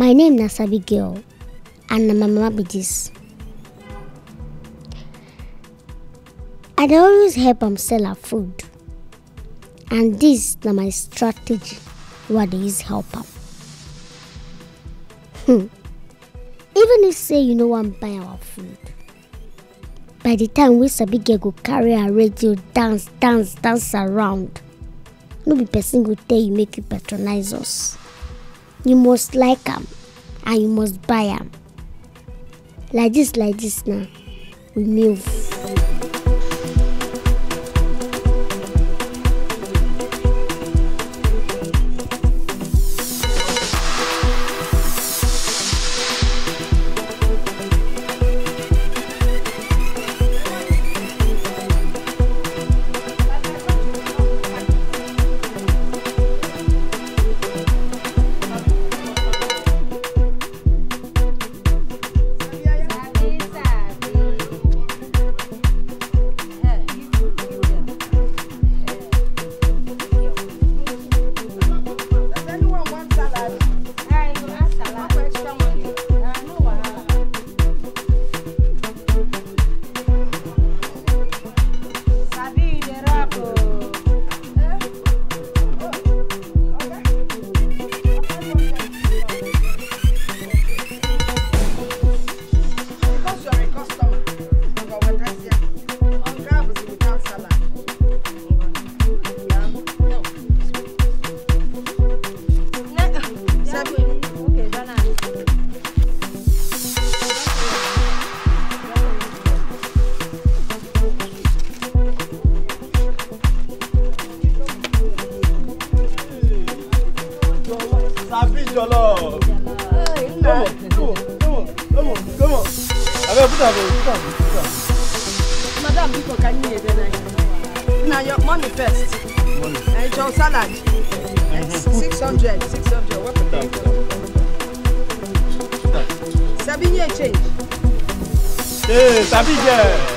My name is Abigail, and my mama be this. I always help them sell our food, and this is my strategy. What is help them? Even if say you know one buy our food, by the time we Abigail go carry our radio dance around, no be person go tell you make you patronize us. You must like them, and you must buy them. Like this now, we move. Madam, people can you hear now your money first. And your salad. 600. What the Sabine change. Hey, Sabine.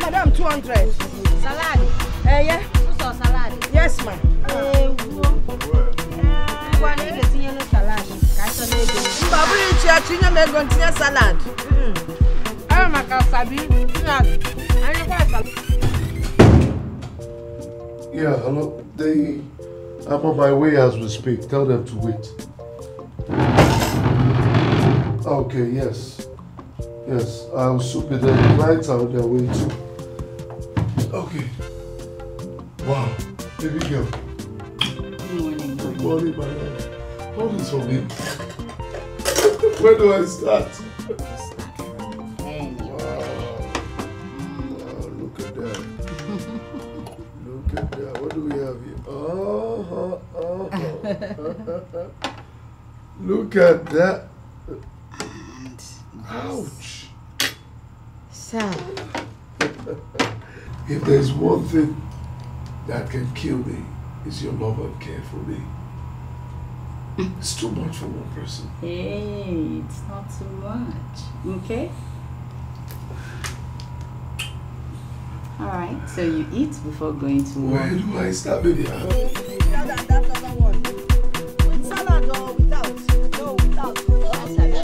Madam, 200. Salad. Yeah. Salad. Yes, ma'am. Salad. Babu, you are salad. Yeah, hello. I'm on my way as we speak. Tell them to wait. Okay, yes. Yes, I'll soon be there. The clients are on their way too. Okay. Wow, baby girl. Good morning. Good morning, my love. Hold it for me. Where do I start? Look at that. Look at that. What do we have here? Look at that. Ouch. Sir. If there's one thing that can kill me, it's your love and care for me. It's too much for one person. Hey, it's not too much. Okay? Alright, so you eat before going to work. Where do I start, baby? That other one. With salad or without? No, without. Salad.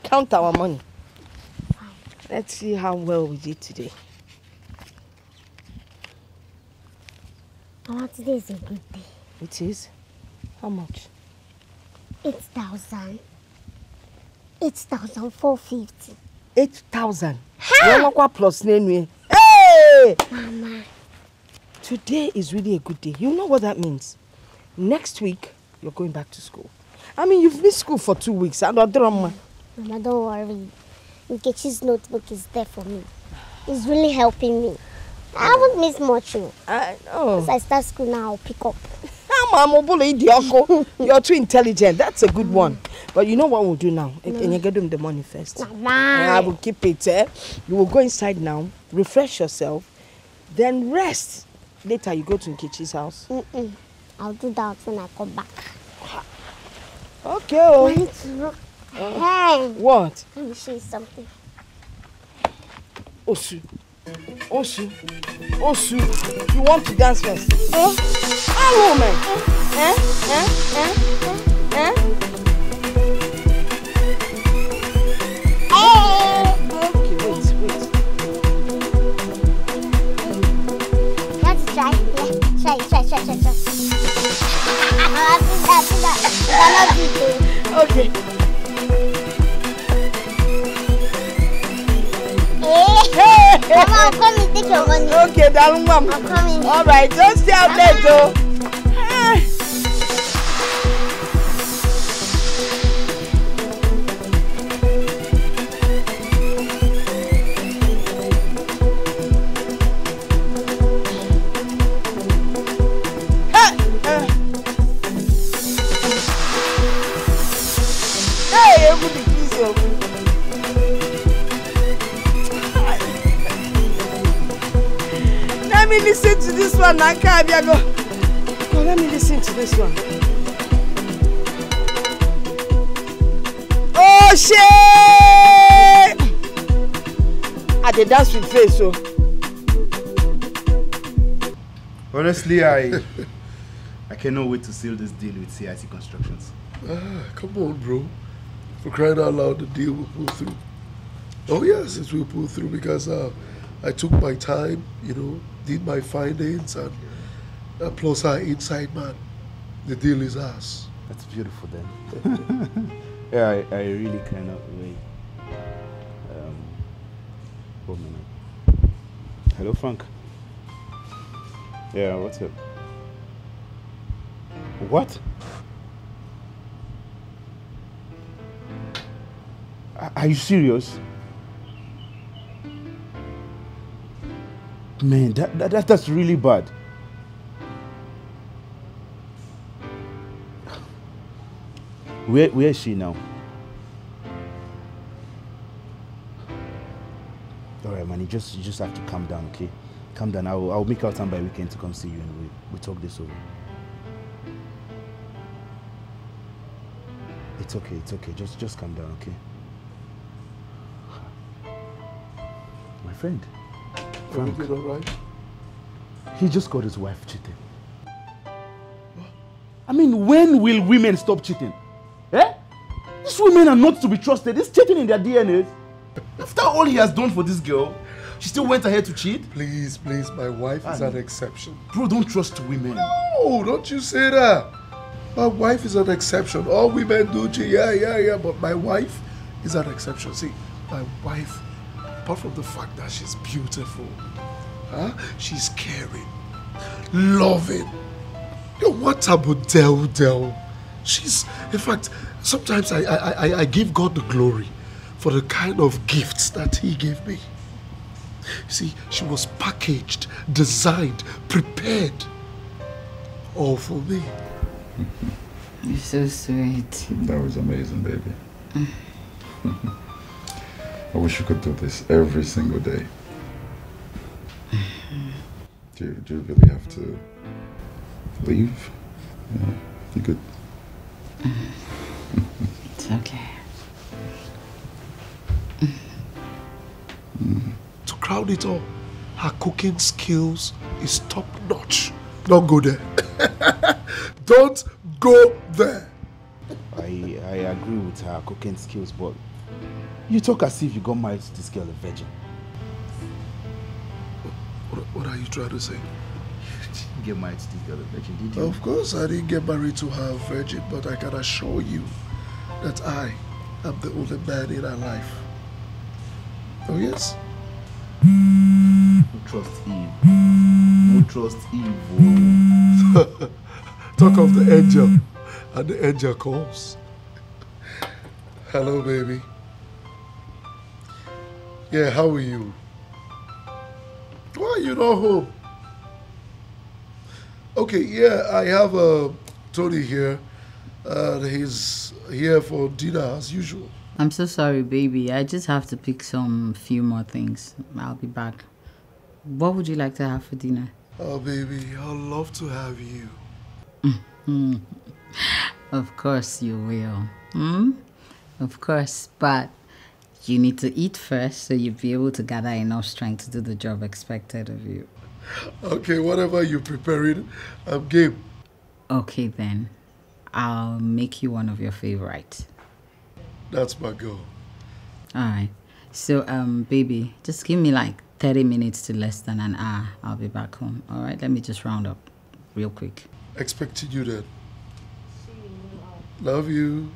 Count our money. Let's see how well we did today. Mama, today is a good day. It is? How much? 8,000. 8,450. 8,000. Plus Hey! Mama. Today is really a good day. You know what that means? Next week, you're going back to school. I mean, you've missed school for 2 weeks. Mama, don't worry. Nkechi's notebook is there for me. It's really helping me. I haven't missed much. I know. As I start school now, I'll pick up. You're too intelligent. That's a good one. But you know what we'll do now? And you get them the money first. I will keep it. You will go inside now, refresh yourself, then rest. Later, you go to Nkechi's house. I'll do that when I come back. Okay. I need to look. Hey. What? Let me show you something. Osu. You want to dance first? Hello, man. Okay, wait. You want to try? Yeah, try. Okay. Mama, I'll come and take your money. Okay, darling, Mom. I'm coming. All right, don't stay out there, Joe. Hey, everybody, please. so. Let me listen to this one, Nanka Abiago. Oh, let me listen to this one. Oh, shit! I did dance with face, so. Honestly, I cannot wait to seal this deal with CIC Constructions. Come on, bro. For crying out loud, the deal will pull through. Oh, yes, it will pull through because I took my time, you know, did my findings, and plus our inside man. The deal is ours. That's beautiful then. Yeah, I really cannot wait. 1 minute. Hello, Frank. Yeah, what's up? What? Are you serious? Man, that's really bad. Where is she now? Alright, man, you just have to calm down, okay? Calm down. I'll make out time by weekend to come see you and we talk this over. It's okay. Just calm down, okay? My friend. Frank. Everything all right? He just got his wife cheating. I mean, when will women stop cheating? Eh? These women are not to be trusted. It's cheating in their DNA. After all he has done for this girl, she still went ahead to cheat? Please, my wife is an exception. Bro, don't trust women. No, don't you say that. My wife is an exception. All women do cheat, yeah, but my wife is an exception. See, my wife, apart from the fact that she's beautiful, she's caring, loving. You know, what about Del? She's, in fact, sometimes I give God the glory for the kind of gifts that he gave me. See, she was packaged, designed, prepared, all for me. You're so sweet. That was amazing, baby. I wish you could do this every single day. Do you really have to leave? Yeah, you could. It's okay. To crown it all, her cooking skills is top notch. Don't go there. Don't go there. I agree with her cooking skills, but you talk as if you got married to this girl, a virgin. What are you trying to say? You didn't get married to this girl, a virgin, did you? Of course, I didn't get married to her virgin, but I can assure you that I am the only man in her life. Oh, yes? No trust Eve. No trust Eve. Talk of the angel, and the angel calls. Hello, baby. Yeah, how are you? Why are you not home? Okay, yeah, I have Tony here. He's here for dinner as usual. I'm so sorry, baby. I just have to pick few more things. I'll be back. What would you like to have for dinner? Oh, baby, I'd love to have you. Of course you will. Of course, but you need to eat first so you'll be able to gather enough strength to do the job expected of you. Okay, whatever you're preparing, I'm game. Okay, then. I'll make you one of your favorites. That's my girl. Alright. So, baby, just give me like 30 minutes to less than an hour. I'll be back home. Alright, let me just round up real quick. Expecting you then. Love you.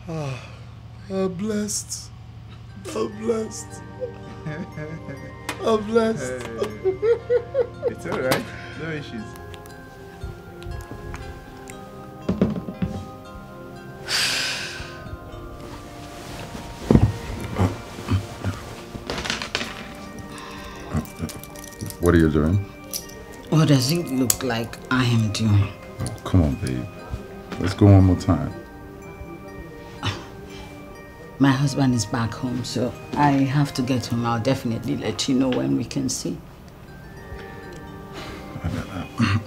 I'm blessed. I'm blessed. I'm blessed. It's alright. No issues. What are you doing? What does it look like I am doing? Oh, come on, babe. Let's go one more time. My husband is back home, so I have to get home. I'll definitely let you know when we can see.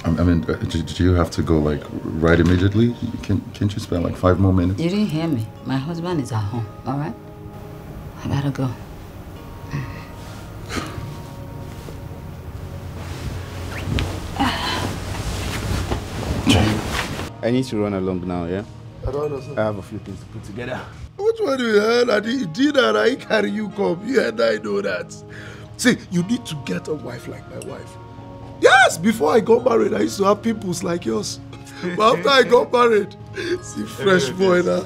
I mean, do you have to go like right immediately? Can't you spend like 5 more minutes? You didn't hear me. My husband is at home, all right? I gotta go. I need to run along now, yeah? I don't understand. I have a few things to put together. Which one do you heard? I did that. I carry you come. You and I know that. See, you need to get a wife like my wife. Yes, before I got married, I used to have pimples like yours. But after I got married, see, fresh boy now.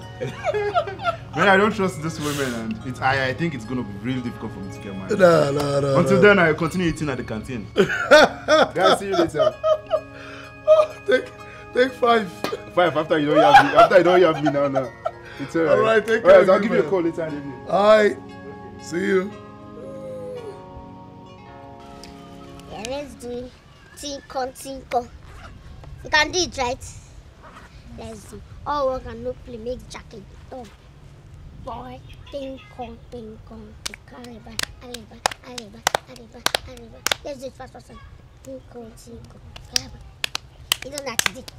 Man, I don't trust this woman, and I think it's going to be really difficult for me to get married. No. Until then, I continue eating at the canteen. Guys, see you later. Oh, take 5. 5 after you don't have me. After you don't have me now. It's alright. Alright, take care. I'll give you a call later in the evening. Alright. See you. Yeah, let's do tinko. You can do it, right? Let's do. All work and no play makes jacket. Oh. Boy, tinko. Arriba. Let's do it fast. Tinko. You don't have to do it.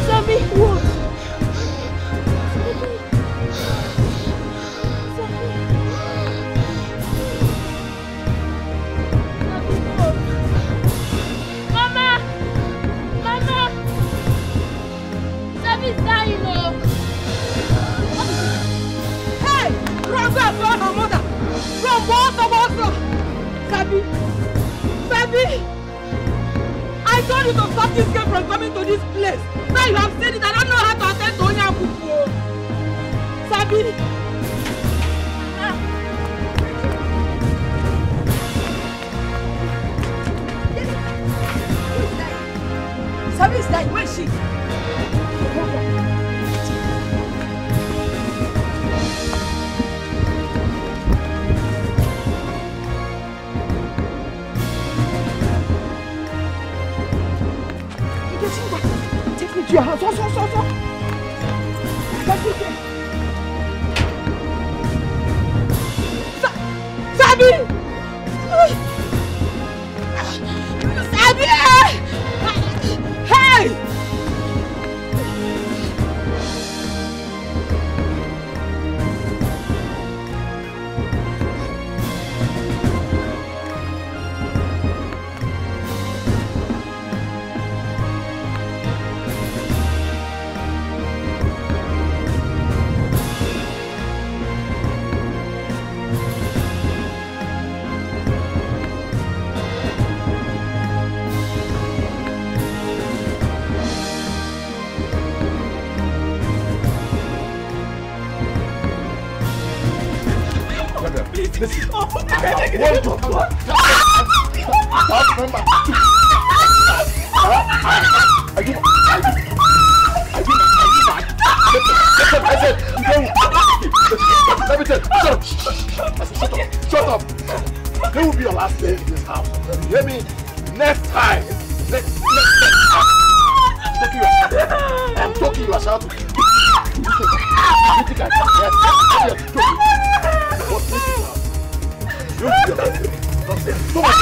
Sammy, what? Mama! Sammy's dying, oh! Hey! Run, go and find her mother! Run, water! Baby! I told you to stop this girl from coming to this place. Now you have said it, I don't know how to attend to Onyakuku. Sabi. Sabi is dying. Where is she? Take me to your house. So. Sabi! Hey! Listen. Oh, Shut up. It will be your last day in this house. You hear me? Next time. Next time. I'm talking you are shouting. You think I what's this now? You'll be your last day. Come on.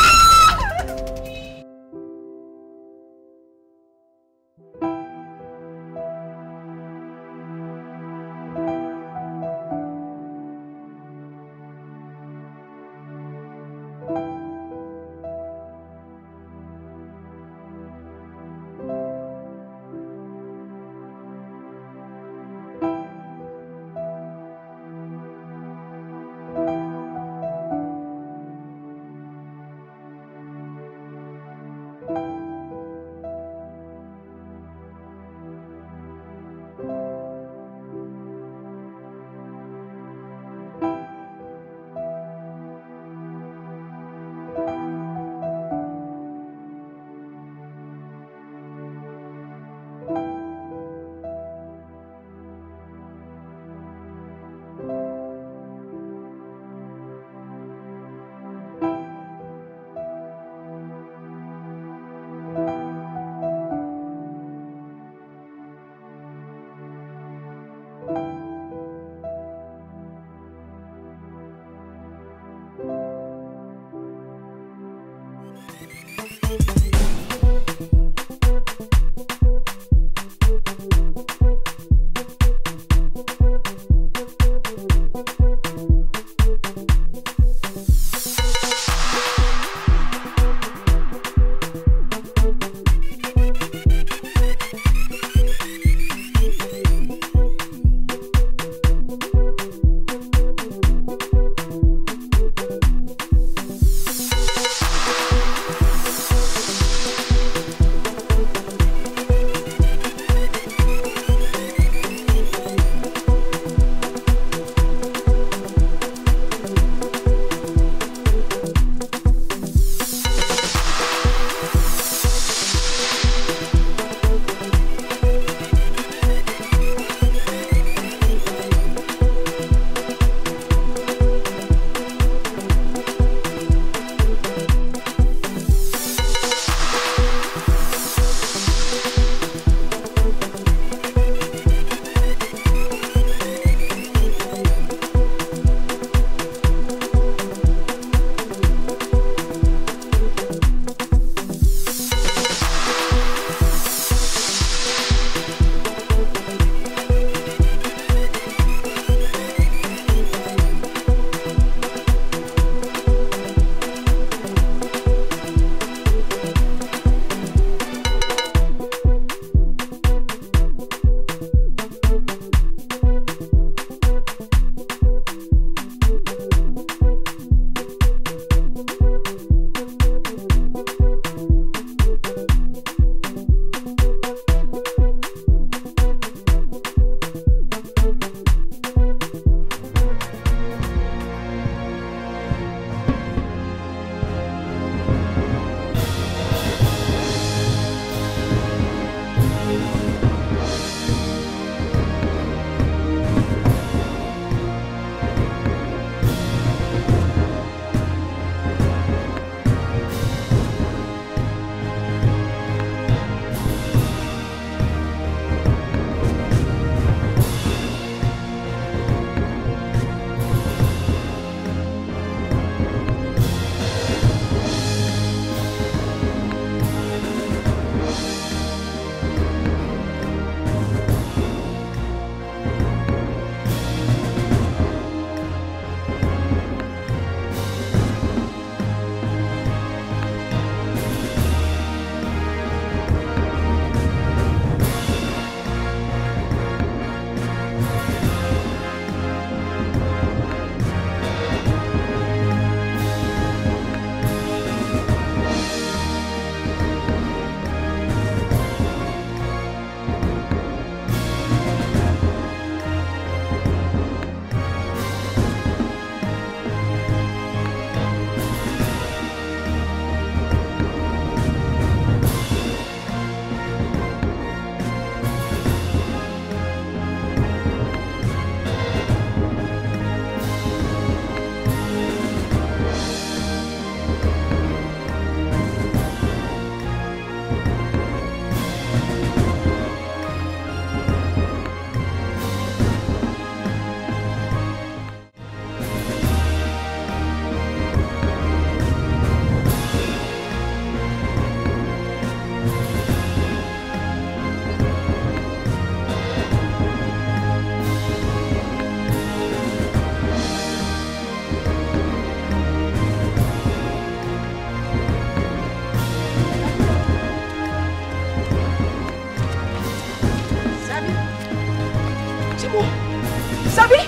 Sabi?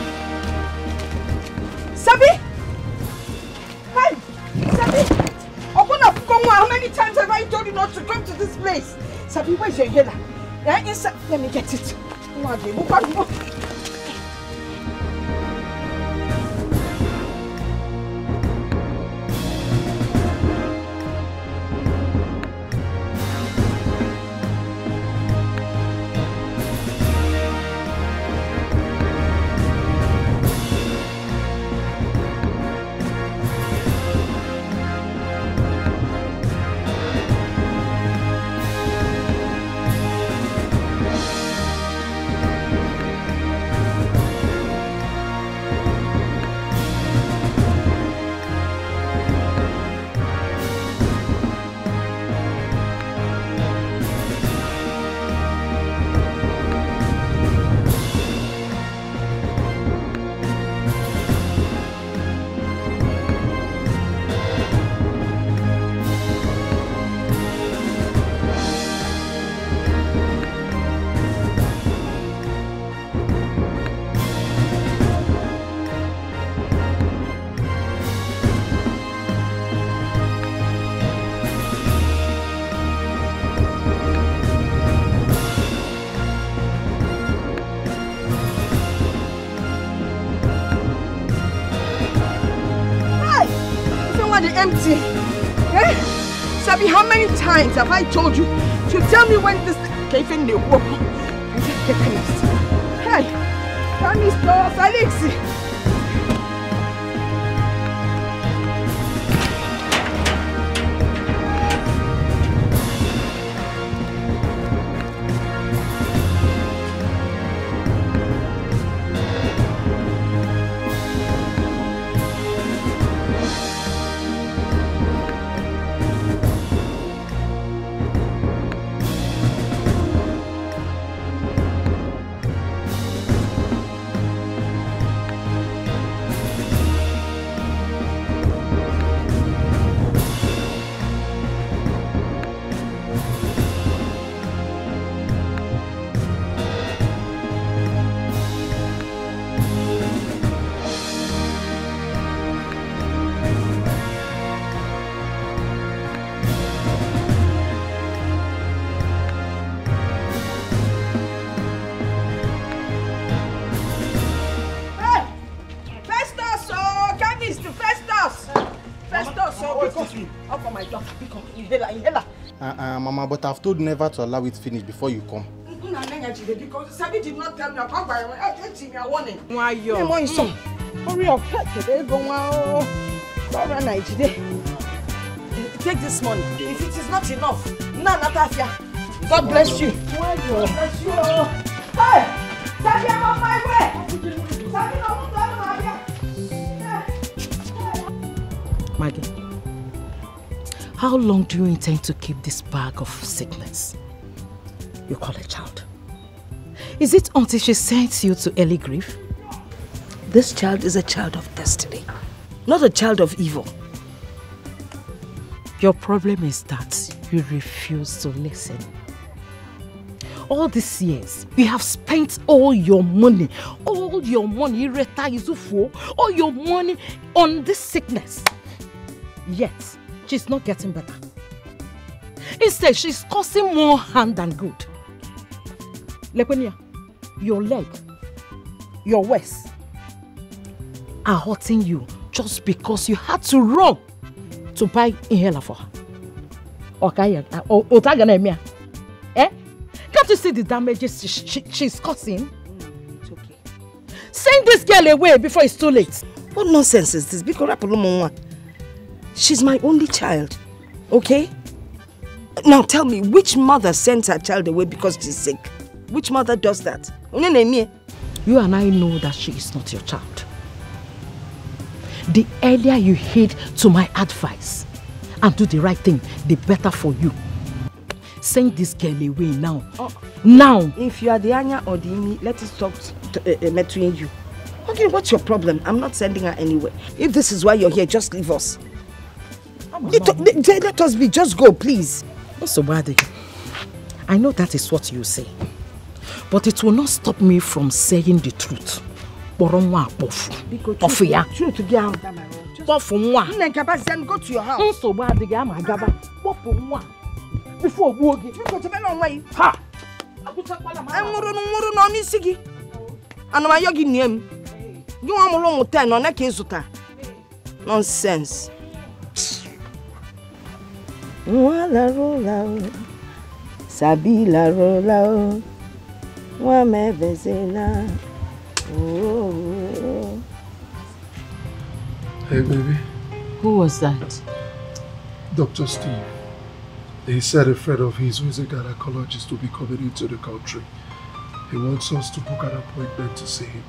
Sabi? Hey! Sabi? Open up, how many times have I told you not to come to this place? Sabi, where's your inhaler? Let me get it. Empty. Eh? Sabi, how many times have I told you to tell me when this cafe will work? Hey, come is Alexi. Mama, but I've told never to allow it finish before you come. Because Sabi did not tell me about my warning. Why you? Hurry up, take this money. If it is not enough, God bless you. God bless you. Hey, Sabi, I'm on my way. Sabi, Maggie, how long do you intend to keep this bag of sickness you call a child? Is it until she sends you to early grief? This child is a child of destiny, not a child of evil. Your problem is that you refuse to listen. All these years, you have spent all your money, all your money on this sickness. Yet, she's not getting better. Instead, she's causing more harm than good. Lekwenia, your leg, your waist are hurting you just because you had to run to buy inhaler for her. Okay, eh? Can't you see the damages she's causing? It's okay. Send this girl away before it's too late. What nonsense is this? She's my only child, okay? Now tell me, which mother sends her child away because she's sick? Which mother does that? You and I know that she is not your child. The earlier you heed to my advice and do the right thing, the better for you. Send this girl away now. Now! If you are the Anya or the Imi, let us stop between you. Okay, what's your problem? I'm not sending her anywhere. If this is why you're here, just leave us. Let us be, just go, please. So bad. I know that is what you say. But it will not stop me from saying the truth. Boronwa bofu. Of ya. Truth get out of my room. Bofu nwa. Go to your house. So bad the am agaba. Bofu nwa. Before wogi. Go to my way. Ha. Nguru no ni sigi. Ana ma yogi niem. You want mo lo mo 10 no na ke zuta. Nonsense. Wala rola. Sabila rola. Wa me vezena. Oh. Hey, baby. Who was that? Dr. Steve. He said a friend of his who is a gynecologist will be coming into the country. He wants us to book an appointment to see him.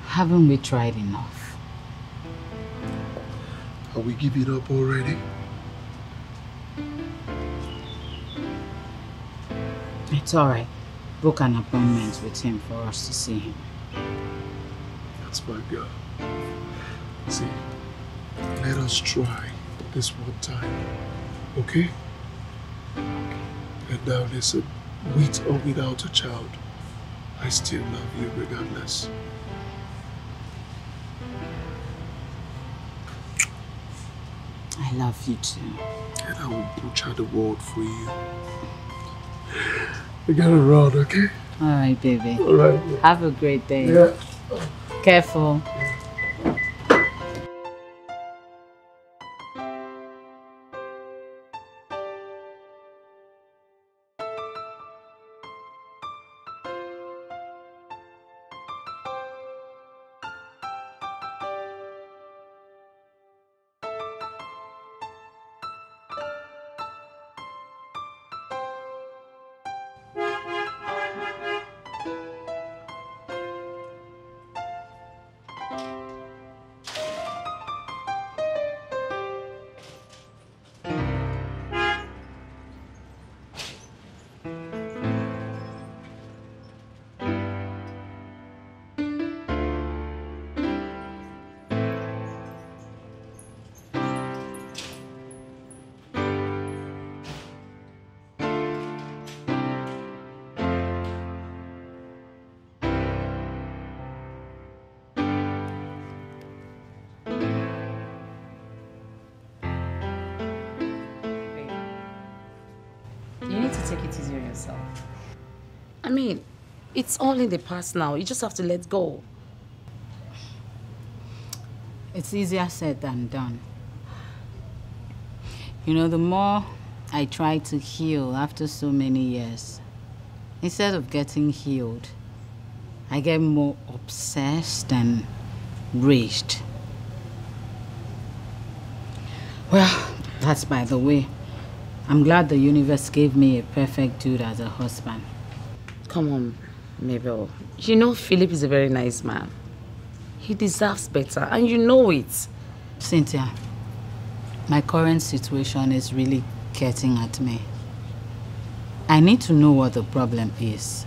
Haven't we tried enough? Are we giving up already? It's alright. Book an appointment with him for us to see him. That's my girl. See, let us try this one time, okay? And now listen, with or without a child, I still love you regardless. I love you too. And I will butcher the world for you. We gotta run, okay? Alright, baby. Alright. Have a great day. Yeah. Careful. You need to take it easy on yourself. I mean, it's all in the past now. You just have to let go. It's easier said than done. You know, the more I try to heal after so many years, instead of getting healed, I get more obsessed and raged. Well, that's by the way. I'm glad the universe gave me a perfect dude as a husband. Come on, Mabel. You know Philip is a very nice man. He deserves better, and you know it. Cynthia, my current situation is really getting at me. I need to know what the problem is.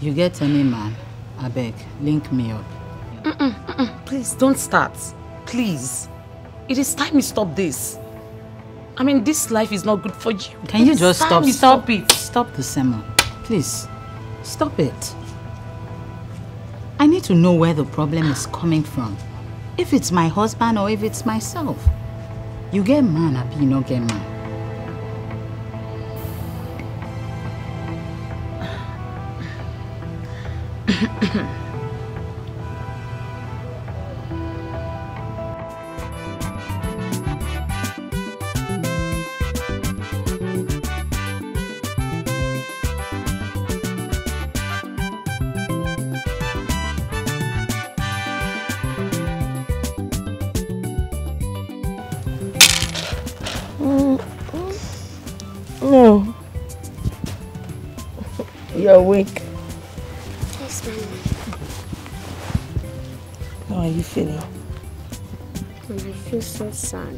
You get any man, I beg, link me up. Please, don't start. Please. It is time you stop this. I mean, this life is not good for you. Can you just stop? Stop it. Stop the sermon. Please. Stop it. I need to know where the problem is coming from. If it's my husband or if it's myself. You get man, happy, you not get man. No. You're awake. Yes, Mama. How are you feeling? And I feel so sad.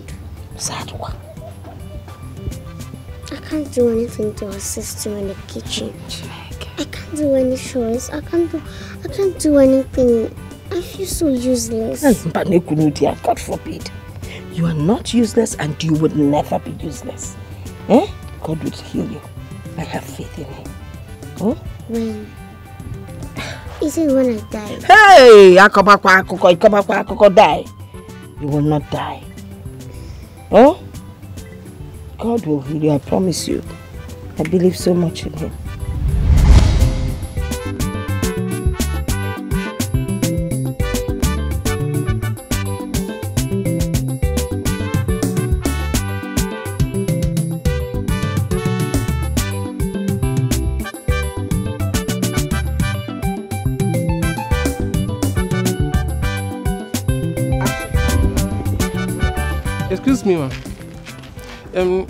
Sad what? I can't do anything to assist you in the kitchen. I can't do any chores. I can't do anything. I feel so useless. But God forbid. You are not useless and you would never be useless. Eh? God will heal you. I have faith in him. Oh? When? Is it when I die? Hey! Die. You will not die. Oh? God will heal you, I promise you. I believe so much in him. Excuse me, ma'am.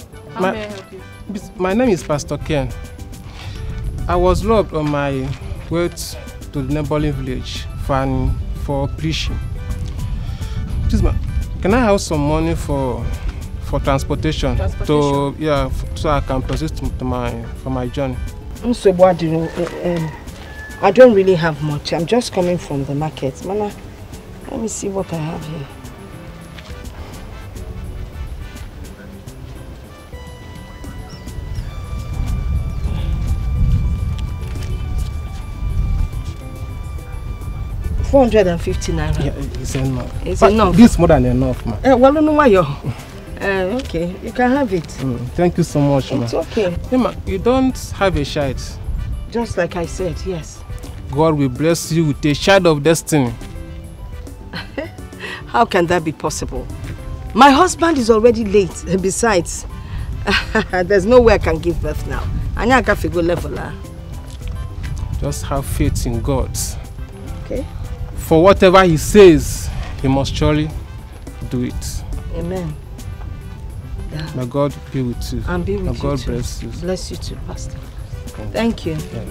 My name is Pastor Ken. I was robbed on my way to the neighboring village for preaching. Please, ma'am, can I have some money for transportation? So I can proceed for my journey. So what do you? I don't really have much. I'm just coming from the market. Mama, let me see what I have here. $450 naira. Yeah, it's enough. It's enough. This is more than enough, ma'am. Well, no, why you? Okay, you can have it. Thank you so much, ma'am. It's okay. Hey, ma, you don't have a child. Just like I said, yes. God will bless you with a child of destiny. How can that be possible? My husband is already late. Besides, there's no way I can give birth now. I can't figure level. Just have faith in God. Okay. For whatever he says, he must surely do it. Amen. Yeah. May God be with you. And be with you God too. bless you. Bless you too, Pastor. Thank you. Yeah.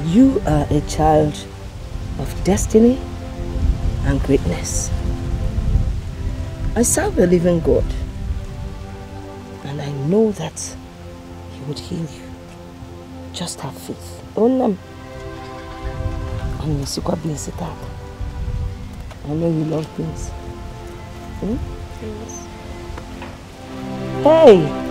You are a child of destiny and greatness. I serve a living God, and I know that He would heal you. Just have faith. I know you love things. Yes. Hey!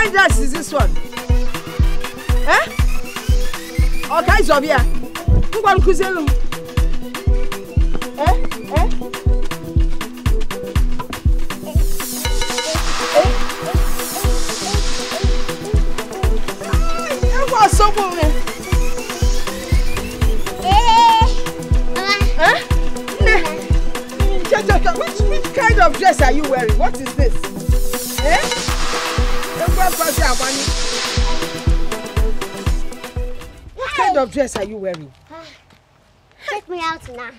kind dress is this one? Eh? Okay, Zobia. Who want to sell? Eh? What's up with me? Which kind of dress are you wearing? What is this? Eh? What kind of dress are you wearing? Check me out now.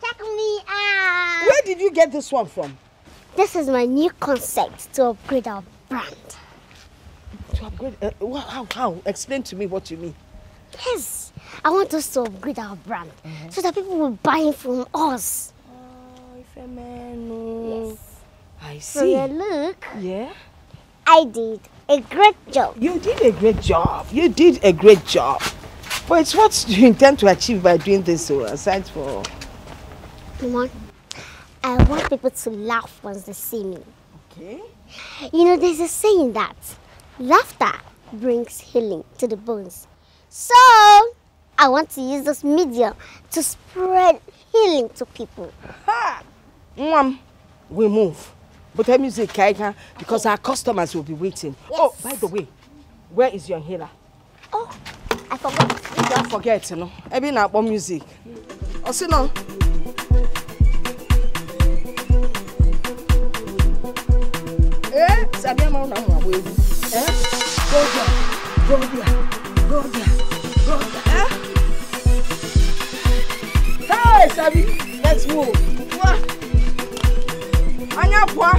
Check me out. Where did you get this one from? This is my new concept to upgrade our brand. To upgrade? How? Explain to me what you mean. Yes, I want us to upgrade our brand so that people will buy it from us. Yes. I see. So you look. Yeah? I did a great job. You did a great job. You did a great job. But it's what you intend to achieve by doing this, so aside for... Come on. I want people to laugh once they see me. Okay. You know, there's a saying that laughter brings healing to the bones. So, I want to use this medium to spread healing to people. Ha! We move. But tell music, Kaika, because our customers will be waiting. Yes. Oh, by the way, where is your healer? Oh, I forgot. You don't forget, you know. I mean, about music. Also, no. Eh? Sabia ma una mwa wewe. Eh? Go there. Go there. Go there. Go there. Eh? Hey, Sabi, let's move. What? Anya poa.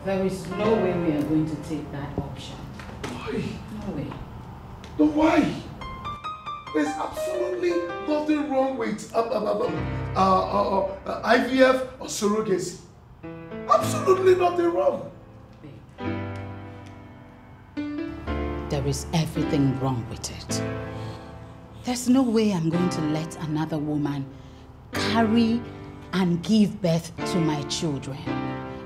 There is no way we are going to take that option. Why? No way. No, why? There's absolutely nothing wrong with IVF or surrogacy. Absolutely nothing wrong. There is everything wrong with it. There's no way I'm going to let another woman carry and give birth to my children.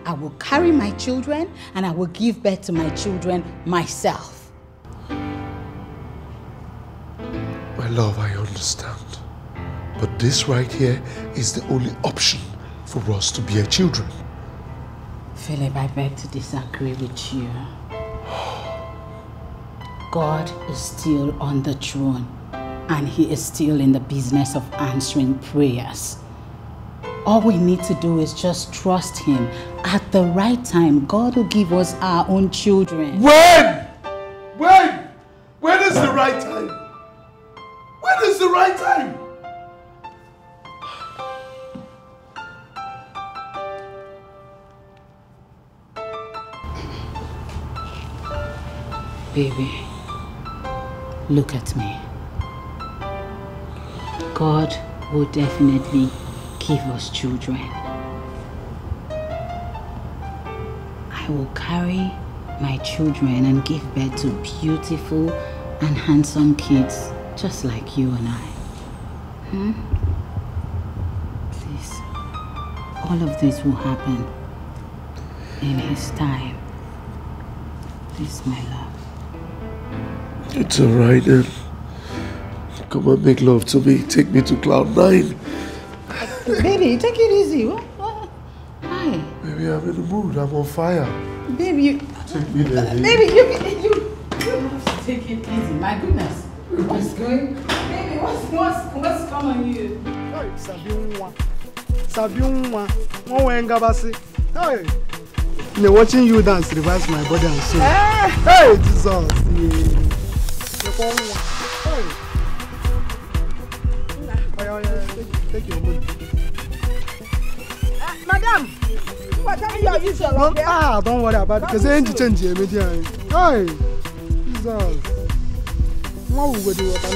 I will carry my children and I will give birth to my children myself. My love, I understand. But this right here is the only option for us to bear children. Philip, I beg to disagree with you. God is still on the throne and he is still in the business of answering prayers. All we need to do is just trust him. At the right time, God will give us our own children. When? When? When is the right time? When is the right time? Baby, look at me. God will definitely give us children. I will carry my children and give birth to beautiful and handsome kids just like you and I. Please, all of this will happen in his time. Please, my love. It's alright then. Come and make love to me. Take me to cloud 9. Baby, take it easy. What? Why? Baby, I'm in the mood. I'm on fire. Baby, you... Take me there. Baby, you have to take it easy. My goodness. What's going... Baby, what's come on you? Hey, Sabiunwa. Hey. They're watching you dance revives my body and soul. Hey, Jesus. Hey. Take your money. Madam, what are you using? Don't worry about it. Because they ain't change immediately. Hey, Jesus. What will we do with the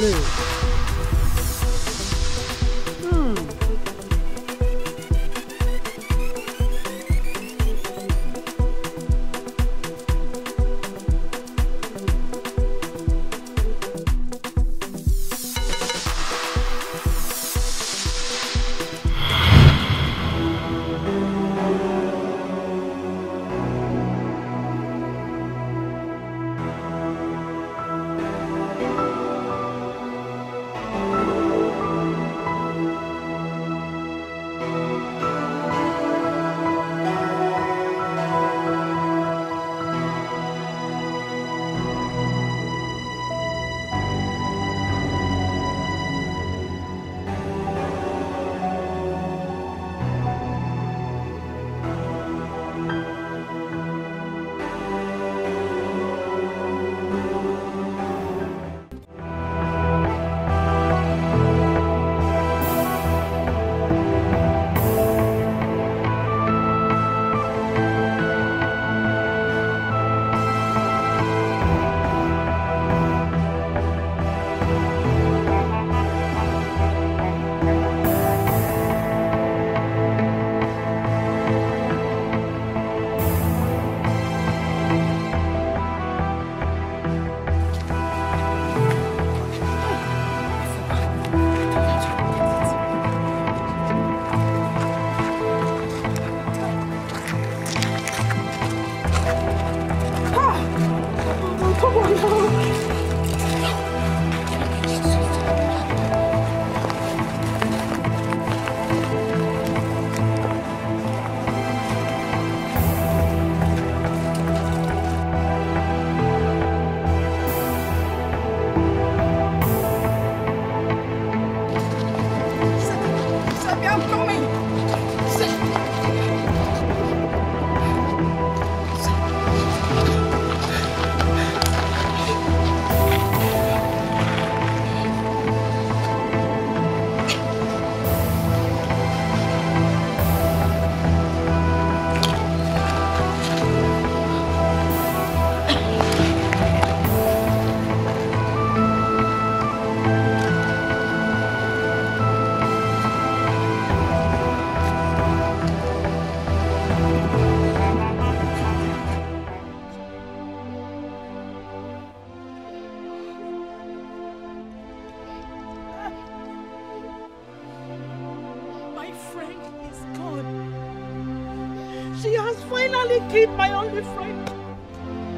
finally killed my only friend.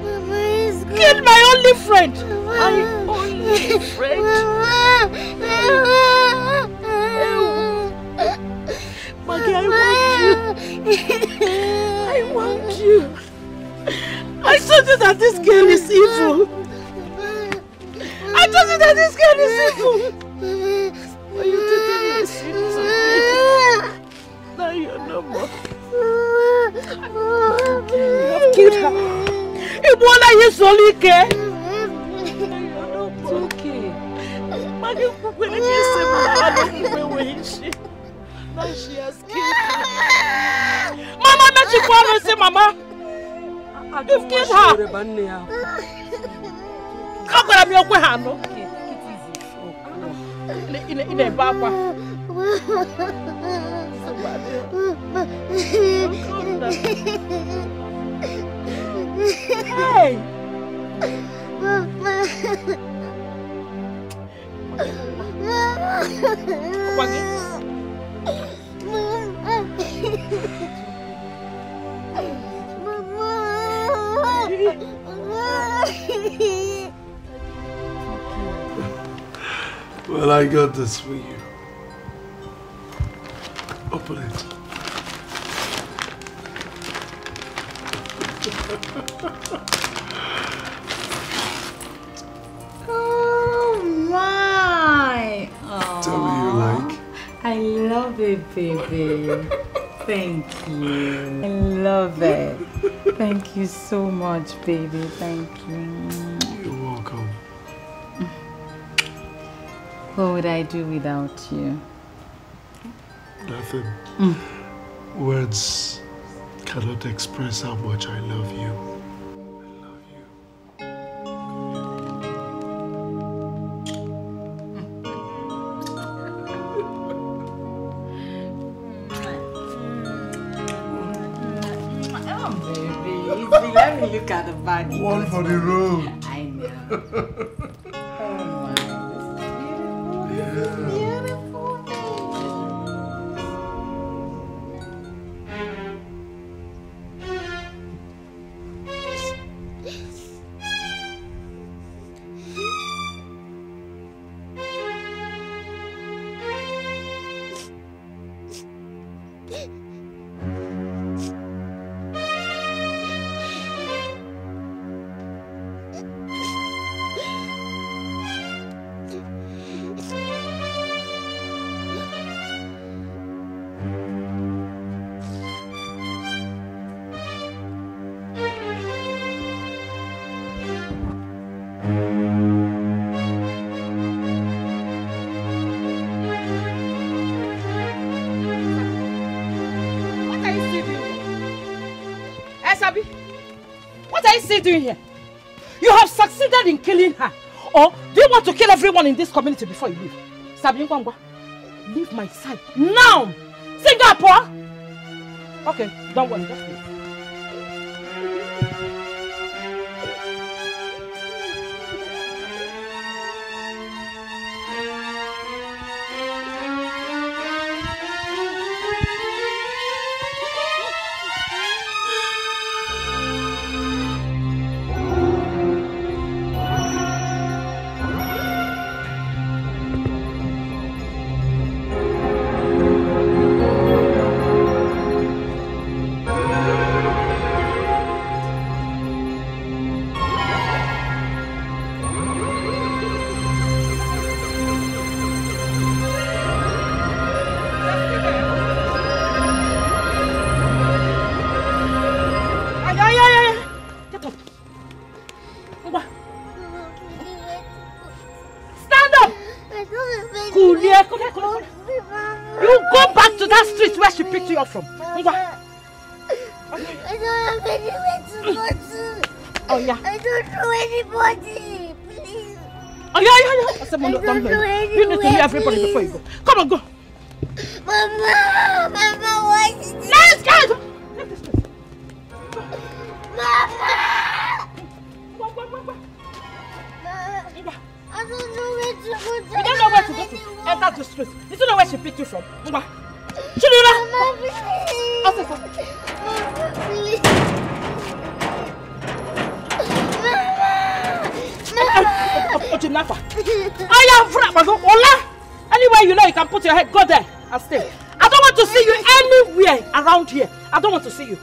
Mama is good. Killed my only friend. My only friend. Maggie, I want you. I told you that this girl is evil. I told you that this girl is evil. But you didn't listen to me. Now you're no more. You have killed her. Ibola is only care. It's okay. Maggie, when I say now she has killed her. Mama, not you come and say, Mama. You've killed her. Come on, I'm your hand. Okay, take it easy. In a baba. Hey! Well, I got this for you. Open it. Oh my! Tell me you like. I love it, baby. Thank you. I love it. Thank you so much, baby. Thank you. You're welcome. What would I do without you? Nothing. Words cannot express how much I love you. Let me look at the bag. One for the road. I know. Oh my. Yeah. Beautiful. Doing here? You have succeeded in killing her. Or do you want to kill everyone in this community before you leave? Sabi Ngwangwa, leave my side now. Singapore. Okay, don't worry, just leave. From. I don't have anywhere to go to. Oh yeah. I don't know anybody. Please. Oh yeah. I said, Mama, don't know. You need to hear everybody before you go. Come on, go. Mama, what is this? Let's go. Leave this place. Mama. I don't know where to go to. You don't know where to go to. Enter the street. You don't know where she picked you from. Mama, please. Mama, please. Anywhere you know you can put your head, go there and stay. I don't want to see you anywhere around here. I don't want to see you.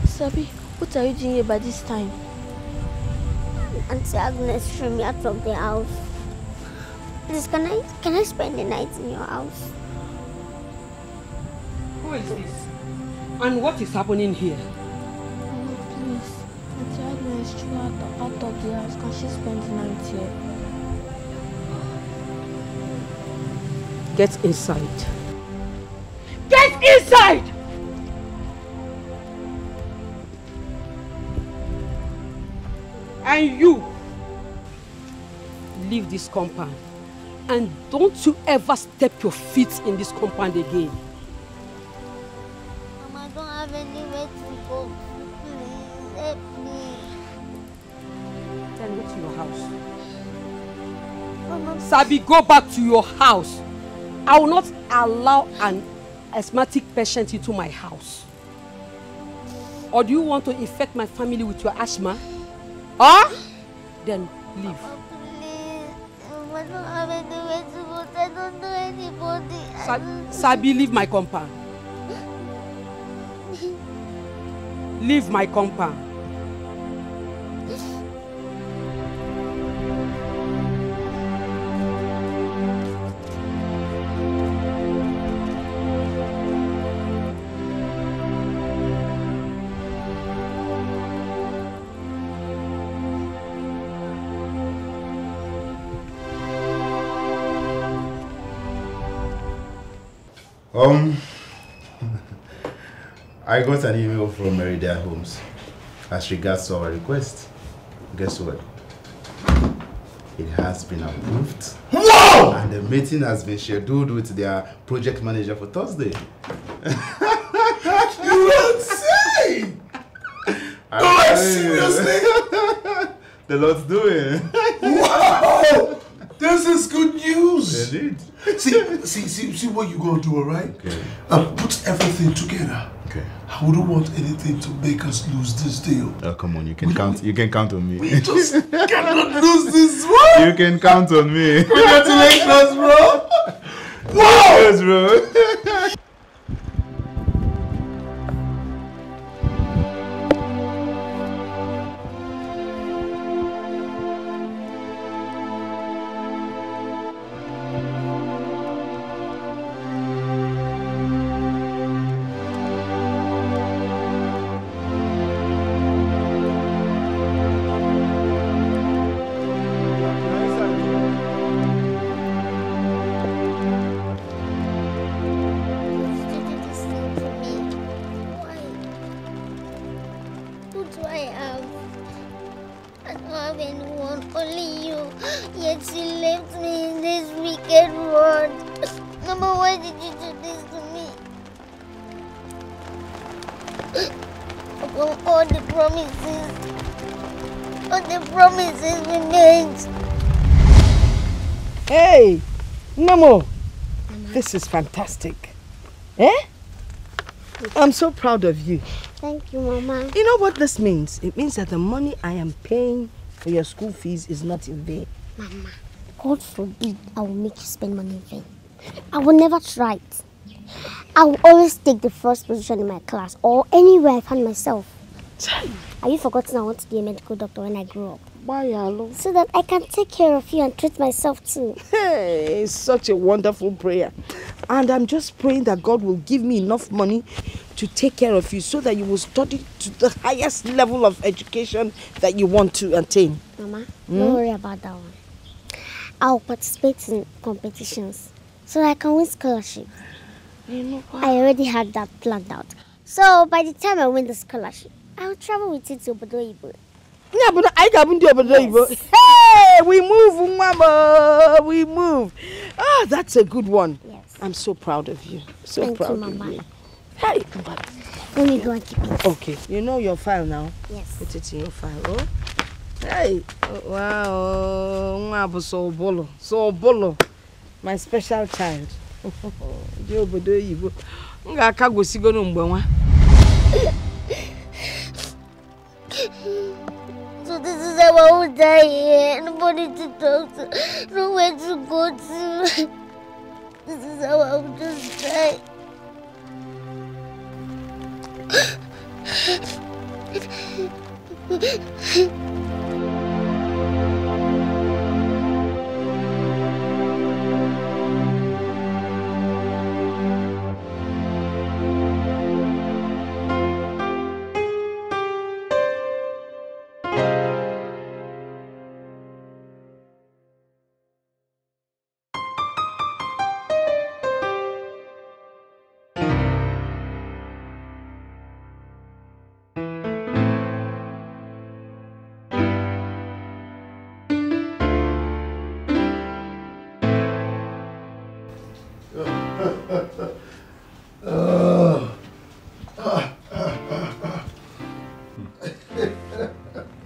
Sabi, what are you doing here by this time? Auntie Agnes threw me out of the house. Please, can I spend the night in your house? Who is this? And what is happening here? Please, Auntie Agnes threw me out of the house. Can she spend the night here? Get inside. Get inside! And you, leave this compound. And don't you ever step your feet in this compound again. Mama, I don't have anywhere to go. Please, help me. Then go to your house. Mama, Sabi, go back to your house. I will not allow an asthmatic patient into my house. Or do you want to infect my family with your asthma? Huh? Then leave. please. I don't have anywhere to go. I don't know anybody. Sabi, leave my compound. Leave my compound. I got an email from Meridia Homes as regards to our request. Guess what? It has been approved. Whoa! And the meeting has been scheduled with their project manager for Thursday. You're insane! No, seriously? The Lord's doing. Wow! This is good news. Indeed. See what you're gonna do, alright? Okay. Put everything together. Okay. I wouldn't want anything to make us lose this deal. Oh, come on, you can count. You can count on me. We just cannot lose this one. You can count on me. Congratulations, bro. Wow. Yes, bro. Hey, Mamo, this is fantastic. Eh? I'm so proud of you. Thank you, Mama. You know what this means? It means that the money I am paying for your school fees is not in vain. Mama, God forbid I will make you spend money in vain. I will never try it. I will always take the first position in my class or anywhere I find myself. Have you forgotten I want to be a medical doctor when I grow up? Why, Alo? So that I can take care of you and treat myself too. Hey, it's such a wonderful prayer. And I'm just praying that God will give me enough money to take care of you so that you will study to the highest level of education that you want to attain. Mama, don't worry about that one. I'll participate in competitions so that I can win scholarships. You know what? I already had that planned out. So by the time I win the scholarship, I will travel with it to Obodo. Yeah, but I can't do Obodo. Hey, we move, Mama. We move. Ah, that's a good one. Yes. I'm so proud of you. So Thank proud you, of Mama. you. Hey, let me go and keep it. Okay, you know your file now? Yes. Put it in your file, oh? Hey, wow, so bolo. My special child. Obodo Igbo. Ngaka gosigo no mgbe So this is how I will die here. Nobody to talk to. Nowhere to go to. This is how I will just die.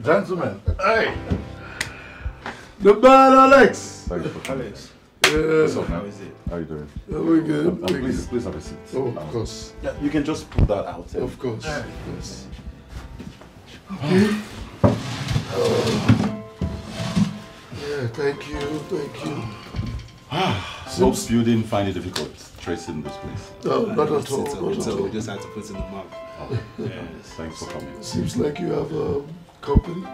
Gentlemen, hey! The man, Alex! Alex. Yeah. What's up, man? How is it? How are you doing? We're good. Please have a seat. Oh, of course. Yeah, you can just pull that out. Of course. Yeah. Yes. Okay. Yeah, thank you. Hope you didn't find it difficult tracing this place. No, not at all. We just had to put in the map. Oh, yes. Thanks for coming. Seems like you have company.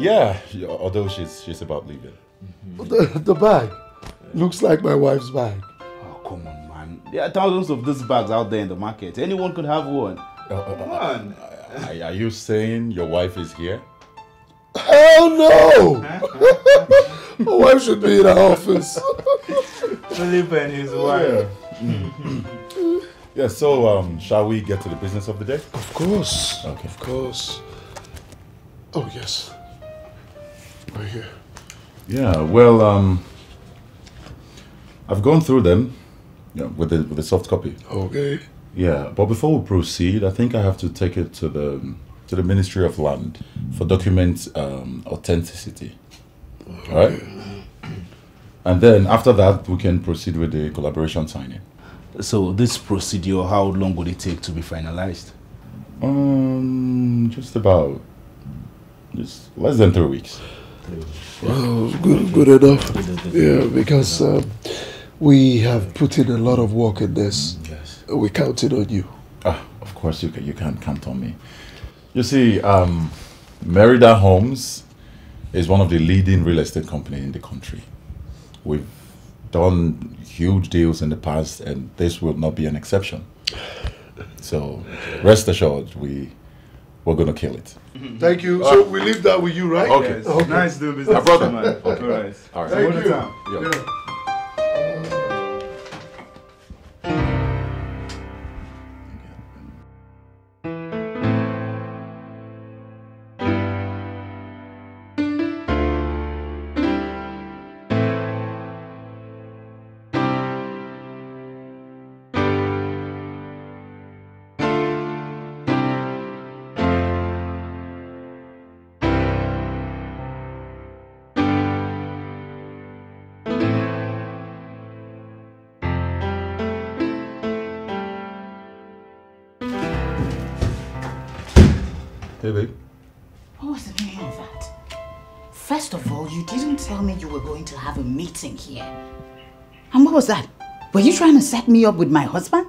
Yeah, although she's about leaving. The bag looks like my wife's bag. Oh, come on, man. There are thousands of these bags out there in the market. Anyone could have one. Come on. Are you saying your wife is here? Hell no! My wife should be in her office. Philip and his wife. Yeah, so shall we get to the business of the day? Of course. Okay. Of course. Oh, yes. Right here. Yeah, well, I've gone through them with the soft copy. Okay. Yeah, but before we proceed, I think I have to take it to the Ministry of Land for document authenticity. Okay. All right? And then after that, we can proceed with the collaboration signing. So this procedure, how long would it take to be finalized? Just less than 3 weeks. Well, good enough. Yeah, because we have put in a lot of work in this. Yes. We counted on you. Of course, you can count on me. You see, Merida Homes is one of the leading real estate companies in the country. We've done huge deals in the past, and this will not be an exception. So, rest assured, we're going to kill it. Thank you. So we leave that with you, right? Okay. Yes. Okay. Nice doing business. My brother. Man. Okay. All right. Thank you. Yeah. Hey, babe. What was the meaning of that? First of all, you didn't tell me you were going to have a meeting here. And what was that? Were you trying to set me up with my husband?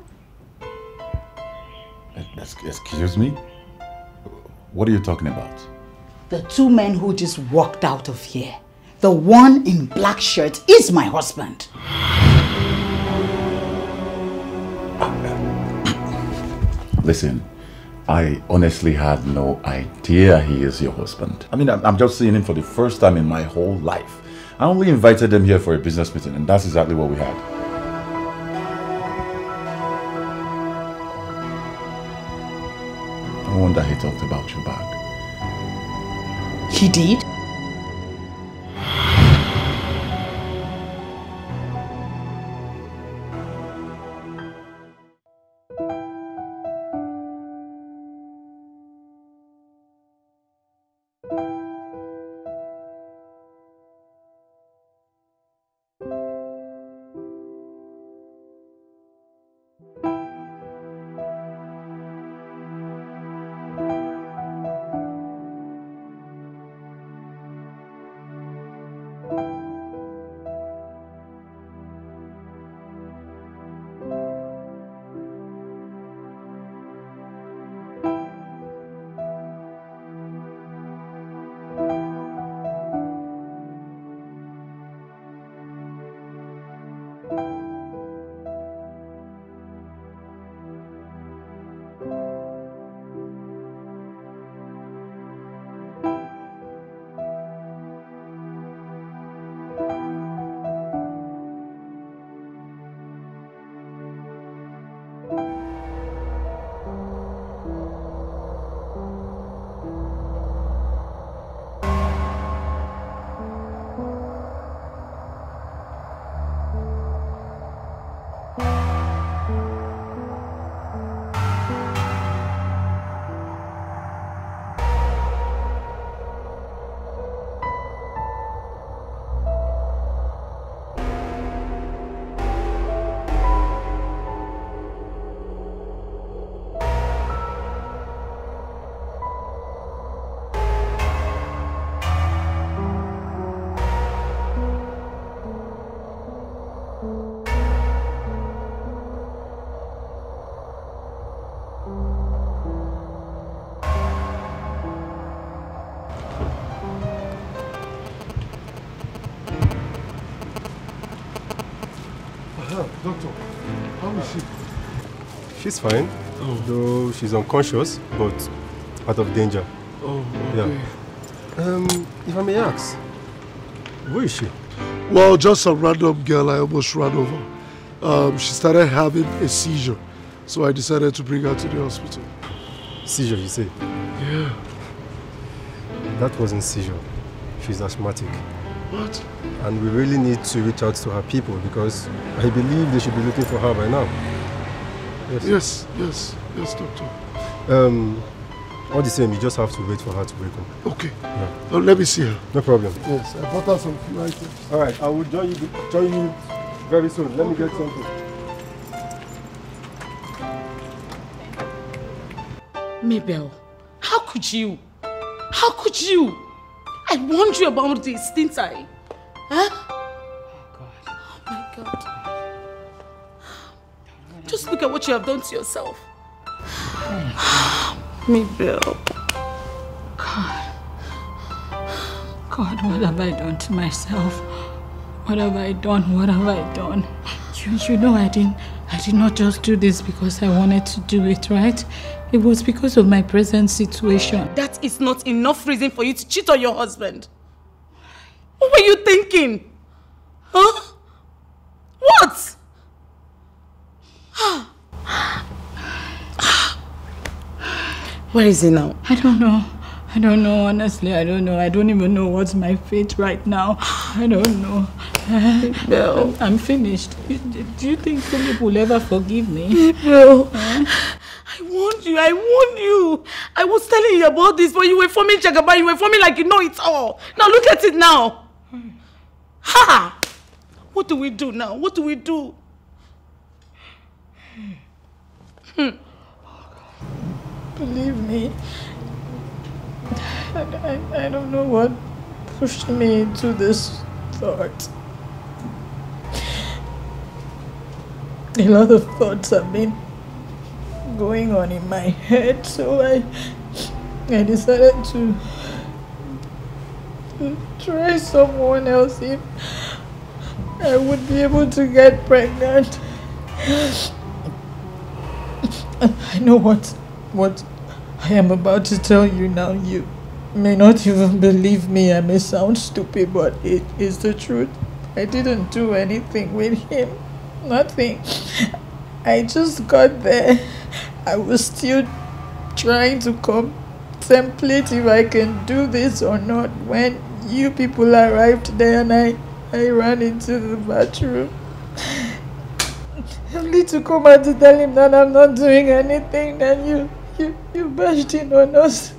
Excuse me? What are you talking about? The two men who just walked out of here. The one in black shirt is my husband. Listen, I honestly had no idea he is your husband. I mean, I'm just seeing him for the first time in my whole life. I only invited them here for a business meeting, and that's exactly what we had. No wonder he talked about you back. He did? Doctor, how is she? She's fine, though she's unconscious, but out of danger. Oh, okay. Yeah. If I may ask, where is she? Well, just a random girl I almost ran over. She started having a seizure, so I decided to bring her to the hospital. Seizure, you say? Yeah. That wasn't seizure. She's asthmatic. What? And we really need to reach out to her people because I believe they should be looking for her by now. Yes, doctor. All the same, you just have to wait for her to wake up. Okay. Yeah. Let me see her. No problem. Yes, I bought her some few items. All right, I will join you very soon. Let me get something. Mabel, how could you? How could you? I warned you about this, didn't I? Huh? Oh my God. Just look at what you have done to yourself. Mabel. God, what have I done to myself? What have I done? What have I done? You know I did not just do this because I wanted to do it, right? It was because of my present situation. That is not enough reason for you to cheat on your husband. What were you thinking? Huh? What? Where is he now? I don't know. I don't know, honestly, I don't know. I don't even know what's my fate right now. I don't know. Belle. I'm finished. Do you think Philip will ever forgive me? Belle. I warned you. I was telling you about this, but you were forming Jagaba. You were forming like you know it all. Now look at it now. Ha! What do we do now? What do we do? Believe me, I don't know what pushed me into this thought. A lot of thoughts have been going on in my head, so I decided to try someone else if I would be able to get pregnant. I know what I am about to tell you now. You may not even believe me. I may sound stupid, but it is the truth. I didn't do anything with him. Nothing. I just got there. I was still trying to contemplate if I can do this or not when you people arrived there and I ran into the bathroom. Only to come out to tell him that I'm not doing anything, then you bashed in on us.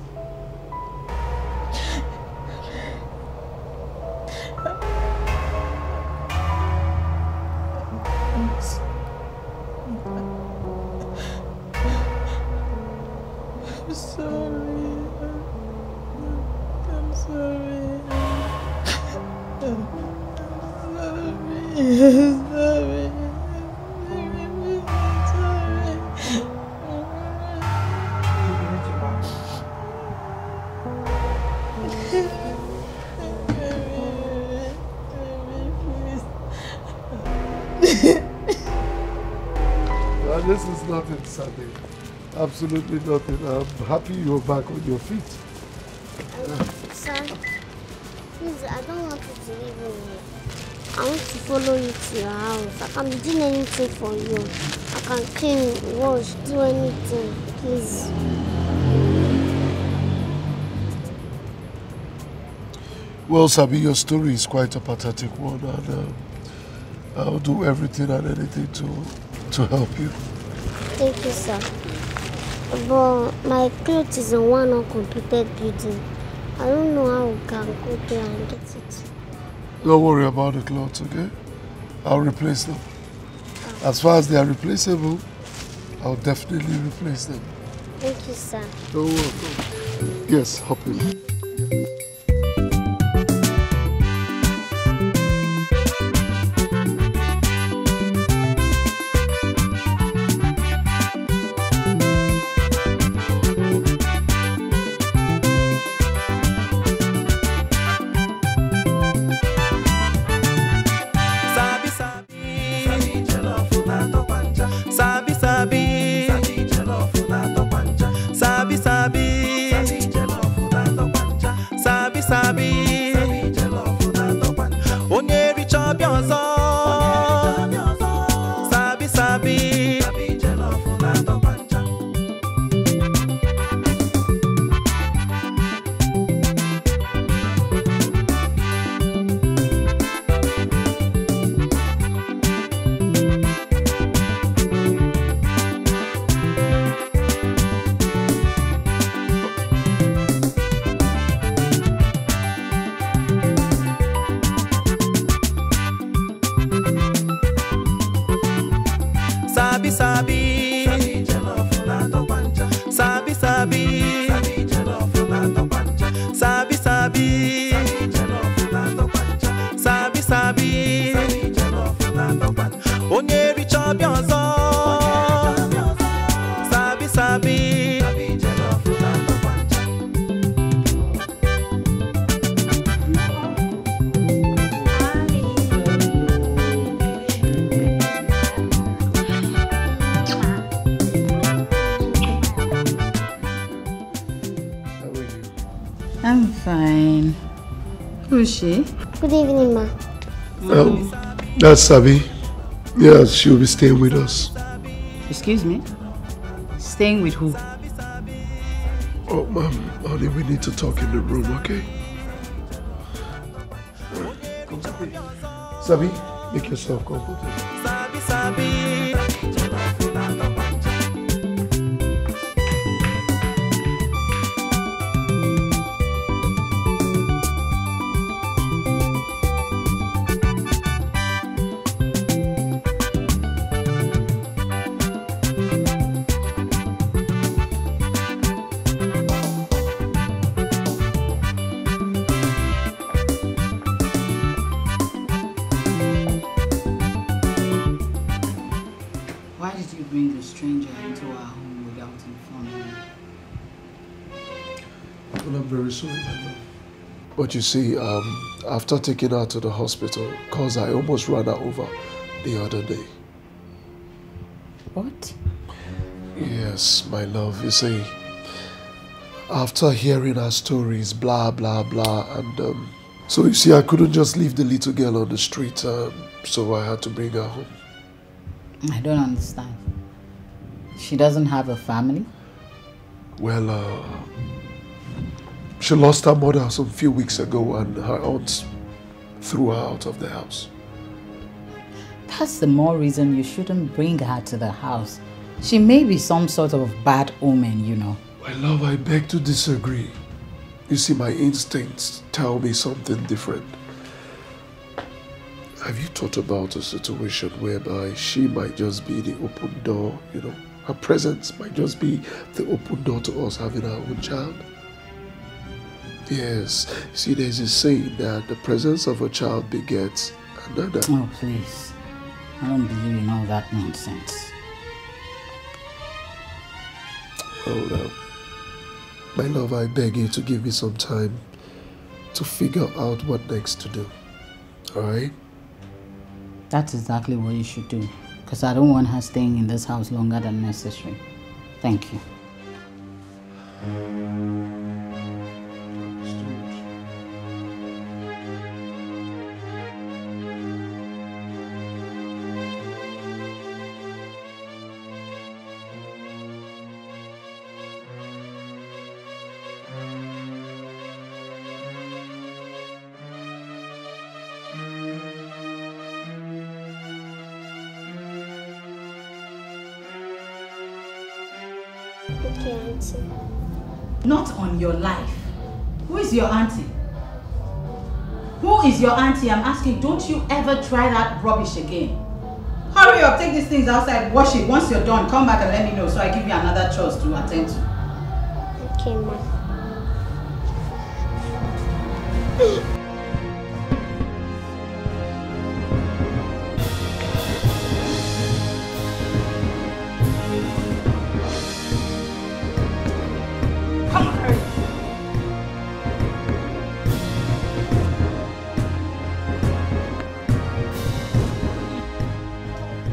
This is nothing, Sunday. Absolutely nothing. I'm happy you're back on your feet. Sir, please, I don't want you to leave me. I want to follow you to your house. I can be doing anything for you. I can clean, wash, do anything. Please. Well, Sabi, your story is quite a pathetic one, and I'll do everything and anything to help you. Thank you, sir. But my clothes is in one uncompleted building. I don't know how we can go there and get it. Don't worry about the clothes, okay? I'll replace them. As far as they are replaceable, I'll definitely replace them. Thank you, sir. You're welcome. Yes, hop in. I'm fine. Who is she? Good evening, ma. That's Sabi. Yes, she'll be staying with us. Excuse me? Staying with who? Oh, ma'am, honey, we need to talk in the room, okay? Come, Sabi, make yourself comfortable. But you see, after taking her to the hospital, cause I almost ran her over the other day. What? Yes, my love, you see, after hearing her stories, blah, blah, blah, and so you see, I couldn't just leave the little girl on the street, so I had to bring her home. I don't understand. She doesn't have a family? Well, she lost her mother some few weeks ago and her aunt threw her out of the house. That's the more reason you shouldn't bring her to the house. She may be some sort of bad omen, you know. My love, I beg to disagree. You see, my instincts tell me something different. Have you thought about a situation whereby she might just be the open door, you know? Her presence might just be the open door to us having our own child? Yes. You see, there's a saying that the presence of a child begets another. Oh, please. I don't believe in all that nonsense. Oh, my love, I beg you to give me some time to figure out what next to do. Alright? That's exactly what you should do. Because I don't want her staying in this house longer than necessary. Thank you. Okay, Auntie. Not on your life. Who is your auntie? Who is your auntie? I'm asking, don't you ever try that rubbish again. Hurry up, take these things outside, wash it. Once you're done, come back and let me know so I give you another chores to attend to. Okay, Ma.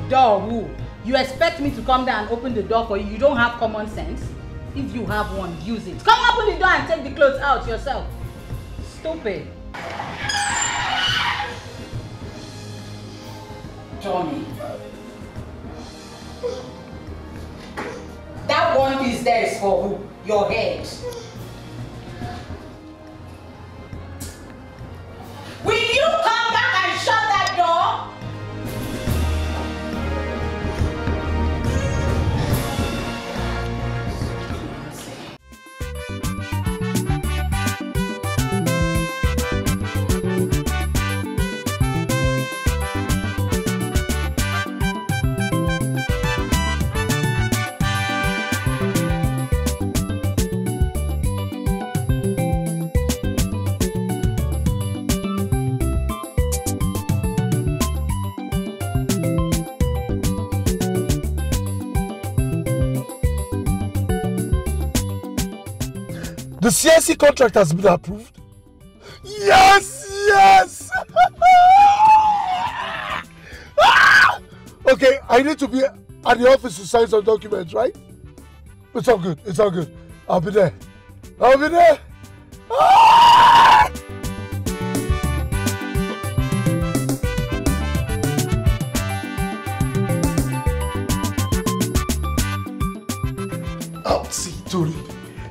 Door who? You expect me to come down and open the door for you? You don't have common sense? If you have one, use it. Come open the door and take the clothes out yourself. Stupid. Johnny. That one piece there is for who? Your head. Will you come back and shut that door? The CSC contract has been approved. Yes, yes. Okay, I need to be at the office to sign some documents, right? It's all good. It's all good. I'll be there. I'll be there. Oh, see, Tony.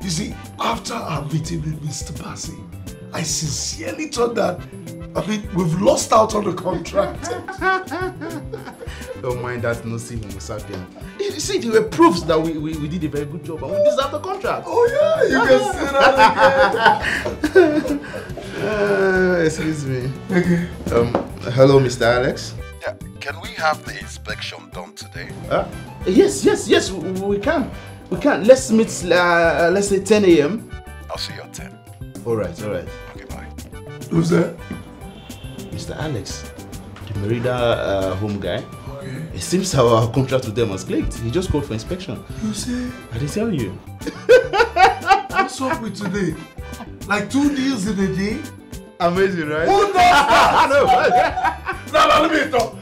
You see, after our meeting with Mr. Bassi, I sincerely thought that, we've lost out on the contract. Don't mind that, no see Homo sapien. You see, there were proofs that we did a very good job and we deserve the contract. Oh yeah, you can see that again. Excuse me. Okay. Hello, Mr. Alex. Yeah, can we have the inspection done today? Yes, we can. We can. Let's meet, let's say 10 a.m. I'll see you at 10. All right. Okay, bye. Who's that? Mr. Alex, the Merida home guy. Okay. It seems our contract with them was clicked. He just called for inspection. You see? I didn't tell you. What's up with today? Like 2 deals in a day? Amazing, right? Who does that? No, let me talk.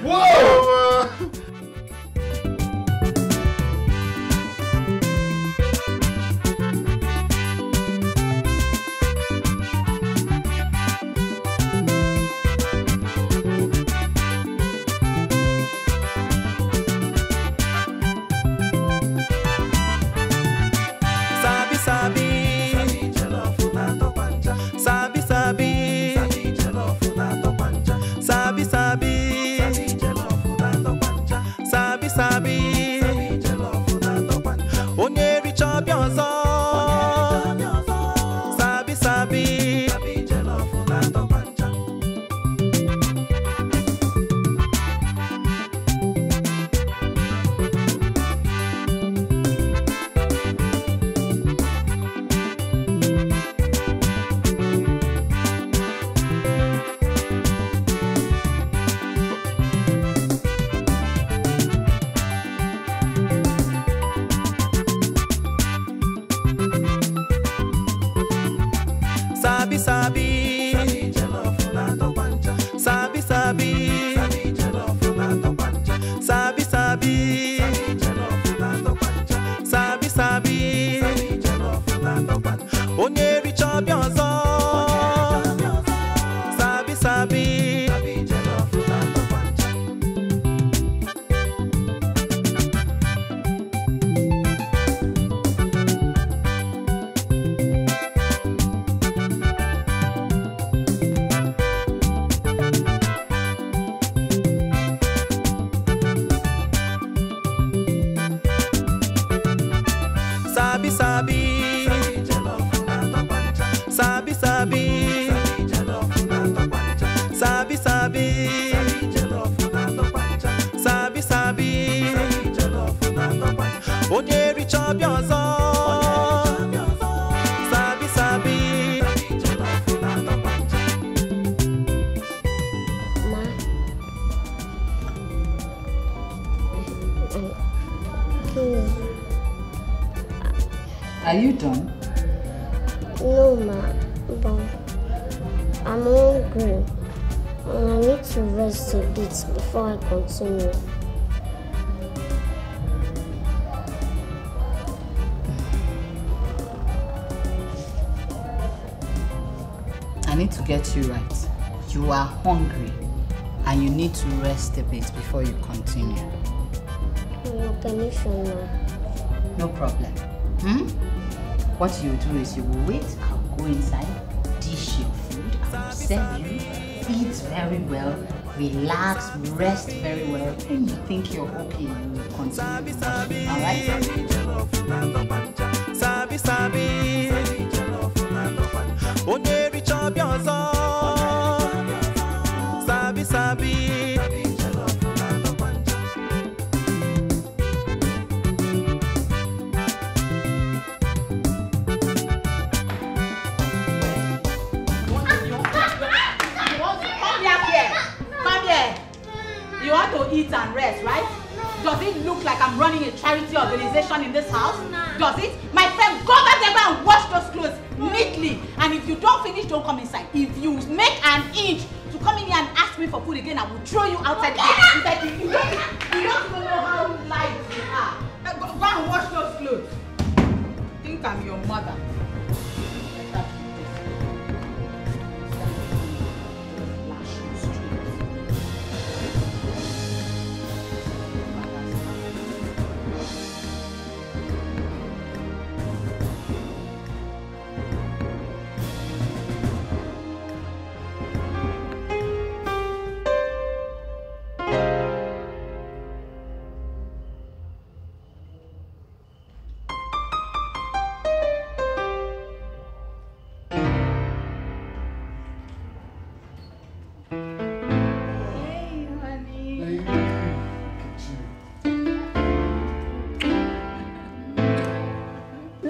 Whoa! Sabi sabi, sabi sabi, sabi sabi, sabi sabi, onye richa biozo, sabi sabi. Sabi sabi, sabi sabi, sabi sabi, sabi sabi, onye richa biozo, sabi sabi. Are you done? No, Ma, but I'm hungry. And I need to rest a bit before I continue. I need to get you right. You are hungry and you need to rest a bit before you continue. With your permission, Ma. No problem. What you do is you will wait, I'll go inside, dish your food, I'll serve you, eat very well, relax, rest very well. When you think you're okay, you will continue. Alright? Sabi sabi, onye richa biozo, sabi sabi. You want to eat and rest, right? Does it look like I'm running a charity organization in this house? Does it? My friend, go back there and wash those clothes neatly. And if you don't finish, don't come inside. If you make an inch to come in here and ask me for food again, I will throw you outside the gate. You don't even know how light you are. Go and wash those clothes. Think I'm your mother.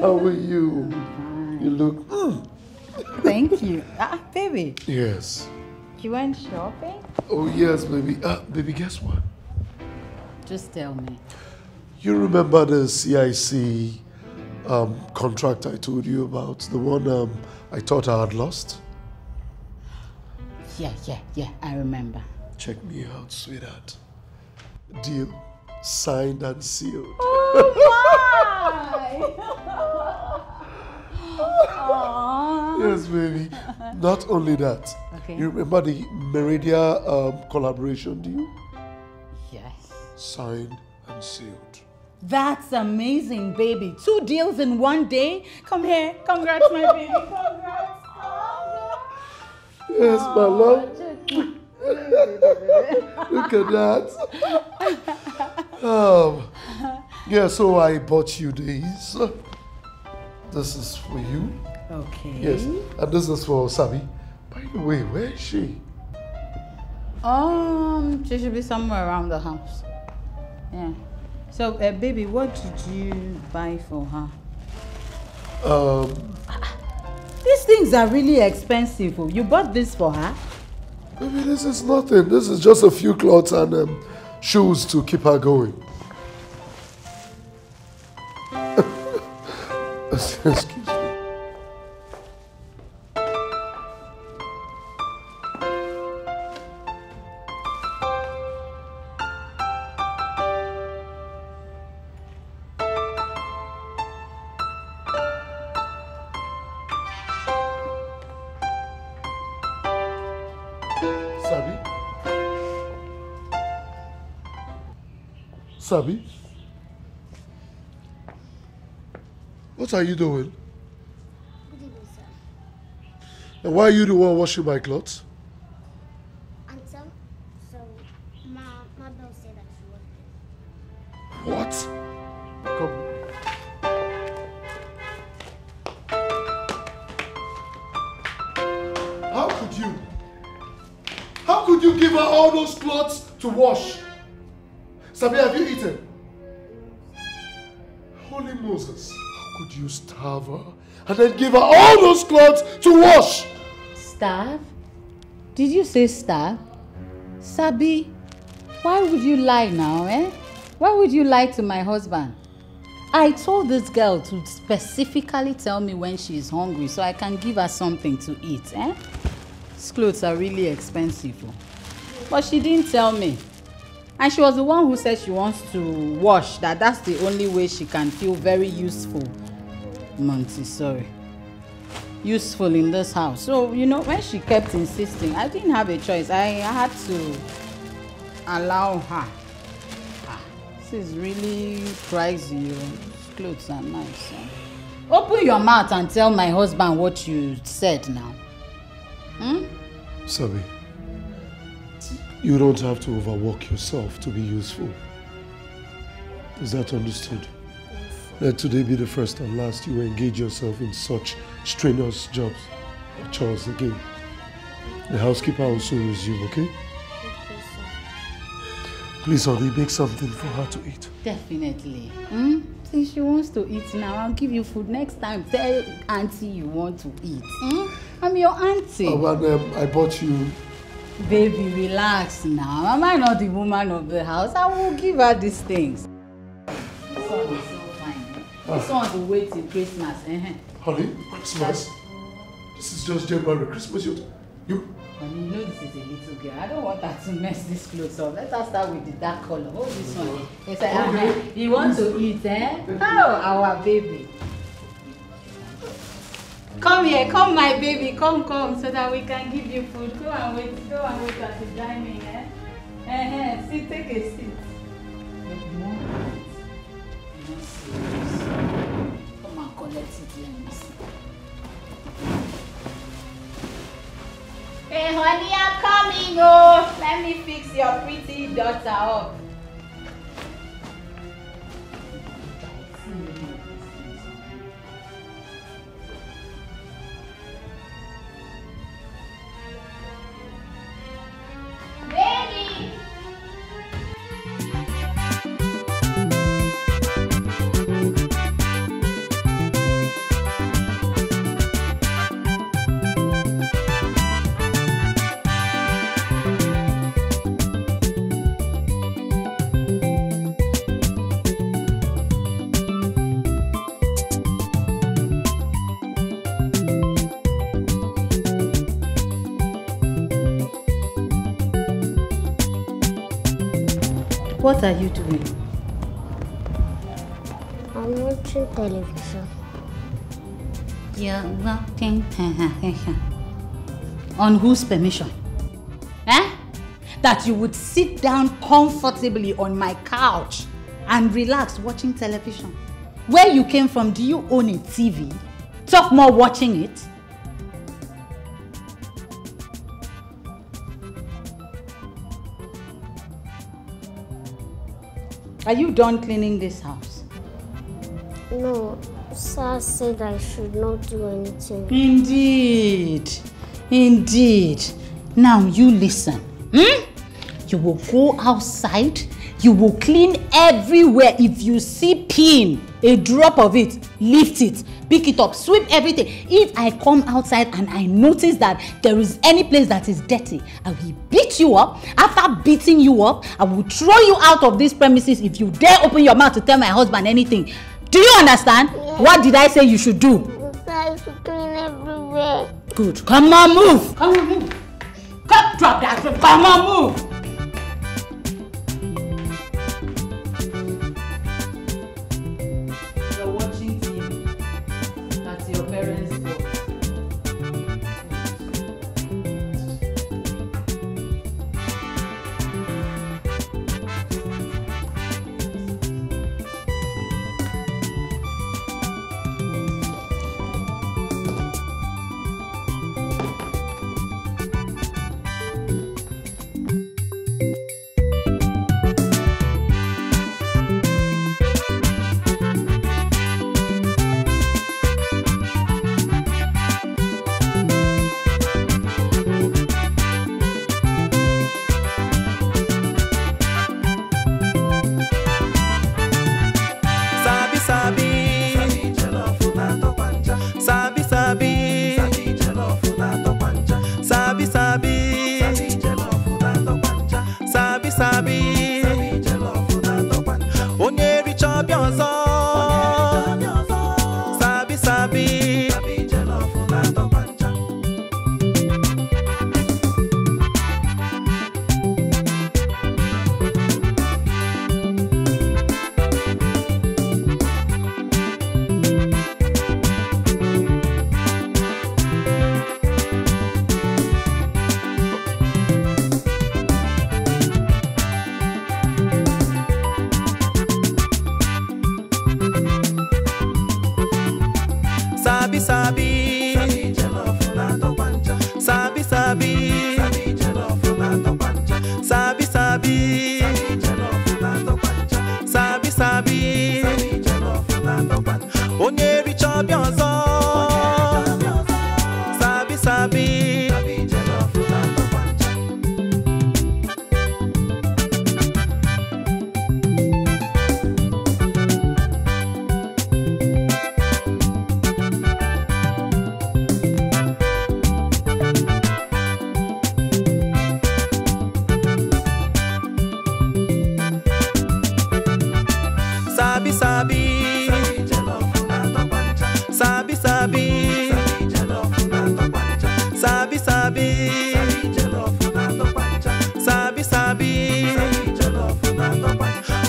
How are you? You look... Thank you. Baby. Yes. You went shopping? Oh, yes, baby. Baby, guess what? Just tell me. You remember the CIC contract I told you about? The one I thought I had lost? Yeah, I remember. Check me out, sweetheart. Deal signed and sealed. Oh Yes, baby. Not only that. Okay. You remember the Meridia collaboration deal? Yes. Signed and sealed. That's amazing, baby. 2 deals in 1 day. Come here. Congrats, my baby. Congrats. Yes, my love. Look at that. Yeah, so I bought you these. This is for you. Okay. Yes, and this is for Sabi. By the way, where is she? She should be somewhere around the house. Yeah. So, baby, what did you buy for her? These things are really expensive. You bought this for her? Baby, this is nothing. This is just a few clothes and shoes to keep her going. Excuse me. Sabi? Sabi? What are you doing? Good evening, sir. And why are you the one washing my clothes? Answer. So, my bell said I should work. What? Come. How could you give her all those clothes to wash? Sabi, have you eaten? Holy Moses, how could you starve her and then give her all those clothes to wash? Starve? Did you say starve? Sabi, why would you lie now, eh? Why would you lie to my husband? I told this girl to specifically tell me when she is hungry so I can give her something to eat, eh? These clothes are really expensive. But she didn't tell me. And she was the one who said she wants to wash, that's the only way she can feel very useful. Monty, sorry. Useful in this house. So, you know, when she kept insisting, I didn't have a choice. I had to allow her. This is really pricey. These clothes are nice. Open your mouth and tell my husband what you said now. Sabi, you don't have to overwork yourself to be useful. Is that understood? Let today be the first and last you engage yourself in such strenuous jobs or chores again. The housekeeper will soon resume, okay? Please, honey, make something for her to eat. Definitely. Since she wants to eat now, I'll give you food next time. Tell auntie you want to eat. I'm your auntie. I bought you. Baby, relax now. Am I not the woman of the house? I will give her these things. This one is so fine. This one will wait till Christmas. Honey, Christmas? This is just January. Christmas, you... Honey, you know this is a little girl. I don't want her to mess this clothes up. Let us start with the dark color. Hold this one. Yes, okay. You want to eat, eh? Oh, our baby. Come here, come my baby, come, so that we can give you food. Go and wait at the dining, eh? Sit, take a seat. Come and collect it, let me see. Hey honey, I'm coming, oh! Let me fix your pretty daughter up. Baby! What are you doing? I'm watching television. You're watching television. On whose permission? Eh? That you would sit down comfortably on my couch and relax watching television. Where you came from, do you own a TV? Talk more watching it. Are you done cleaning this house? No, Sir said I should not do anything. Indeed. Now you listen. You will go outside. You will clean everywhere. If you see pin, a drop of it, lift it, pick it up, sweep everything. If I come outside and I notice that there is any place that is dirty, I will beat you up. After beating you up, I will throw you out of this premises if you dare open your mouth to tell my husband anything. Do you understand? Yes. What did I say you should do? I should clean everywhere. Good. Come on, move. Come on, move. Come, drop that. Come on, move.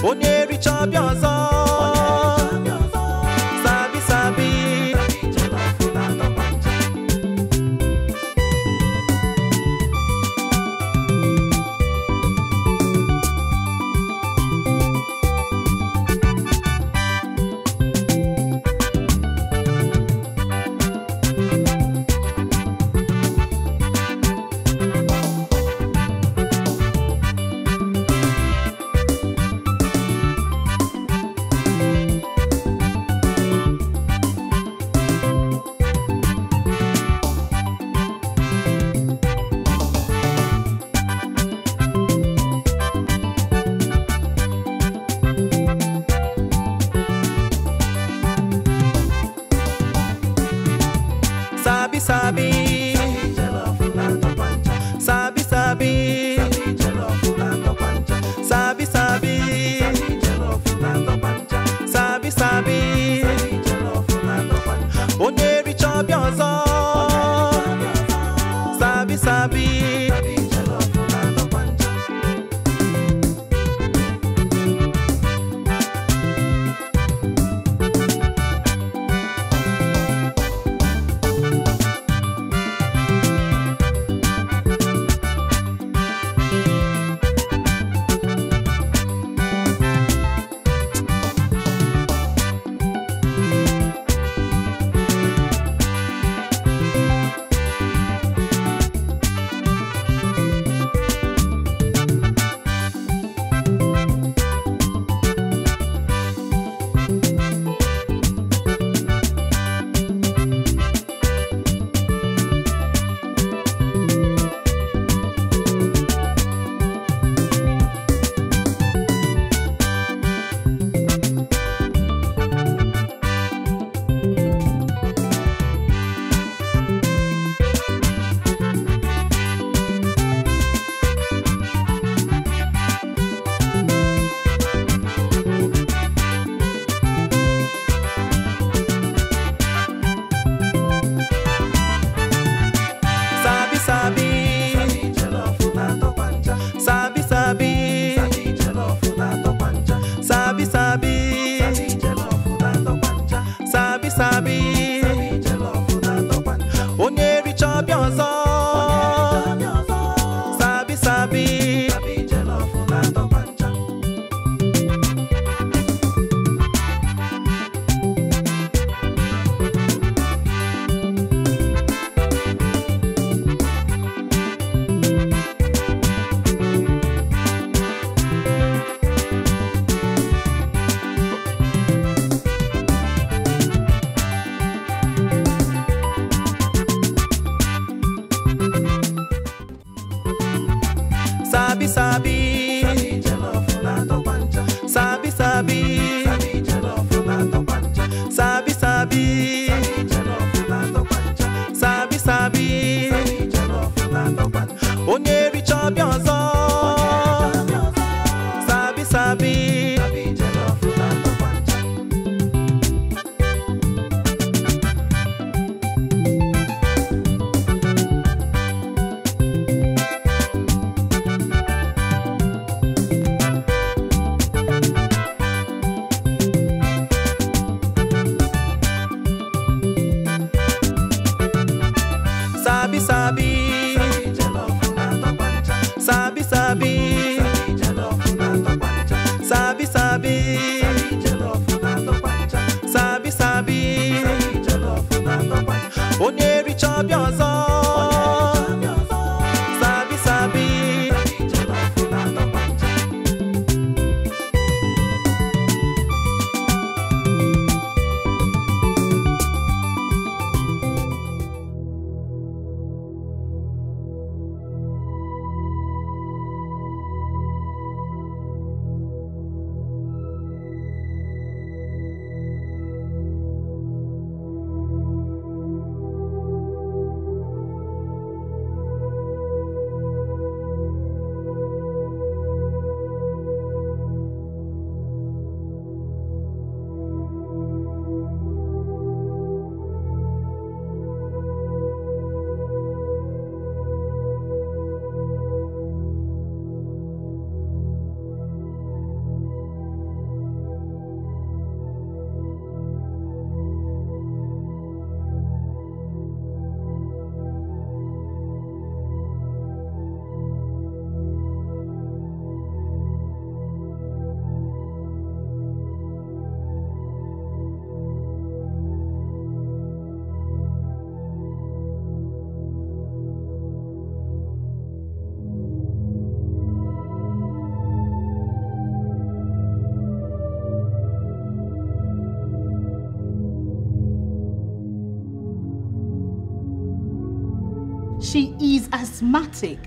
onye richa bịa ọzọ sabi sabi sabi sabi sabi sabi sabi sabi onye richa bịa ọzọ sabi sabi She is asthmatic.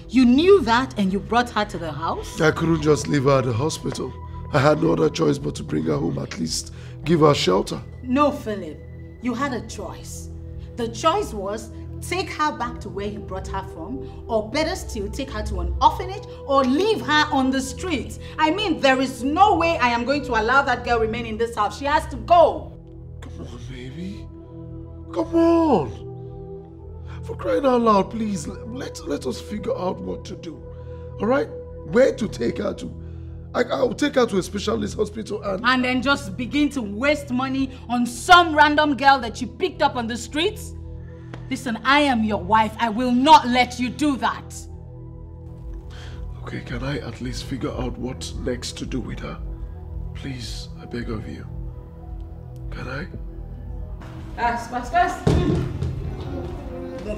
You knew that and you brought her to the house? I couldn't just leave her at the hospital. I had no other choice but to bring her home, at least give her shelter. No, Philip. You had a choice. The choice was take her back to where you brought her from, or better still, take her to an orphanage or leave her on the streets. I mean, there is no way I am going to allow that girl remain in this house. She has to go. Come on, baby. Come on. For crying out loud, please, let us figure out what to do. All right? Where to take her to? I'll take her to a specialist hospital and then just begin to waste money on some random girl that you picked up on the streets? Listen, I am your wife. I will not let you do that. Okay, can I at least figure out what next to do with her? Please, I beg of you. Can I? Fast.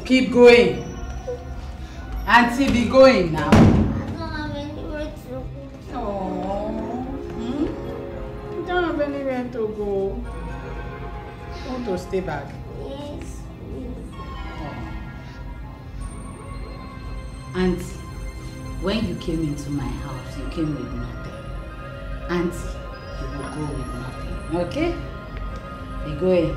Keep going. Auntie, be going now. I don't have anywhere to go. You don't have anywhere to go. Want to stay back? Yes. Auntie, when you came into my house, you came with nothing. Auntie, you will go with nothing. Okay? Be going.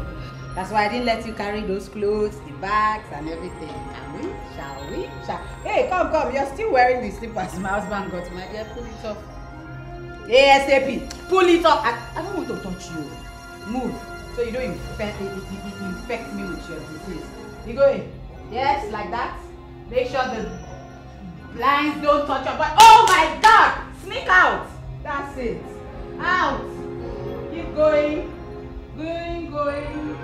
That's why I didn't let you carry those clothes, the bags, and everything. Can we? Shall we? Hey, come. You're still wearing the slippers my husband got. My dear, pull it off. ASAP. Pull it off. I don't want to touch you. Move. So you don't infect me with your disease. You going? Yes, like that. Make sure the blinds don't touch your body. Oh my God! Sneak out. That's it. Out. Keep going. Going.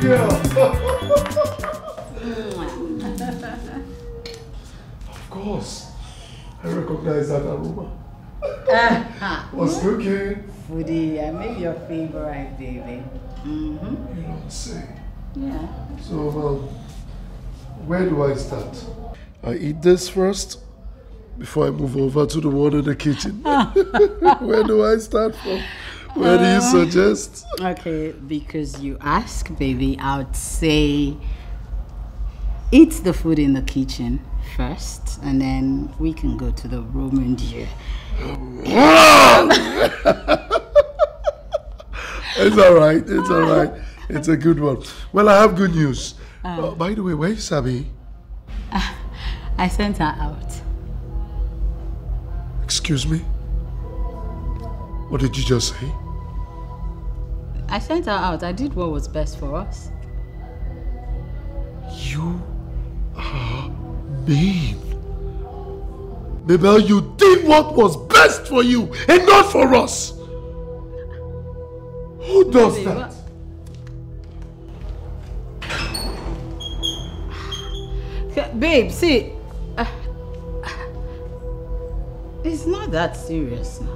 girl. Of course. I recognize that aroma. What's cooking? Foodie, I make your favorite, baby. You don't say. Yeah. So, where do I start? I eat this first before I move over to the one in the kitchen. Where do I start from? Where do you suggest? Okay, because you ask, baby, I would say eat the food in the kitchen first, and then we can go to the room and you. It's alright, it's alright. It's a good one. Well, I have good news. By the way, where is Sabi? I sent her out. Excuse me? What did you just say? I sent her out. I did what was best for us. You are mean. Mabel, you did what was best for you and not for us. Who does that? Babe, see, it's not that serious now.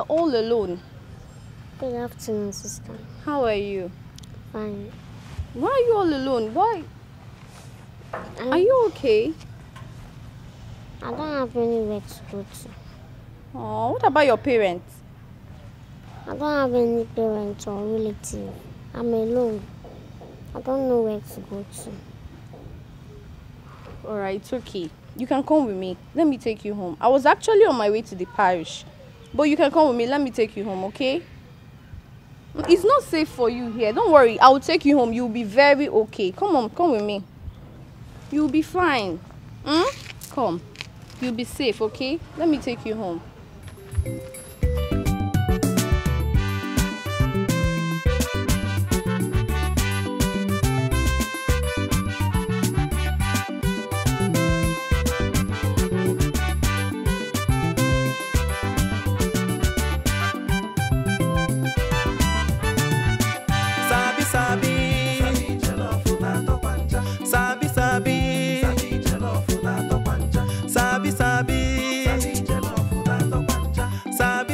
All alone. Good afternoon, sister. How are you? Fine. Why are you all alone? Why? Are you okay? I don't have anywhere to go to. Oh, what about your parents? I don't have any parents or relative. I'm alone. I don't know where to go to. Alright, it's okay. You can come with me. Let me take you home. I was actually on my way to the parish. But you can come with me. Let me take you home, okay? It's not safe for you here. Don't worry. I will take you home. You'll be very okay. Come on, come with me. You'll be fine. Come. You'll be safe, okay? Let me take you home. Sabi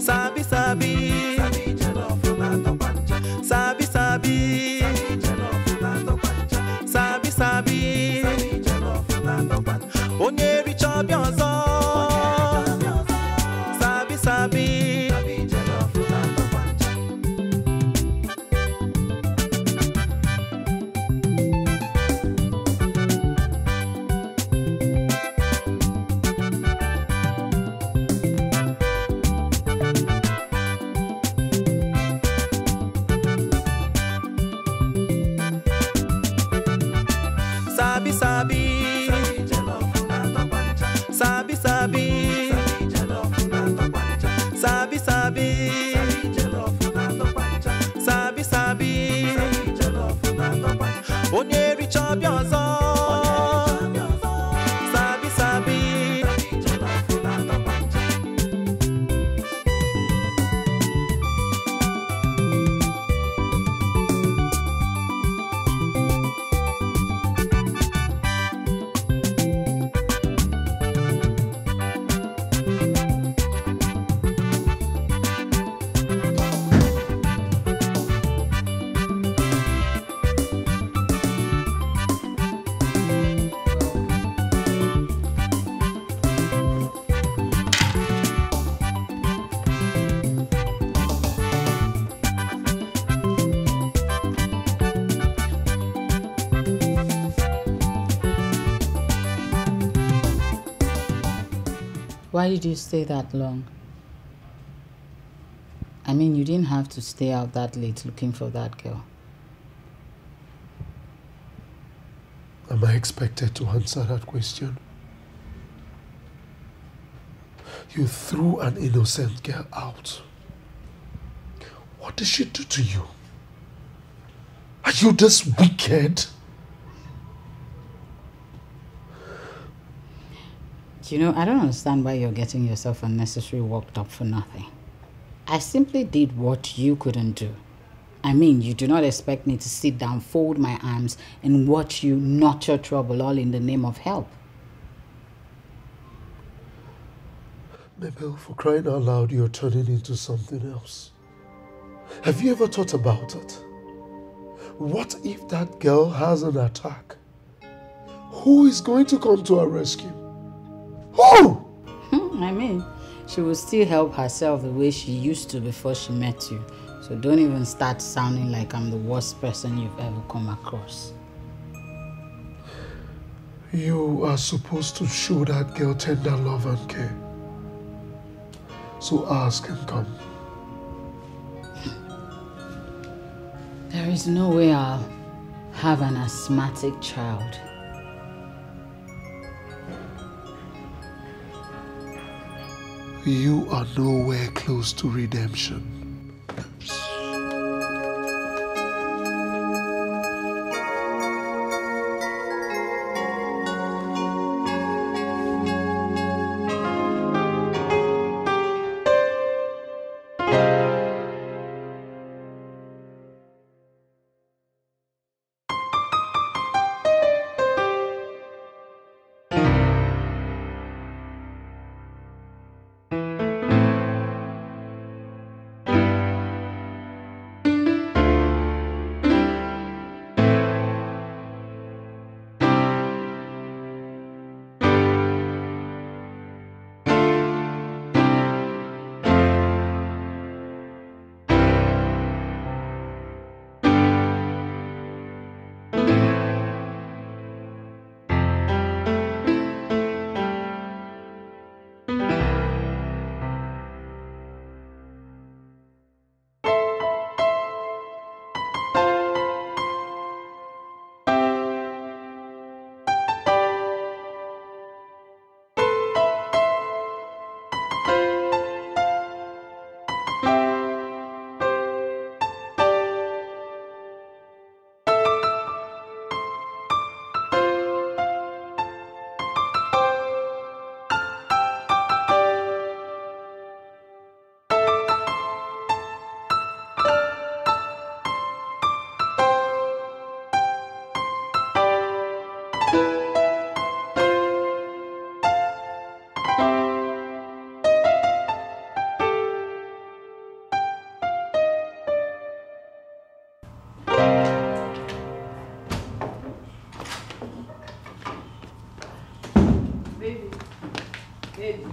Sabi sabi, sabi sabi, sabi sabi, onye richa obi ọzọ. Sabi sabi, sabi sabi, sabi sabi, sabi sabi, sabi sabi, onye richa obi ọzọ. Sabi sabi. Why did you stay that long? I mean, you didn't have to stay out that late looking for that girl. Am I expected to answer that question? You threw an innocent girl out. What did she do to you? Are you this wicked? You know, I don't understand why you're getting yourself unnecessarily worked up for nothing. I simply did what you couldn't do. I mean, you do not expect me to sit down, fold my arms, and watch you nurture trouble all in the name of help. Mabel, for crying out loud, you're turning into something else. Have you ever thought about it? What if that girl has an attack? Who is going to come to her rescue? Who? I mean, she will still help herself the way she used to before she met you. So don't even start sounding like I'm the worst person you've ever come across. You are supposed to show that girl tender love and care. So ask and come. There is no way I'll have an asthmatic child. You are nowhere close to redemption.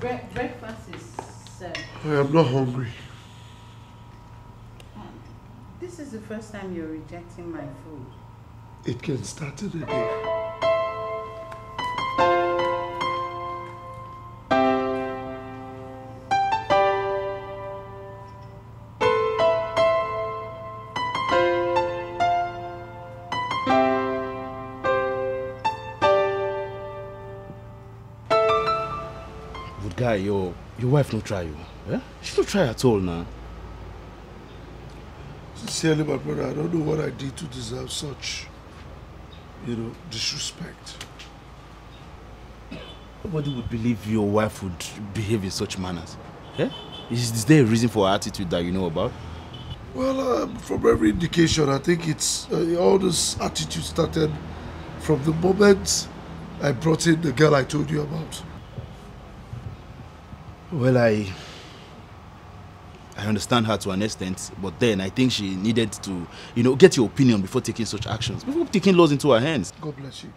Breakfast is served. I am not hungry. This is the first time you're rejecting my food. It can start in a day. Good guy, your wife no try you. Eh? She don't try at all now. Sincerely, my brother, I don't know what I did to deserve such, disrespect. Nobody would believe your wife would behave in such manners. Eh? Is there a reason for her attitude that you know about? Well, from every indication, I think it's all this attitude started from the moment I brought in the girl I told you about. Well, I understand her to an extent, but then I think she needed to, get your opinion before taking such actions, before taking laws into her hands. God bless you.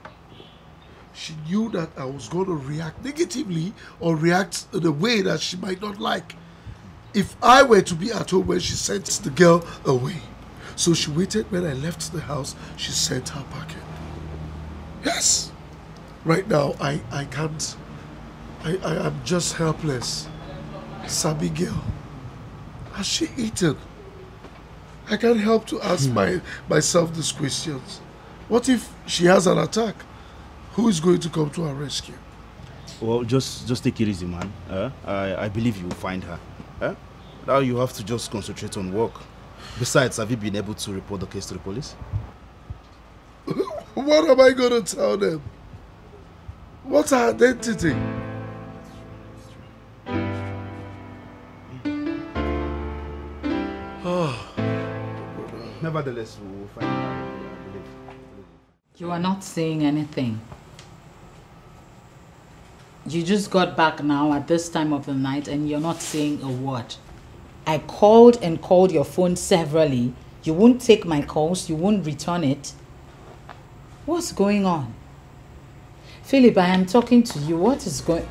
She knew that I was going to react negatively or react in a way that she might not like if I were to be at home when she sent the girl away. So she waited when I left the house, she sent her packet. Yes! Right now, I can't. I am just helpless. Sabi girl. Has she eaten? I can't help to ask myself these questions. What if she has an attack? Who is going to come to her rescue? Well, just take it easy, man. I believe you will find her. Now you have to just concentrate on work. Besides, have you been able to report the case to the police? What am I going to tell them? What's her identity? Nevertheless, we will find her. I believe. You are not saying anything. You just got back now at this time of the night and you're not saying a word. I called and called your phone severally. You won't take my calls. You won't return it. What's going on? Philip, I am talking to you. What is going...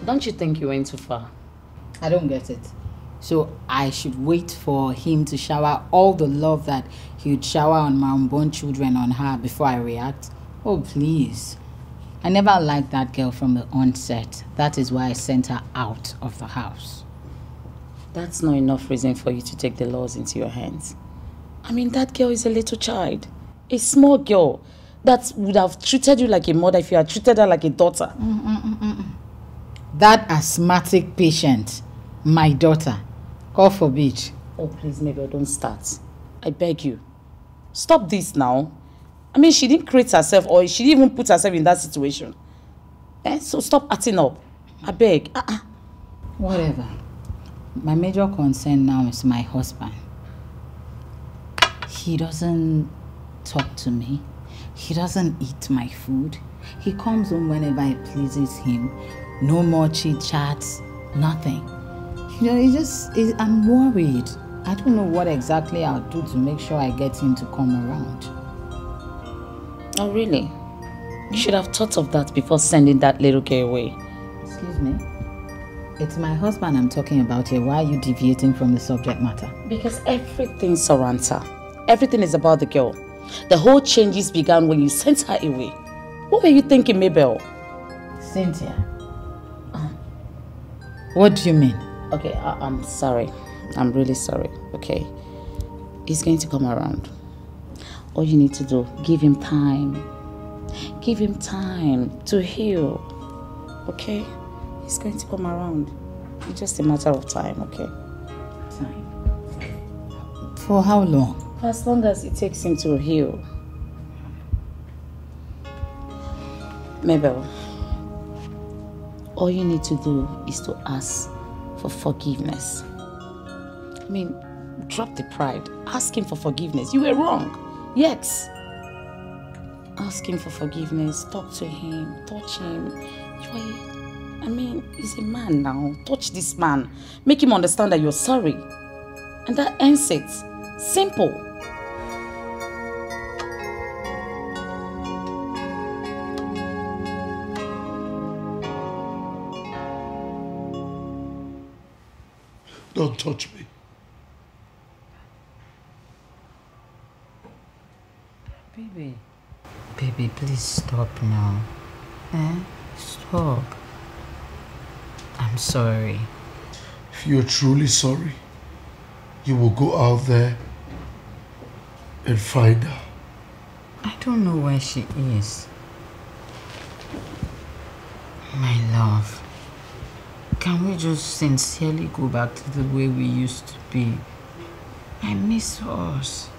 Don't you think you went too far? I don't get it. So I should wait for him to shower all the love that he would shower on my unborn children on her before I react? Oh, please. I never liked that girl from the onset. That is why I sent her out of the house. That's not enough reason for you to take the laws into your hands. I mean, that girl is a little child. A small girl that would have treated you like a mother if you had treated her like a daughter. That asthmatic patient, my daughter, God forbid. Oh, please, Mabel, don't start. I beg you. Stop this now. I mean, she didn't create herself or she didn't even put herself in that situation. So stop acting up. I beg. Whatever. My major concern now is my husband. He doesn't talk to me. He doesn't eat my food. He comes home whenever it pleases him. No more chit-chats, nothing. I'm worried. I don't know what exactly I'll do to make sure I get him to come around. Oh, really? You should have thought of that before sending that little girl away. Excuse me? It's my husband I'm talking about here. Why are you deviating from the subject matter? Because everything surrounds her. Everything is about the girl. The whole changes began when you sent her away. What were you thinking, Mabel? Cynthia. What do you mean? Okay, I'm sorry. I'm really sorry, okay? He's going to come around. All you need to do, give him time. Give him time to heal, okay? He's going to come around. It's just a matter of time, okay? Time. For how long? For as long as it takes him to heal. Mabel, all you need to do is to ask for forgiveness. I mean, drop the pride. Ask him for forgiveness. You were wrong. Yes. Ask him for forgiveness. Talk to him. Touch him. He's a man now. Touch this man. Make him understand that you're sorry. And that ends it. Simple. Don't touch me. Baby, please stop now. Stop. I'm sorry. If you're truly sorry, you will go out there and find her. I don't know where she is. My love, can we just sincerely go back to the way we used to be? I miss us.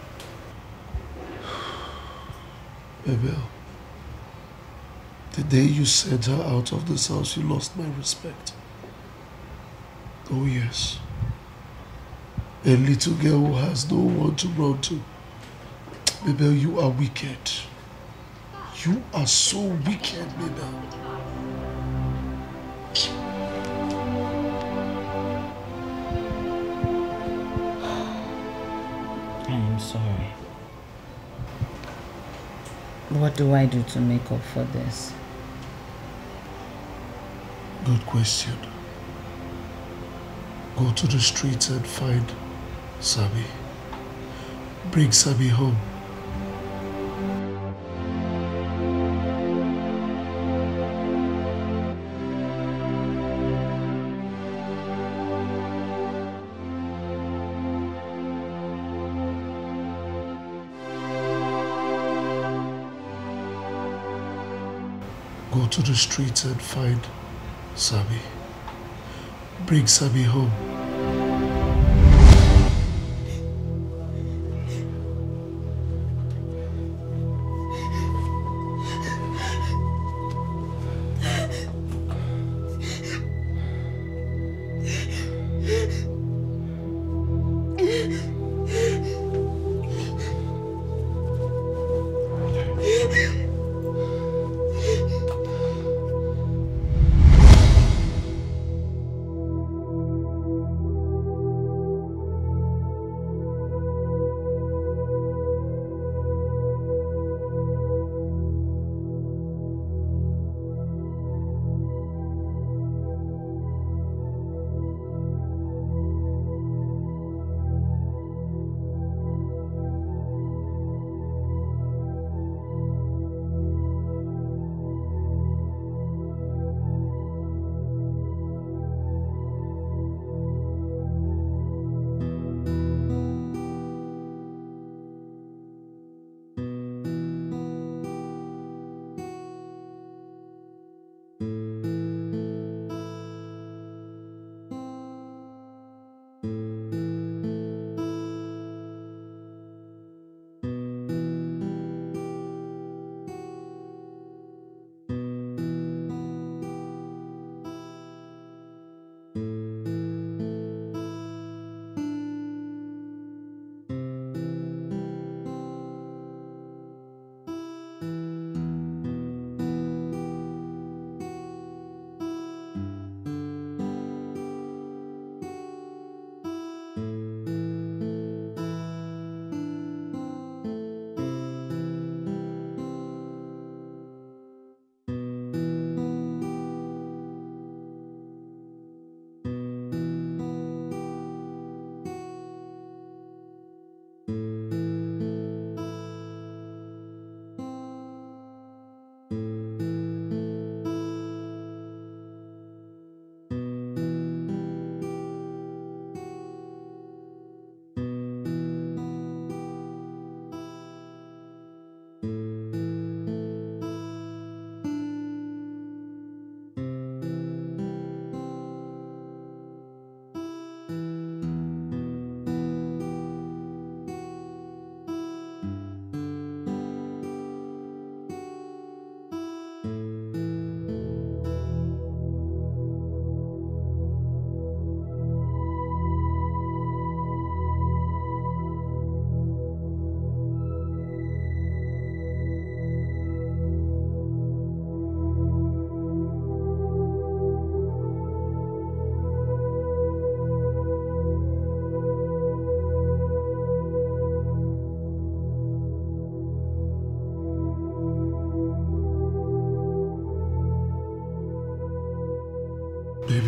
Mabel, the day you sent her out of this house, you lost my respect. Oh yes. A little girl who has no one to run to. Mabel, you are wicked. You are so wicked, Mabel. I am sorry. What do I do to make up for this? Good question. Go to the streets and find Sabi. Bring Sabi home. Go to the streets and find Sabi. Bring Sabi home.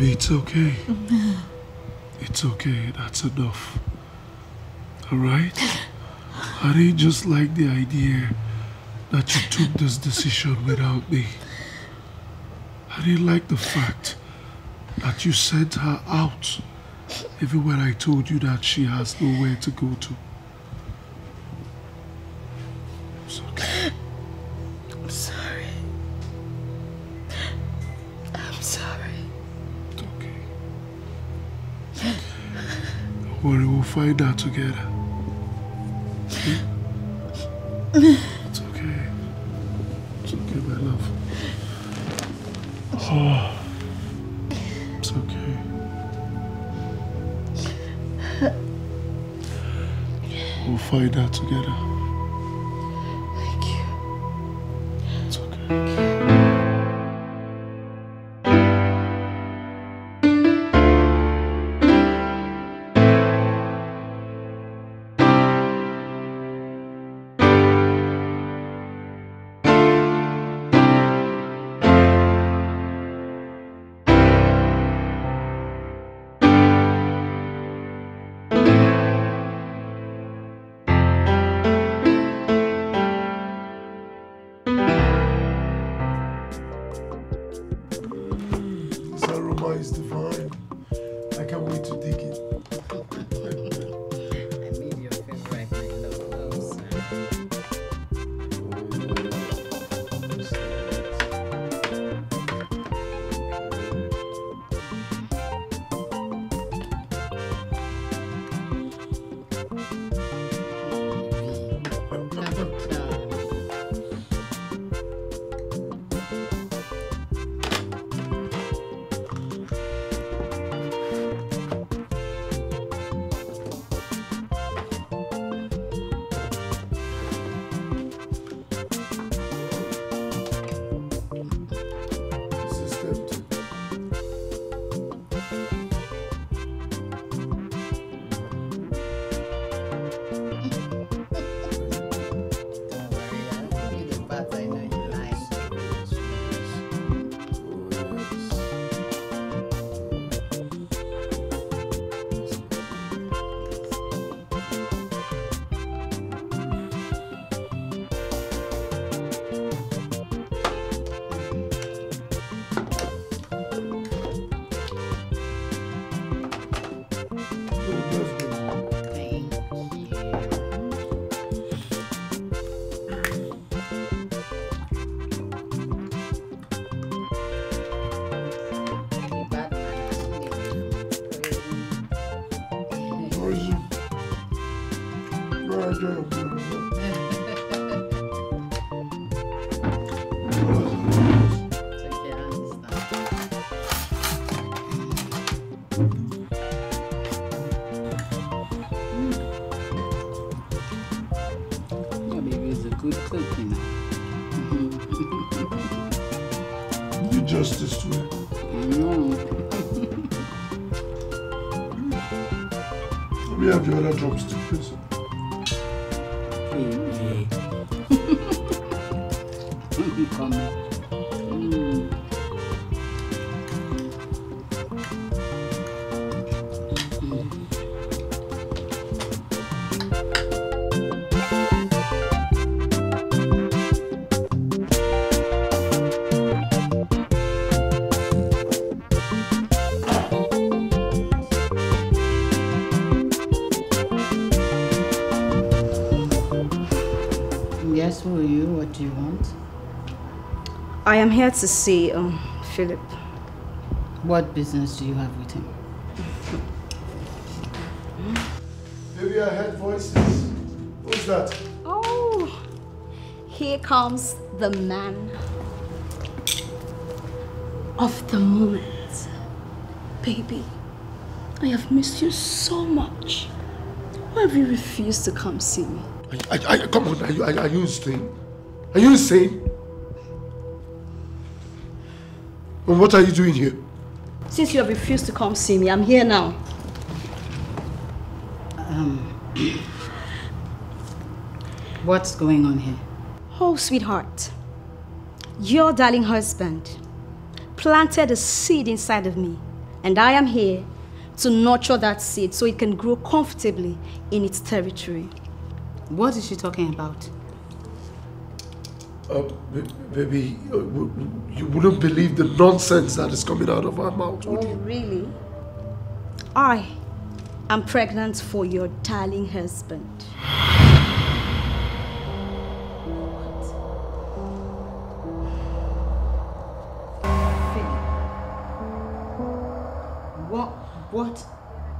Baby, it's okay. It's okay. That's enough. Alright? I didn't just like the idea that you took this decision without me. I didn't like the fact that you sent her out even when I told you that she has nowhere to go to. It's okay. I'm sorry. I'm sorry. Don't worry, we'll find out together. It's okay. It's okay, my love. Oh, it's okay. We'll find out together. Thank you. It's okay. Justice to it. Let me have the other drumstick, please. Who are you? What do you want? I am here to see Philip. What business do you have with him? Maybe I heard voices. Who's that? Oh, here comes the man of the moment. Baby, I have missed you so much. Why have you refused to come see me? Come on, are you insane? Are you insane? And what are you doing here? Since you have refused to come see me, I'm here now. What's going on here? Oh, sweetheart. Your darling husband planted a seed inside of me And I am here to nurture that seed so it can grow comfortably in its territory. What is she talking about? Baby, you wouldn't believe the nonsense that is coming out of her mouth, would you? Really? I am pregnant for your darling husband. What?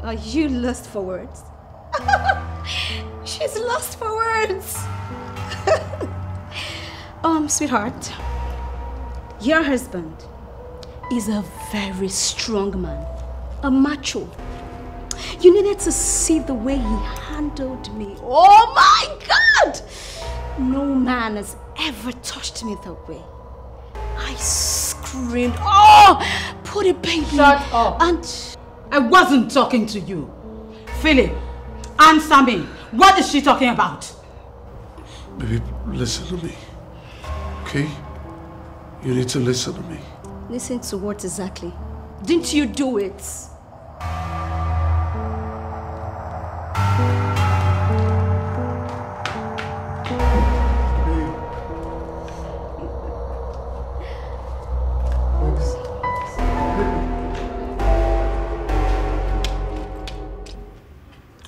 Are you lost for words? She's lost for words. Sweetheart, your husband is a very strong man, a macho. You needed to see the way he handled me. Oh my God! No man has ever touched me that way. I screamed, oh, put it, baby. Shut up. And I wasn't talking to you. Philip, answer me. What is she talking about? Baby, listen to me. Okay? You need to listen to me. Listen to what exactly? Didn't you do it?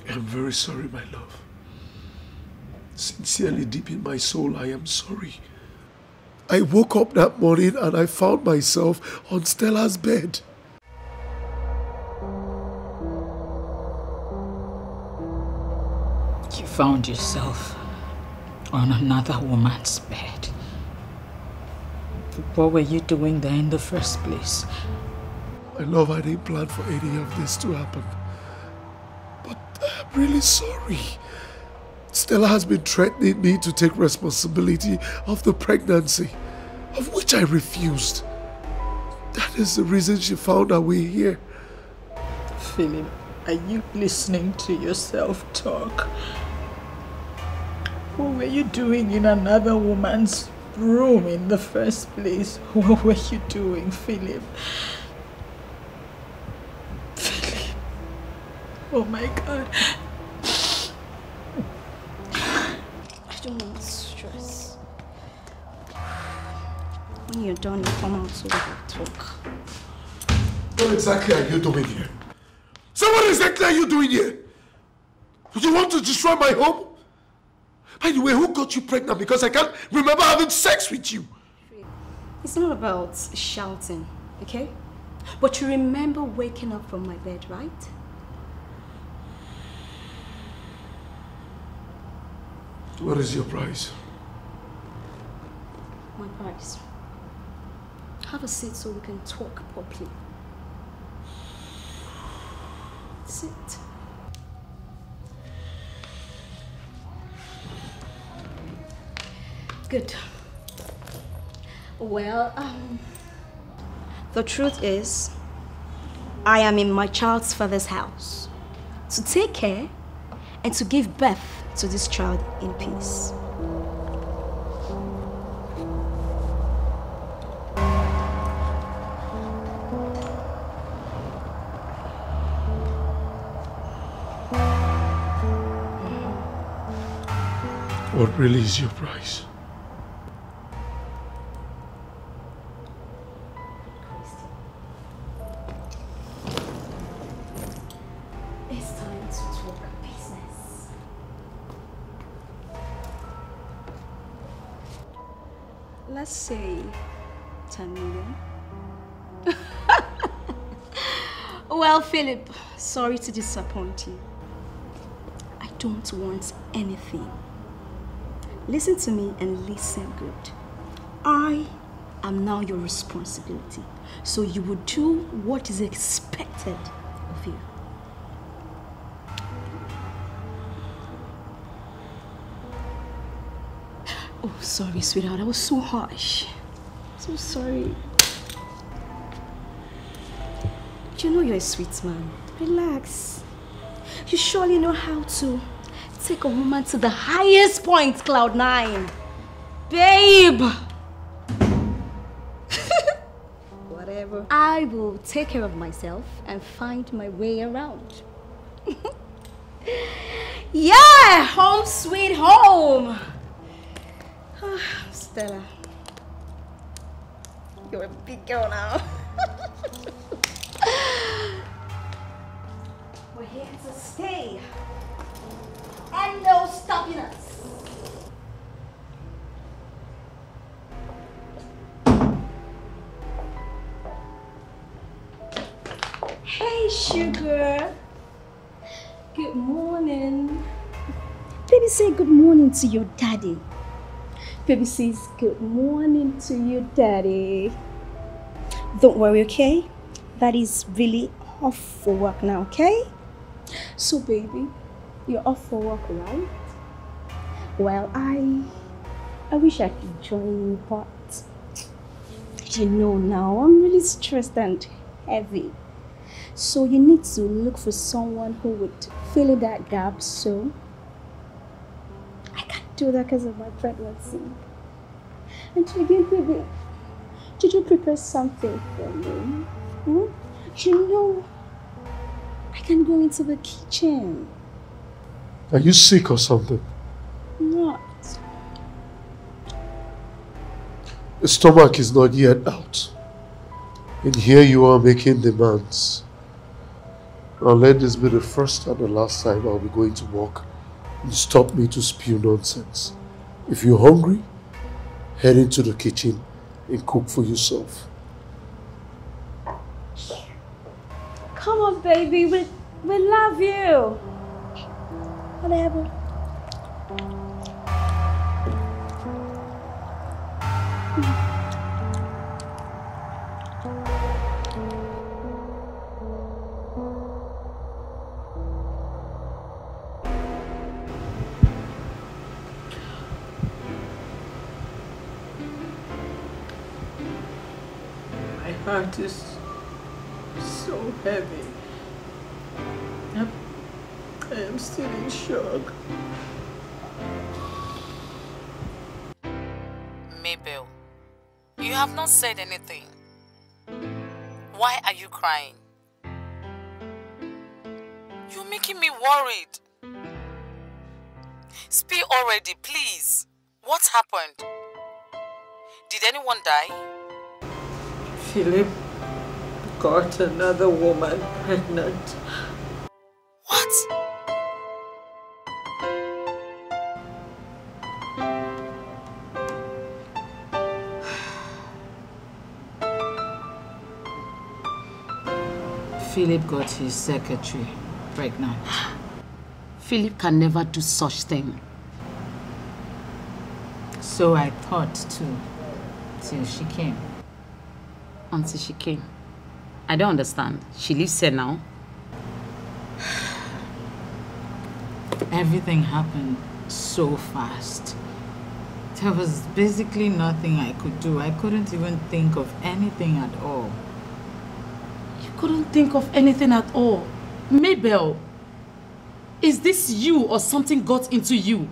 I'm very sorry, my love. Sincerely, deep in my soul, I am sorry. I woke up that morning and I found myself on Stella's bed. You found yourself on another woman's bed. What were you doing there in the first place? My love, I didn't plan for any of this to happen. But I'm really sorry. Stella has been threatening me to take responsibility of the pregnancy, of which I refused. That is the reason she found her way here. Philip, are you listening to yourself talk? What were you doing in another woman's room in the first place? What were you doing, Philip? Philip. Oh my God. I don't want stress. When you're done, you come out so we can talk. What exactly are you doing here? So what exactly are you doing here? You want to destroy my home? By the way, who got you pregnant? Because I can't remember having sex with you. It's not about shouting, okay? But you remember waking up from my bed, right? What is your price? My price. Have a seat so we can talk properly. Sit. Good. Well, the truth is, I am in my child's father's house to take care and to give birth to this child in peace. What really is your price? It's time to talk business. Let's say 10 million. Well, Philip, sorry to disappoint you. I don't want anything. Listen to me and listen good. I am now your responsibility. So you will do what is expected of you. Oh, sorry, sweetheart. I was so harsh. So sorry. You know you're a sweet man. Relax. You surely know how to take a woman to the highest point, cloud 9. Babe! Whatever. I I will take care of myself and find my way around. Yeah, home sweet home. Stella, you're a big girl now. We're here to stay. And no stopping us. Hey, sugar. Good morning. Baby, say good morning to your daddy. Baby says good morning to your daddy. Don't worry, okay? Daddy's really off for work now, okay? So, baby, you're off for work, right? Well, I wish I could join you, but you know now, I'm really stressed and heavy. So you need to look for someone who would fill in that gap, so I can't do that because of my pregnancy. And again, baby, did you prepare something for me? You know, I can go into the kitchen. Are you sick or something? Not. The stomach is not yet out. And here you are making demands. Now let this be the first and the last time I'll be going to work and stop me to spew nonsense. If you're hungry, head into the kitchen and cook for yourself. Come on, baby, we love you. Whatever. My heart is so heavy. I am still in shock. Mabel, you have not said anything. Why are you crying? You're making me worried. Speak already, please. What happened? Did anyone die? Philip got another woman pregnant. What? Philip got his secretary pregnant. Philip can never do such thing. So I thought too, till she came. Until she came. I don't understand. She lives here now. Everything happened so fast. There was basically nothing I could do. I couldn't even think of anything at all. You couldn't think of anything at all? Mabel, is this you or something got into you?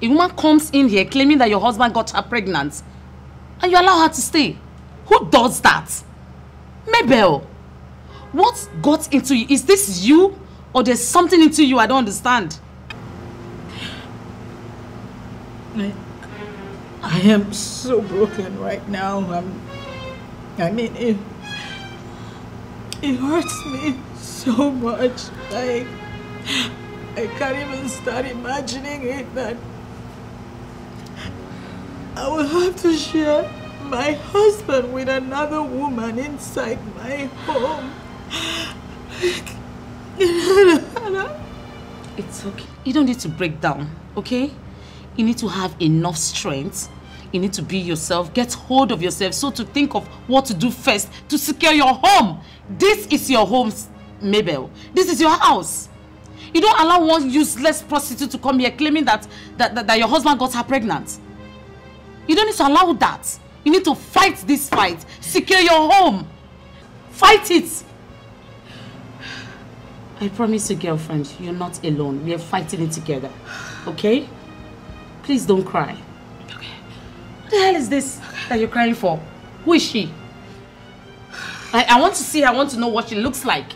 A woman comes in here claiming that your husband got her pregnant and you allow her to stay. Who does that? Mabel, what got into you? Is this you or there's something into you I don't understand? I am so broken right now. I mean, it hurts me so much. I can't even start imagining it, that I will have to share my husband with another woman inside my home. It's okay. You don't need to break down, okay? You need to have enough strength. You need to be yourself, get hold of yourself, so to think of what to do first to secure your home. This is your home, Mabel. This is your house. You don't allow one useless prostitute to come here claiming that your husband got her pregnant. You don't need to allow that. You need to fight this fight. Secure your home. Fight it. I promise you, girlfriend, you're not alone. We are fighting it together. Okay? Please don't cry. Okay. What the hell is this that you're crying for? Who is she? I want to see her. I want to know what she looks like.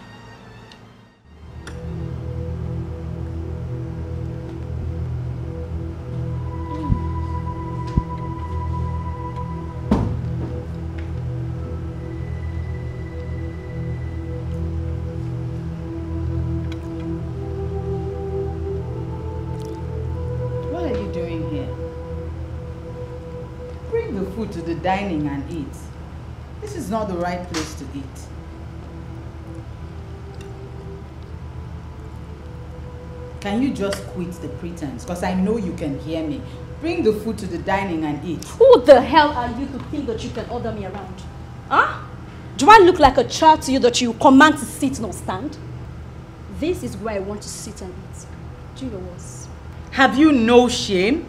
What are you doing here? Bring the food to the dining and eat. This is not the right place to eat. Can you just quit the pretense? Because I know you can hear me. Bring the food to the dining and eat. Who the hell are you to think that you can order me around? Huh? Do I look like a child to you that you command to sit, not stand? This is where I want to sit and eat. Do you know what? Have you no shame?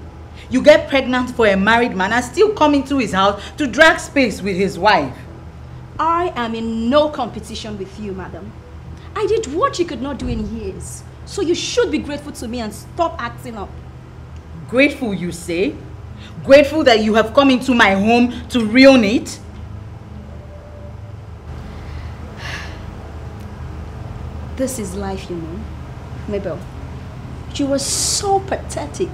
You get pregnant for a married man and still come into his house to drag space with his wife. I am in no competition with you, madam. I did what you could not do in years. So you should be grateful to me and stop acting up. Grateful, you say? Grateful that you have come into my home to ruin it? This is life, you know. Mabel, you were so pathetic.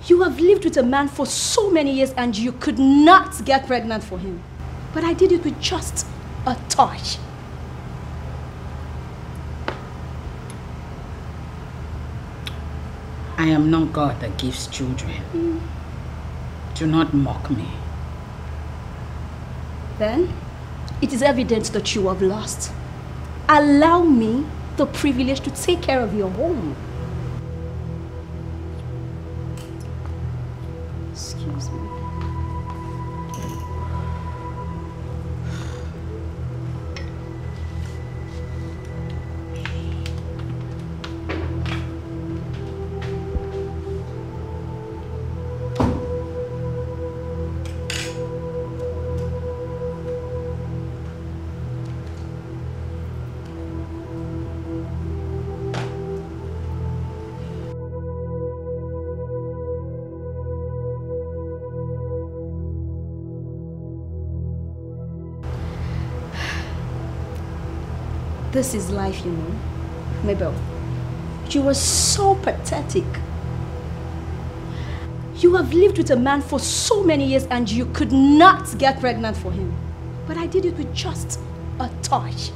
You have lived with a man for so many years and you could not get pregnant for him. But I did it with just a touch. I am not God that gives children. Do not mock me. Then, it is evident that you have lost. Allow me the privilege to take care of your home. Excuse me. This is life, you know. Mabel, you were so pathetic. You have lived with a man for so many years and you could not get pregnant for him. But I did it with just a touch.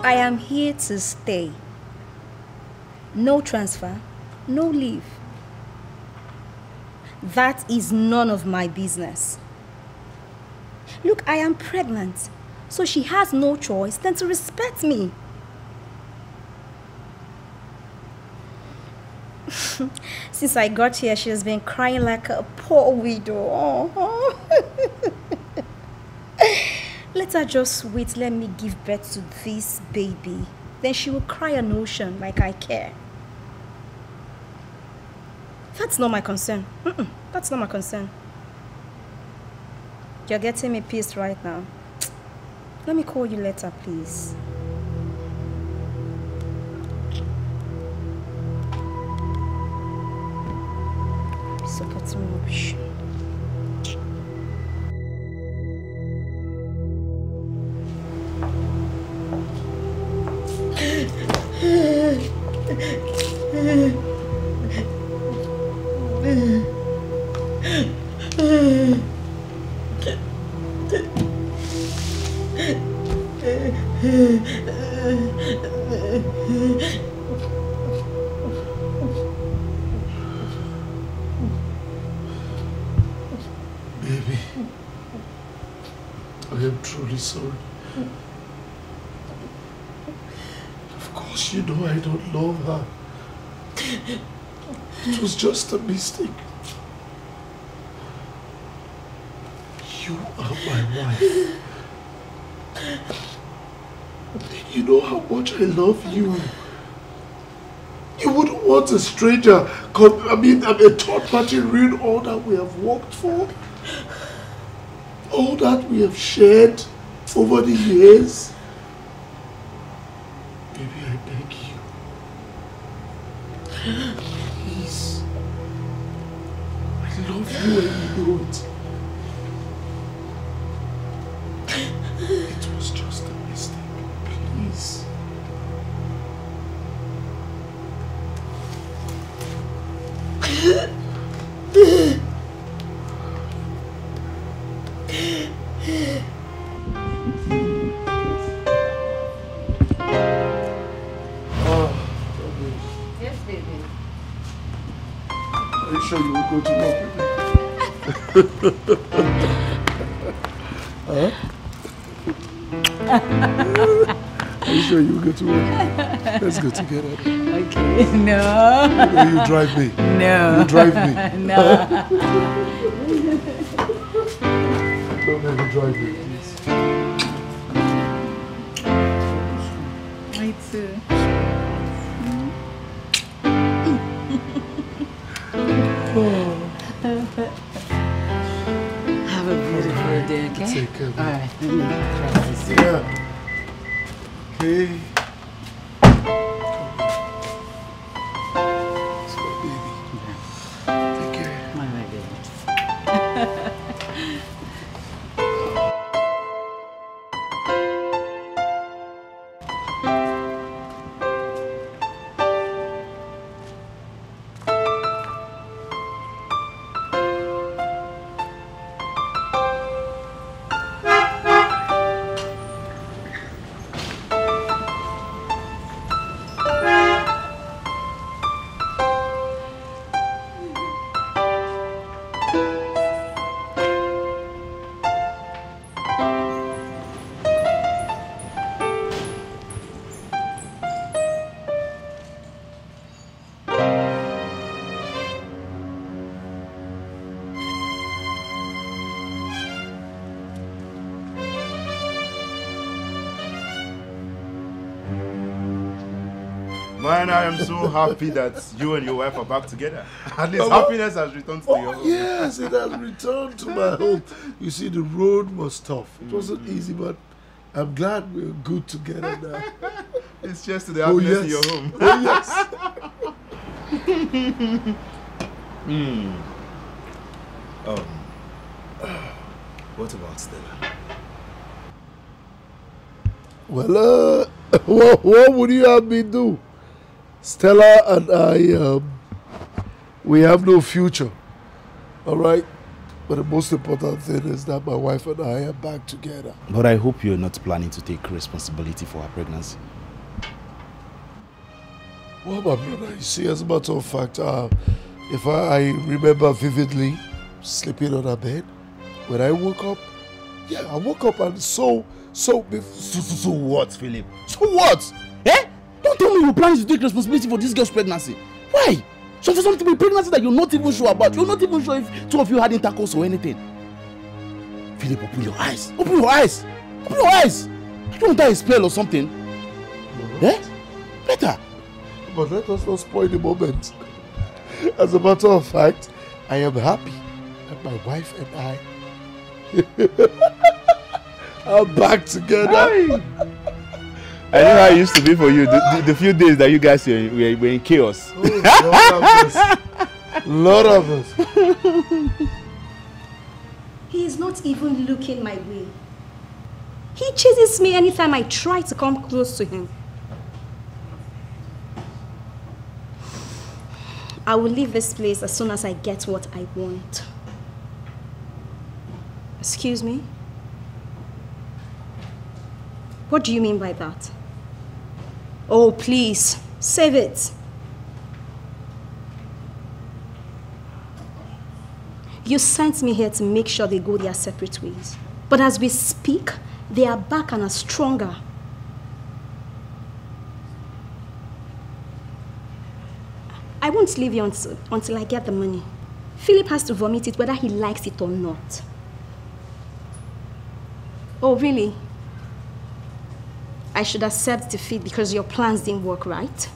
I am here to stay. No transfer, no leave. That is none of my business. Look, I am pregnant, so she has no choice than to respect me. Since I got here, she has been crying like a poor widow. Oh. Let her just wait, let me give birth to this baby. Then she will cry an ocean like I care. That's not my concern. That's not my concern. You're getting me pissed right now. Let me call you later, please. Supporting rubbish. Baby, I am truly sorry. Of course you know I don't love her. It was just a mistake. You are my wife. You know how much I love you. You wouldn't want a stranger, a third party ruin all that we have worked for. All that we have shared over the years. Baby, I beg you. Please. I love you and you know it. It was just a mistake. Please. Yes, baby. Are you sure you will go to work with me? Huh? Are you sure you will go to work? Let's go together. Okay. No. Will you drive me? No. You drive me? No. Don't ever drive me, please. Me too. Have a beautiful day, okay? Take care. All right. Let me try this. Yeah. Okay. It's my baby. Take care. My baby. Man, I am so happy that you and your wife are back together. At least happiness has returned to your home. Yes, it has returned to my home. You see, the road was tough. It wasn't easy, but I'm glad we're good together now. It's just to the happiness in your home. Oh, yes. What about Stella? Well, what would you have me do? Stella and I, we have no future. All right? But the most important thing is that my wife and I are back together. But I hope you're not planning to take responsibility for her pregnancy. Well, my brother, you see, as a matter of fact, if I remember vividly sleeping on her bed, when I woke up, I woke up and so what, Philip? So what? Eh? Don't tell me you're planning to take responsibility for this girl's pregnancy. Why? So for something to be pregnancy that you're not even sure about. You're not even sure if two of you had intercourse or anything. Philip, open your eyes. Open your eyes. Open your eyes. You don't die a spell or something. Eh? Better. But let us not spoil the moment. As a matter of fact, I am happy that my wife and I are back together. I know how it used to be for you, the few days that you guys were in chaos. Lord of us. He is not even looking my way. He chases me anytime I try to come close to him. I will leave this place as soon as I get what I want. Excuse me? What do you mean by that? Oh, please, save it. You sent me here to make sure they go their separate ways. But as we speak, they are back and are stronger. I won't leave you until I get the money. Philip has to vomit it whether he likes it or not. Oh, really? I should accept defeat because your plans didn't work, right?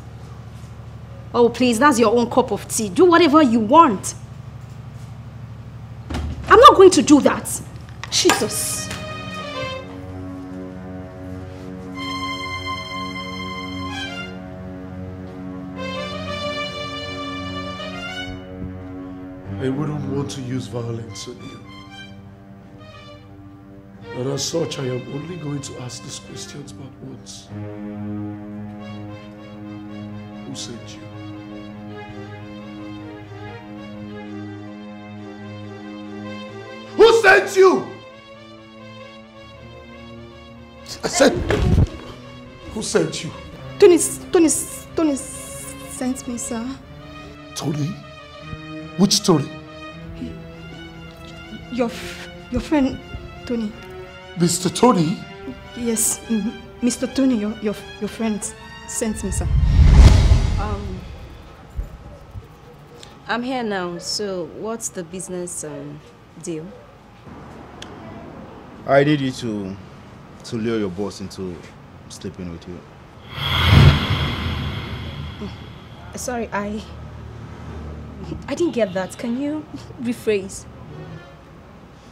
Oh, please, that's your own cup of tea. Do whatever you want. I'm not going to do that. Jesus. I wouldn't want to use violence on you. And as such, I am only going to ask these questions but once. Who sent you? Who sent you? I said, who sent you? Tony sent me, sir. Tony? Which Tony? Your friend, Tony. Mr. Tony? Yes, Mr. Tony, your friend sent me, sir. I'm here now, so what's the business deal? I need you to lure your boss into sleeping with you. Sorry, I didn't get that. Can you rephrase?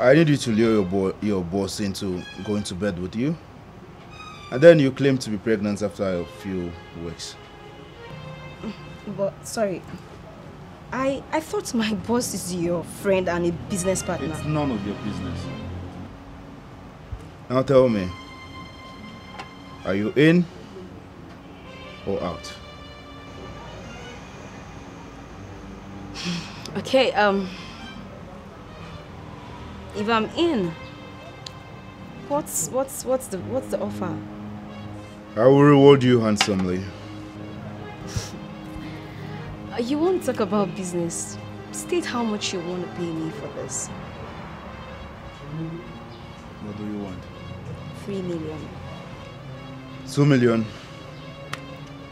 I need you to lure your boss into going to bed with you. And then you claim to be pregnant after a few weeks. But, sorry. I thought my boss is your friend and a business partner. It's none of your business. Now tell me, are you in or out? Okay, if I'm in, what's the offer? I will reward you handsomely. You won't talk about business. State how much you want to pay me for this. What do you want? 3 million. 2 million.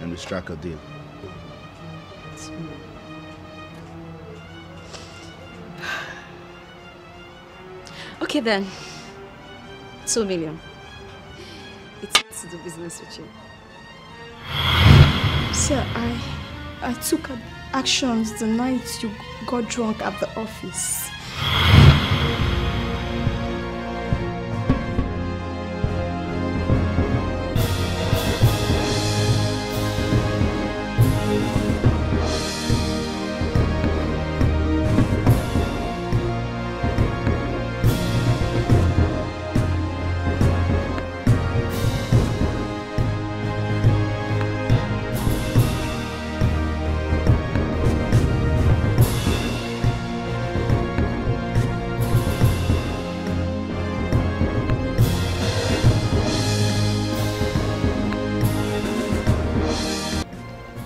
And we strike a deal. Okay then. 2 million. It's to do business with you. Sir, I took actions the night you got drunk at the office.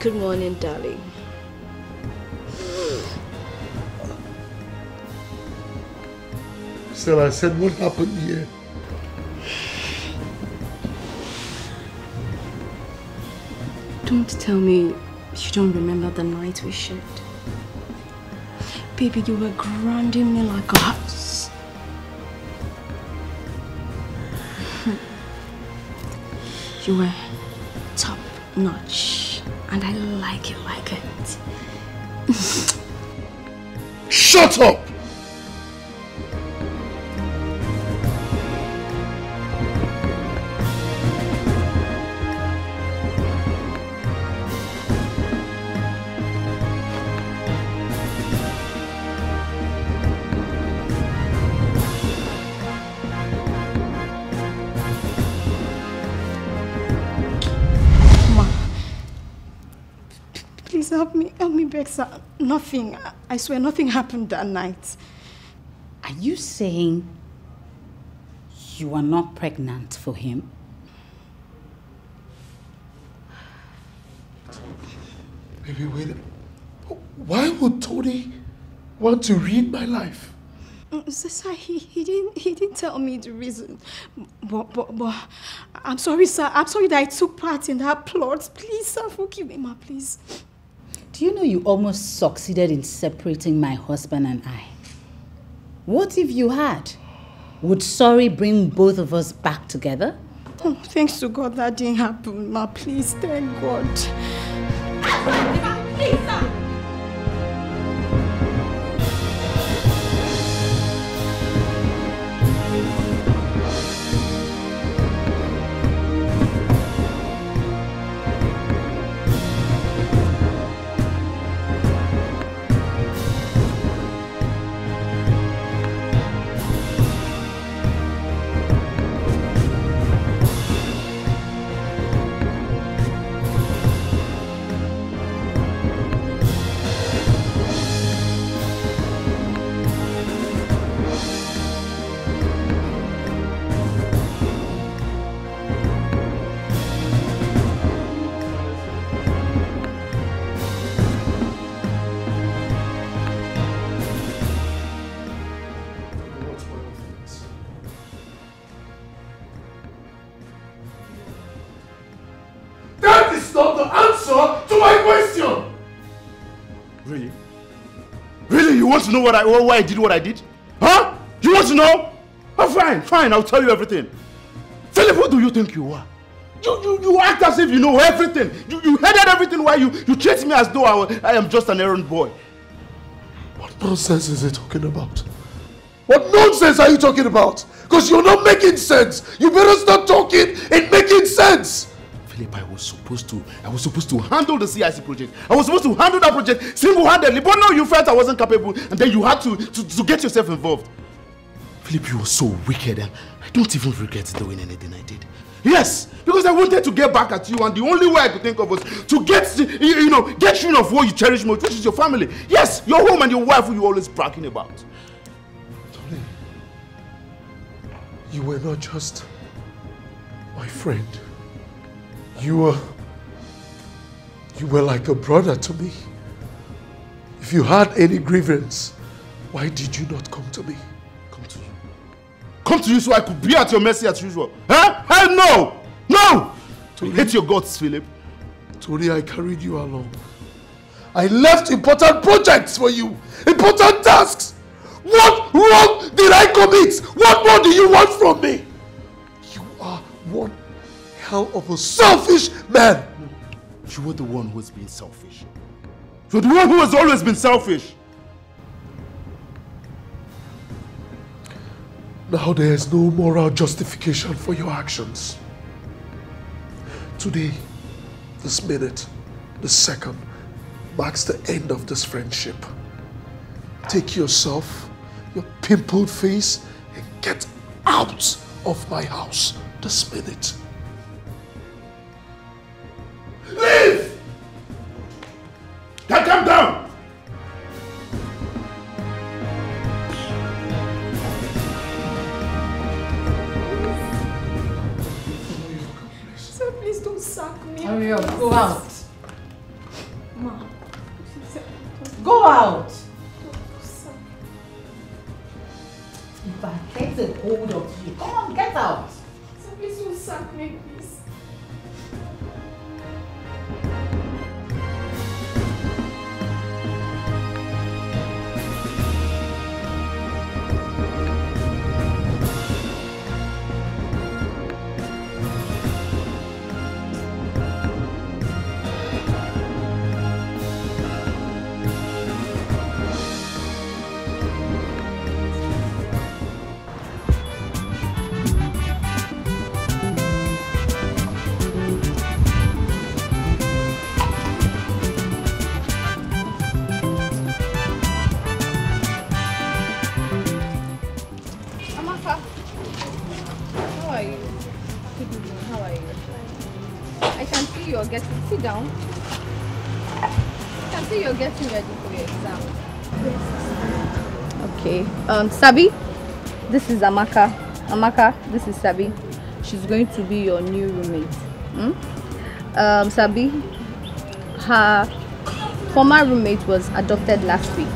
Good morning, darling. Still, I said, what happened here? Don't tell me you don't remember the night we shared. Baby, you were grounding me like a house. You were top notch, and I like it like it. Shut up! Please help me, Bexa. Nothing, I swear, nothing happened that night. Are you saying you are not pregnant for him? Baby, wait. Why would Tony want to read my life? Sir, he didn't tell me the reason. But I'm sorry, sir. I'm sorry that I took part in that plot. Please, sir, forgive me, ma, please. Do you know you almost succeeded in separating my husband and I? What if you had? Would sorry bring both of us back together? Oh, thanks to God that didn't happen, ma. Please, thank God. Please, sir. You want to know why I did what I did? Huh? You want to know? Oh, fine, I'll tell you everything. Philip, who do you think you are? You act as if you know everything. You headed everything while you treat me as though I am just an errand boy. What nonsense is he talking about? What nonsense are you talking about? Because you're not making sense. You better start talking and making sense. Philip, I was supposed to handle the CIC project. I was supposed to handle that project single-handedly, but no, you felt I wasn't capable, and then you had to get yourself involved. Philip, you were so wicked, and I don't even regret doing anything I did. Yes, because I wanted to get back at you, and the only way I could think of was to get rid of what you cherish most, which is your family. Yes, your home and your wife who you're always bragging about. Tony, you were not just my friend. You were like a brother to me. If you had any grievance, why did you not come to me? Come to you so I could be at your mercy as usual. Huh? Hell no! No! Tony, hate your guts, Philip. Tony, I carried you along. I left important projects for you. Important tasks. What wrong did I commit? What more do you want from me? You are one hell of a selfish man. You were the one who has been selfish. You're the one who has always been selfish. Now there is no moral justification for your actions. Today, this minute, this second, marks the end of this friendship. Take yourself, your pimpled face, and get out of my house this minute. Leave! Now come down! Sir, please don't sack me. Hurry up, go out. Go out. If I get a hold of you, come on, get out. Please don't sack me, please. Sit down. I can see you're getting ready for your exam. Yes. Okay. Sabi, this is Amaka. Amaka, this is Sabi. She's going to be your new roommate. Sabi, her former roommate was adopted last week.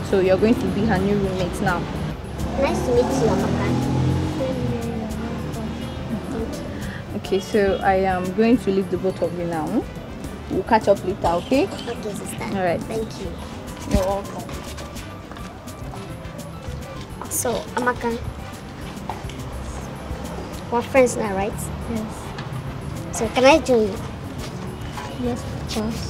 So you're going to be her new roommate now. Nice to meet you, Amaka. Okay, so I am going to leave the both of you now. We'll catch up later, okay? Okay, sister. All right. Thank you. You're welcome. So, Amaka, we're friends now, right? Yes. So, can I join you? Yes, of course.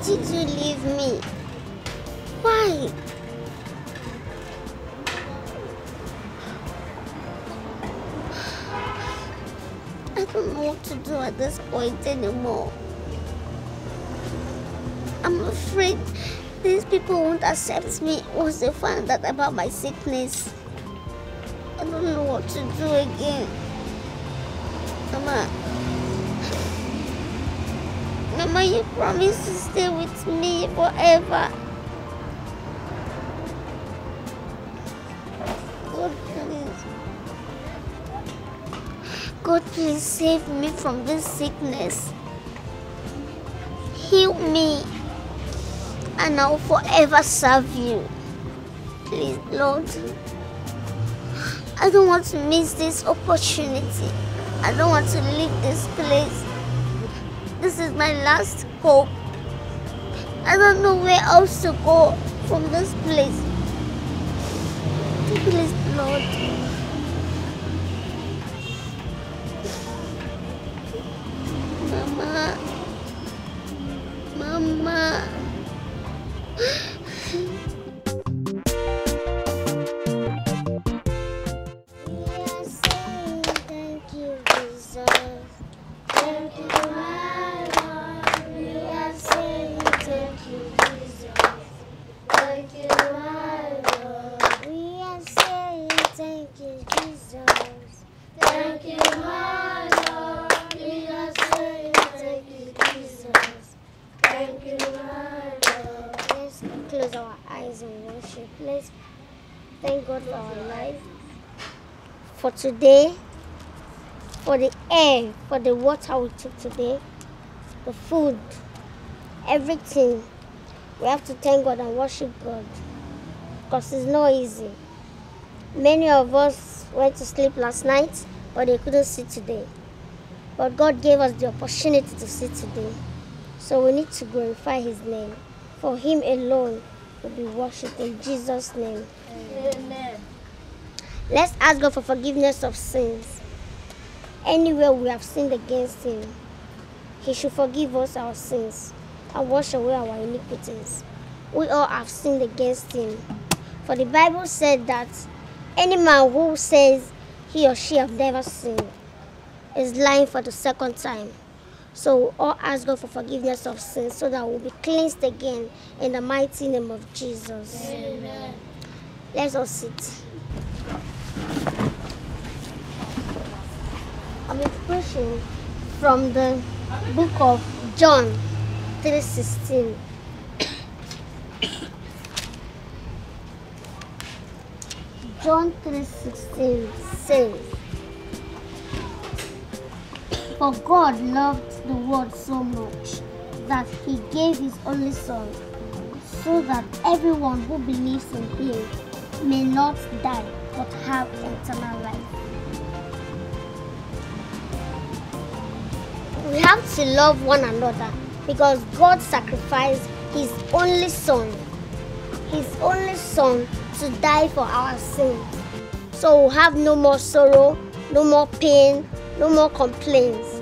did you leave me? Why? I don't know what to do at this point anymore. I'm afraid these people won't accept me once they find out about my sickness. I don't know what to do again. Mama, you promised to stay with me forever. God, please save me from this sickness. Heal me, and I'll forever serve you. Please, Lord. I don't want to miss this opportunity. I don't want to leave this place. This is my last hope. I don't know where else to go from this place. Please, Lord. Mama. Thank God for our life, for today, for the air, for the water we took today, the food, everything. We have to thank God and worship God. because it's not easy. Many of us went to sleep last night, but they couldn't see today. But God gave us the opportunity to see today. So we need to glorify His name. For Him alone will be worshipped in Jesus' name. Amen. Let's ask God for forgiveness of sins. Anywhere we have sinned against Him, He should forgive us our sins and wash away our iniquities. We all have sinned against Him. For the Bible said that any man who says he or she have never sinned is lying for the second time. So we all ask God for forgiveness of sins so that we'll be cleansed again in the mighty name of Jesus. Amen. Let's all sit. I'll be preaching from the book of John 3:16. John 3:16 says, "For God loved the world so much that He gave His only Son, so that everyone who believes in Him may not die but have eternal life." We have to love one another because God sacrificed His only Son to die for our sins. So we'll have no more sorrow, no more pain, no more complaints.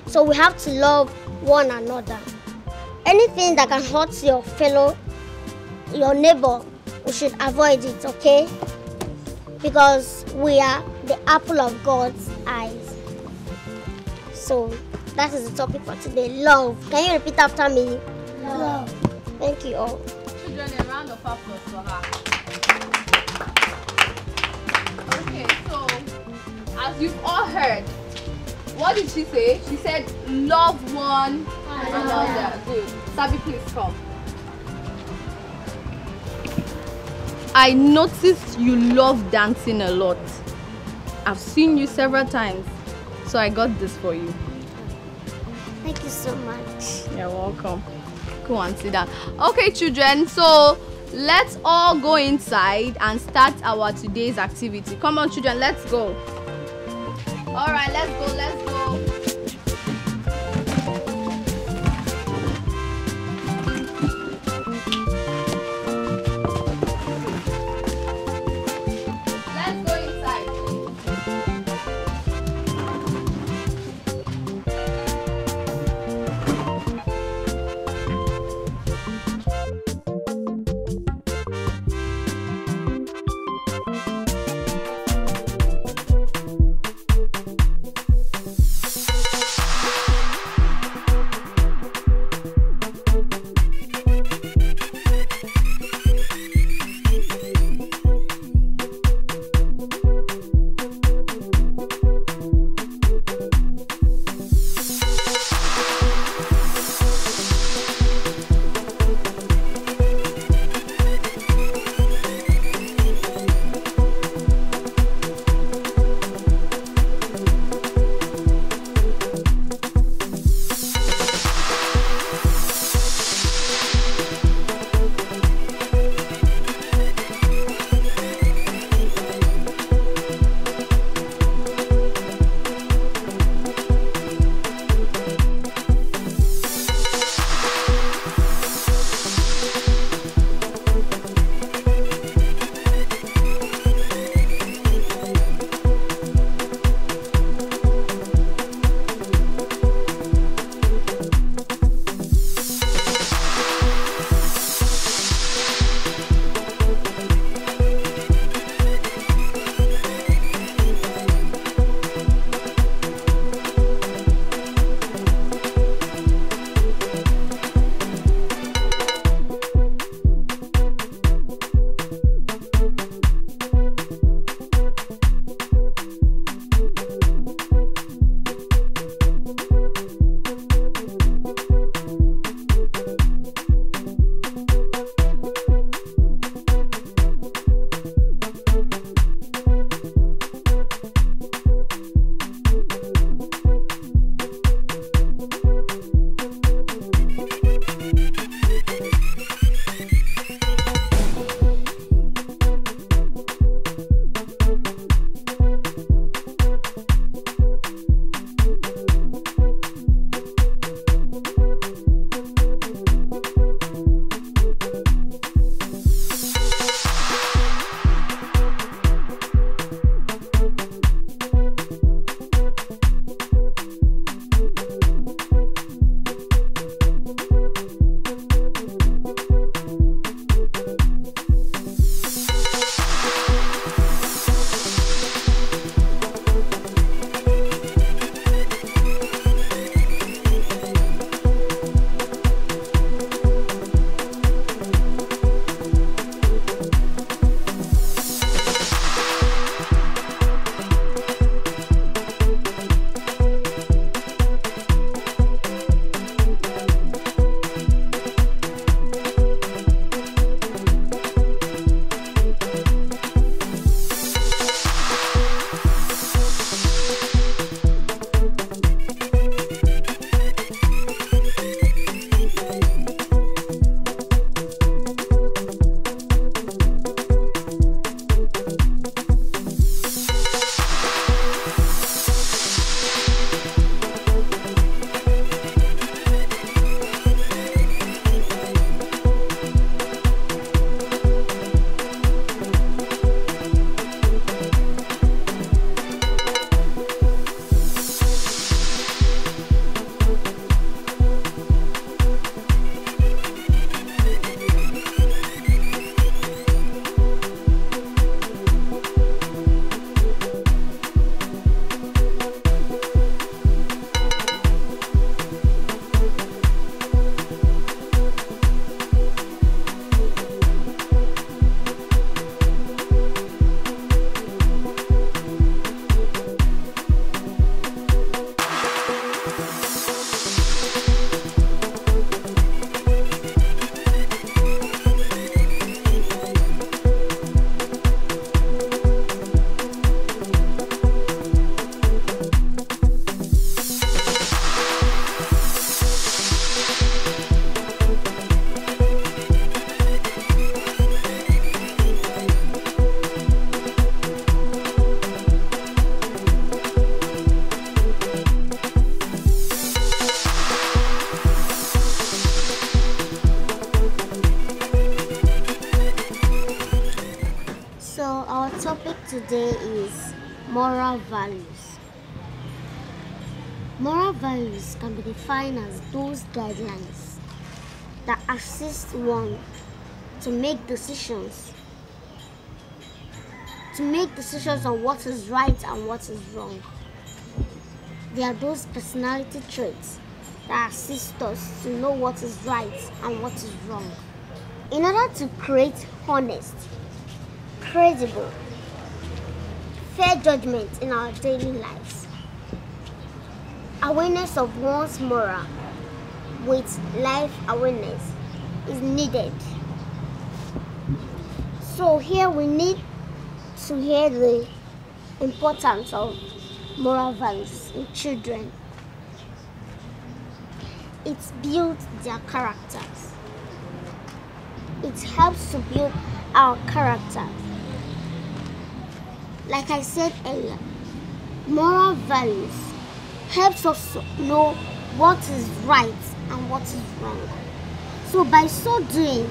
So we have to love one another. Anything that can hurt your neighbor, we should avoid it, okay? Because we are the apple of God's eyes. So that is the topic for today, love. Can you repeat after me? Love. Thank you all. Children, a round of applause for her. Okay, so as you've all heard, what did she say? She said, love one another. Good. Sabi, please come. I noticed you love dancing a lot. I've seen you several times, so I got this for you. Thank you so much. You're welcome. Go and sit down. Okay, children, so let's all go inside and start our today's activity. Come on, children, let's go. All right, let's go, let's go. Let's go inside. today is moral values. Moral values can be defined as those guidelines that assist one to make decisions on what is right and what is wrong. They are those personality traits that assist us to know what is right and what is wrong. In order to create honest, credible, fair judgment in our daily lives, awareness of one's moral with life awareness is needed. So here we need to hear the importance of moral values in children. It builds their characters. It helps to build our character. Like I said earlier, moral values helps us to know what is right and what is wrong. So by so doing,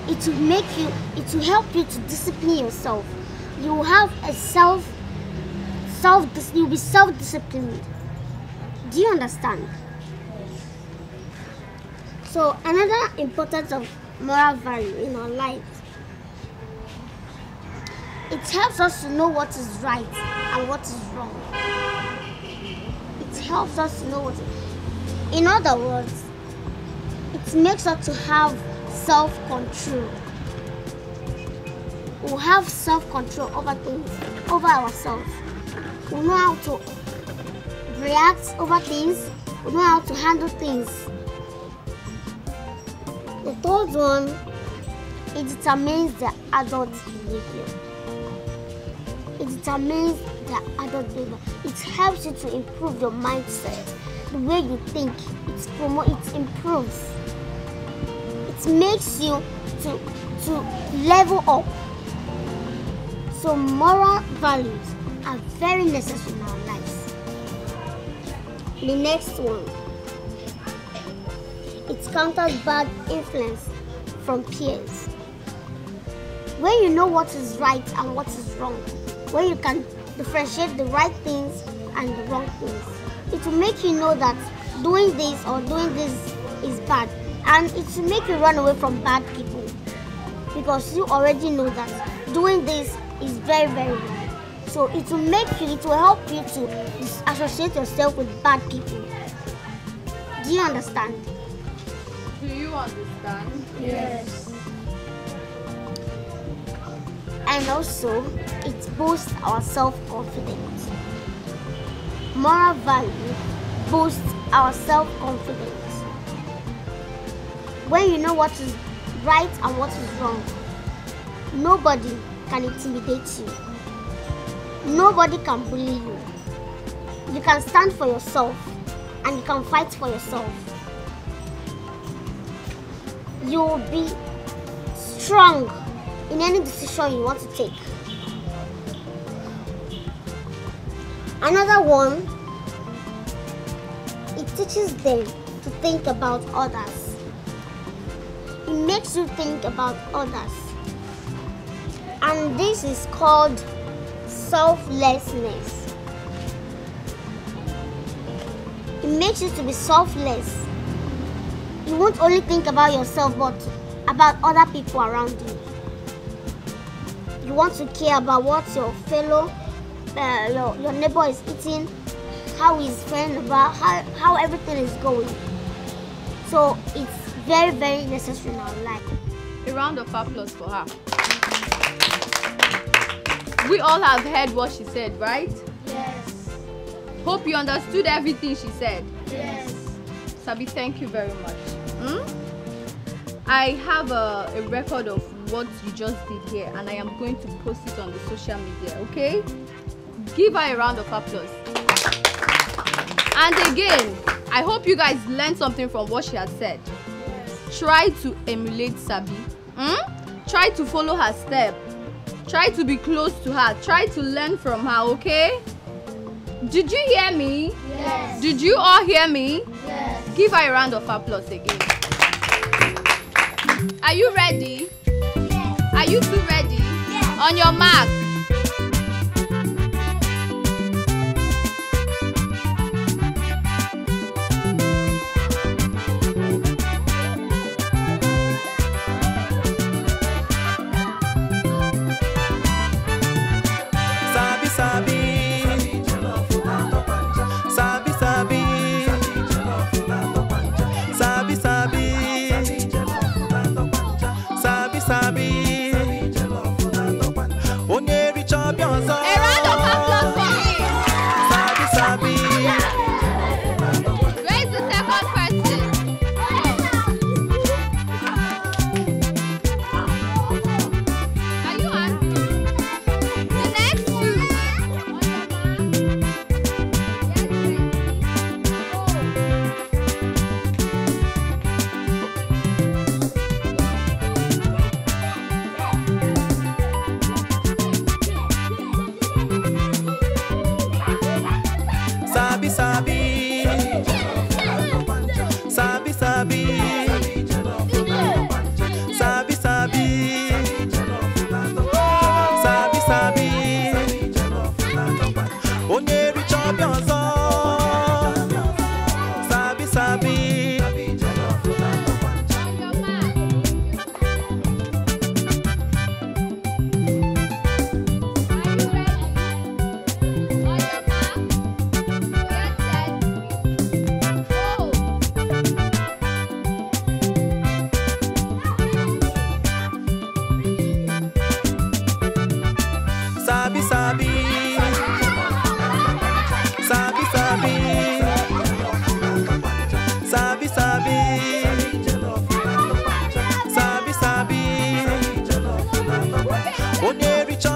it will help you to discipline yourself. You will have a you'll be self-disciplined. Do you understand? So another importance of moral value in our lives, it helps us to know what is right and what is wrong. It helps us to know what is... In other words, it makes us to have self-control. We'll have self-control over things, over ourselves. We'll know how to react over things. We'll know how to handle things. The third one, it determines the adult behavior. It determines the adult behavior. It helps you to improve your mindset. The way you think, it improves. It makes you to level up. So moral values are very necessary in our lives. The next one, it counters bad influence from peers. When you know what is right and what is wrong, when you can differentiate the right things and the wrong things, it will make you know that doing this or doing this is bad, and it will make you run away from bad people because you already know that doing this is very, very wrong. So it will help you to associate yourself with bad people. Do you understand? Do you understand? Yes. And also, it boosts our self-confidence. Moral value boosts our self-confidence. When you know what is right and what is wrong, nobody can intimidate you. Nobody can bully you. You can stand for yourself and you can fight for yourself. You will be strong in any decision you want to take. Another one, it teaches them to think about others. It makes you think about others. And this is called selflessness. It makes you to be selfless. You won't only think about yourself, but about other people around you. You want to care about what your fellow, your neighbor is eating, how his friend about, how everything is going. So it's very, very necessary in our life. A round of applause for her. We all have heard what she said, right? Yes. Hope you understood everything she said. Yes. Sabi, thank you very much. I have a record of what you just did here, and I am going to post it on the social media, okay? Give her a round of applause. And again, I hope you guys learned something from what she has said. Try to emulate Sabi. Try to follow her step. Try to be close to her. Try to learn from her, okay? Did you hear me? Yes. Did you all hear me? Yes. Give her a round of applause again. Are you ready? Yes. Are you two ready? Yes. On your mark.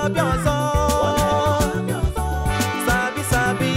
chop your soul. Sabi, sabi.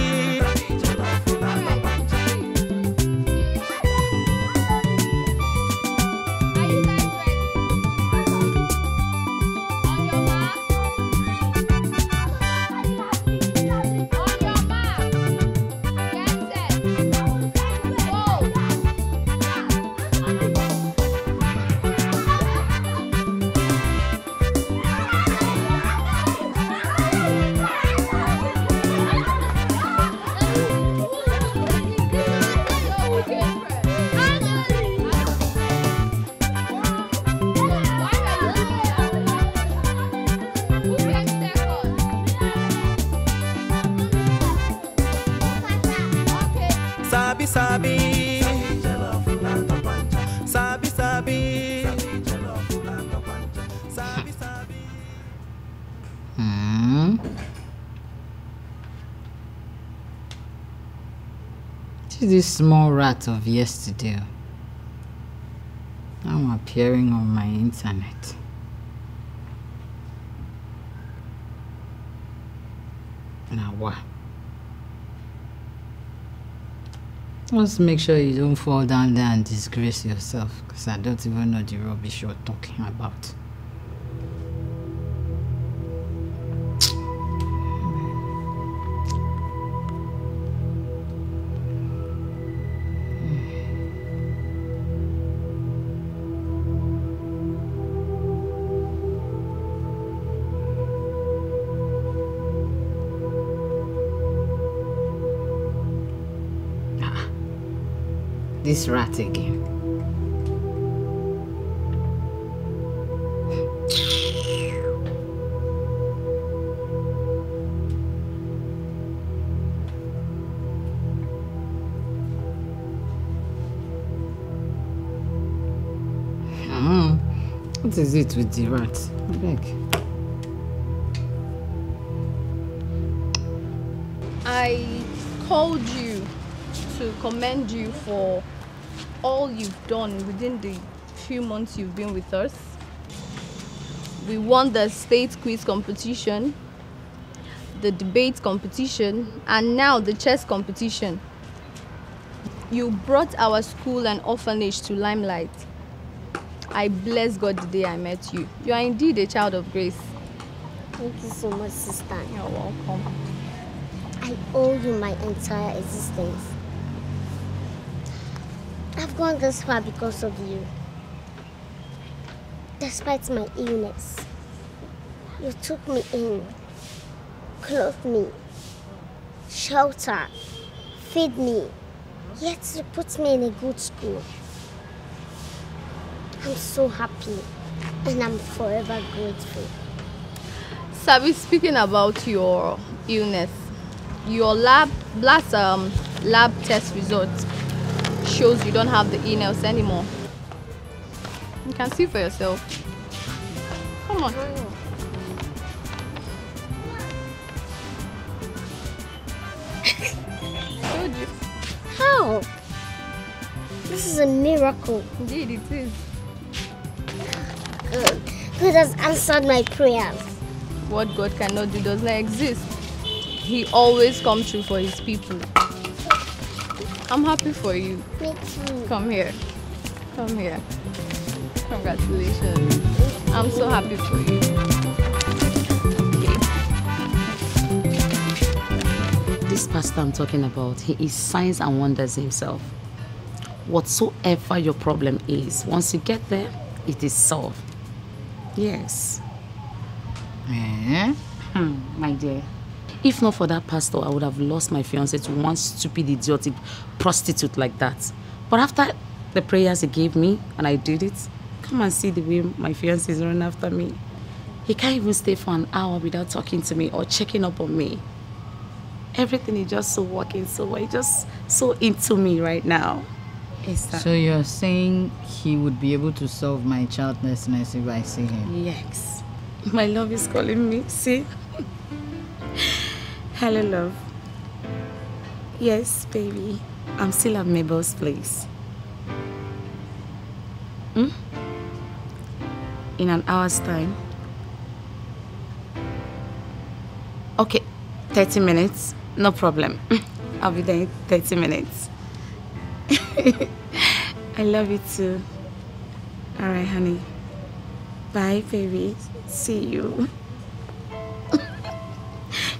Sabi, sabi. Sabi, sabi. Sabi, sabi. This small rat of yesterday. Now appearing on my internet. Now what? Just make sure you don't fall down there and disgrace yourself, because I don't even know the rubbish you're talking about. This rat again. What is it with the rat? I beg. I called you to commend you for all you've done within the few months you've been with us. We won the state quiz competition, the debate competition, and now the chess competition. You brought our school and orphanage to limelight. I bless God the day I met you. You are indeed a child of grace. Thank you so much, sister. You're welcome. I owe you my entire existence. I've gone this far because of you. Despite my illness, you took me in, clothed me, shelter, feed me, yet you put me in a good school. I'm so happy and I'm forever grateful. Sabi, speaking about your illness, your lab test results shows you don't have the e-nails anymore. You can see for yourself. Come on. Told you. How? This is a miracle. Indeed, it is. God has answered my prayers. What God cannot do does not exist. He always comes through for his people. I'm happy for you. Me too. Come here. Come here. Congratulations. I'm so happy for you. This pastor I'm talking about, he is signs and wonders himself. Whatsoever your problem is, once you get there, it is solved. Yes. My dear, if not for that pastor, I would have lost my fiancé to one stupid, idiotic prostitute like that. But after the prayers he gave me, and I did it, come and see the way my fiancé is running after me. He can't even stay for an hour without talking to me or checking up on me. Everything is just so working so well. He's just so into me right now. So you're saying he would be able to solve my childlessness if I see him? Yes. My love is calling me. See? Hello, love. Yes, baby. I'm still at Mabel's place. In an hour's time. 30 minutes? No problem. I'll be there in 30 minutes. I love you too. Alright, honey. Bye, baby. See you.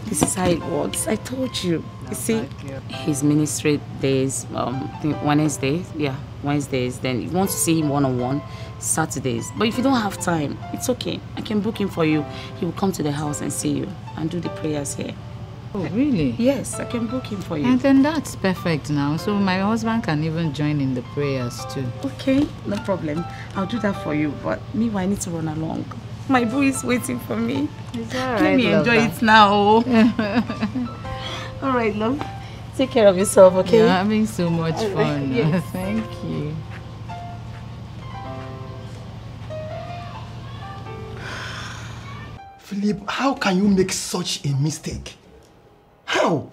This is how it works. I told you. You see, his ministry days, I think Wednesdays. Yeah, Wednesdays. Then you want to see him one-on-one Saturdays. But if you don't have time, it's okay. I can book him for you. He will come to the house and see you and do the prayers here. Oh, really? Yes, I can book him for you. And then that's perfect now. So my husband can even join in the prayers too. Okay, no problem. I'll do that for you. But meanwhile, I need to run along. My boo is waiting for me. It's all right, Let me enjoy lover. it now. All right, love. Take care of yourself, okay? You're having so much All right, fun. yes. Thank you. Philip, how can you make such a mistake? How?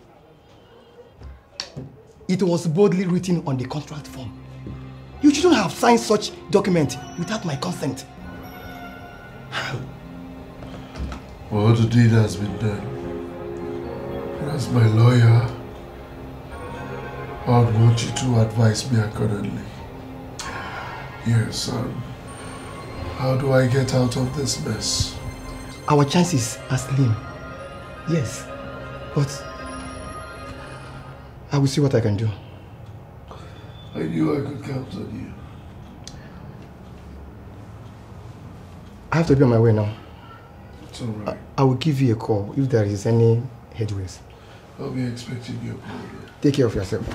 It was boldly written on the contract form. You shouldn't have signed such document without my consent. Well, the deed has been done. As my lawyer, I would want you to advise me accordingly. Yes, how do I get out of this mess? Our chances are slim. Yes, but I will see what I can do. I knew I could count on you. I have to be on my way now. It's all right. I will give you a call if there is any headways. I'll be expecting your call. Take care of yourself.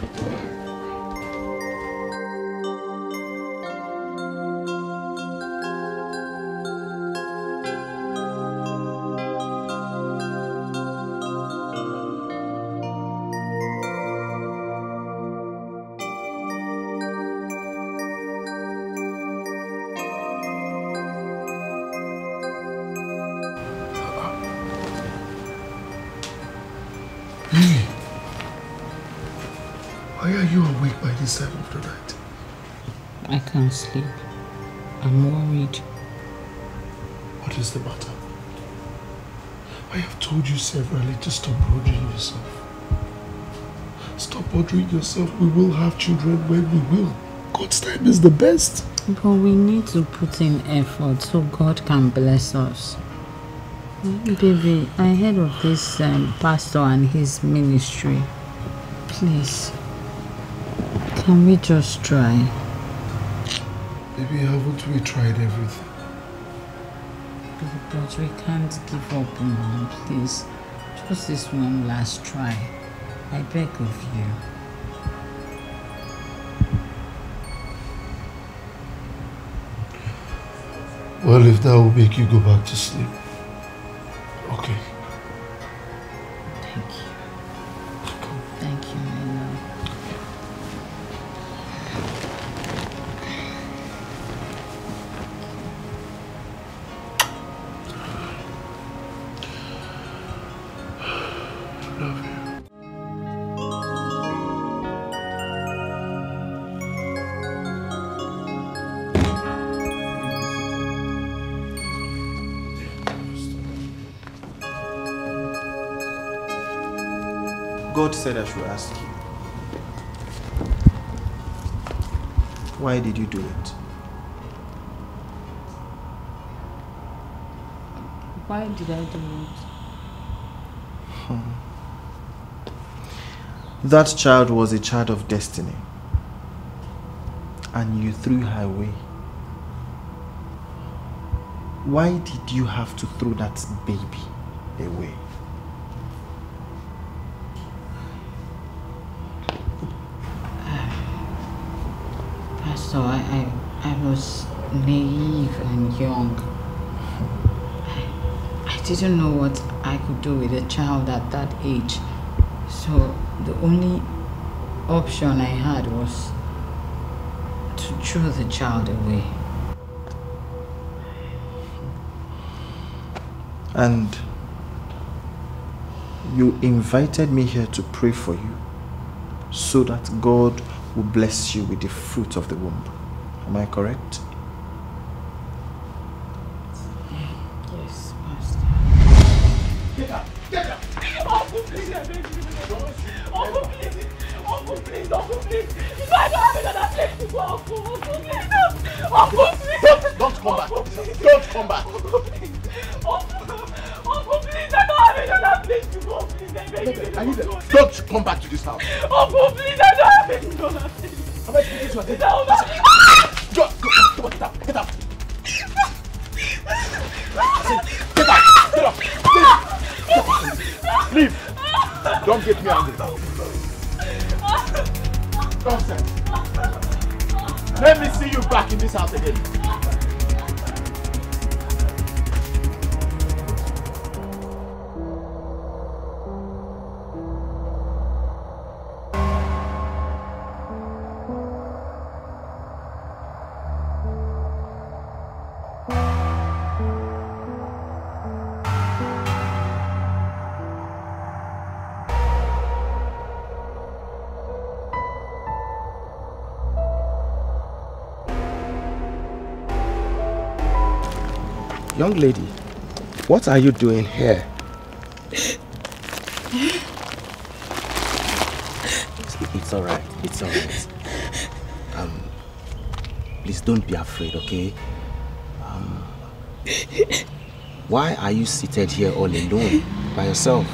Why are you awake by this time of the night? I can't sleep. I'm worried. What is the matter? I have told you severally to stop bothering yourself. Stop bothering yourself. We will have children when we will. God's time is the best. But we need to put in effort so God can bless us. Baby, I heard of this pastor and his ministry. Please, can we just try? Baby, haven't we tried everything? But we can't give up, Mom, please. Just this one last try. I beg of you. Well, if that will make you go back to sleep. Okay. Thank you. Thank you, my love. Love you. God said I should ask you, why did you do it? Why did I do it? That child was a child of destiny, and you threw her away. Why did you have to throw that baby away? Pastor, I was naive and young. I didn't know what I could do with a child at that age. So the only option I had was to throw the child away. And you invited me here to pray for you so that God will bless you with the fruit of the womb. Am I correct? Yes, Pastor. Get up! Get up! Uncle, please, I beg you. Uncle, please. Uncle, please. Uncle, please. If I don't have another place to go, Uncle, please. Uncle, please. Don't come back. Don't come back. Uncle, please. Uncle, please. I don't have another place to go. Please, I beg you. Don't come back to this house. Uncle, please. I don't have another place. How much is your Get out. Get up. Get up. Get up. Get up. Leave. Don't get me angry. Nonsense. Let me see you back in this house again. Young lady, what are you doing here? It's alright, it's alright. Please don't be afraid, okay? Why are you seated here all alone, by yourself?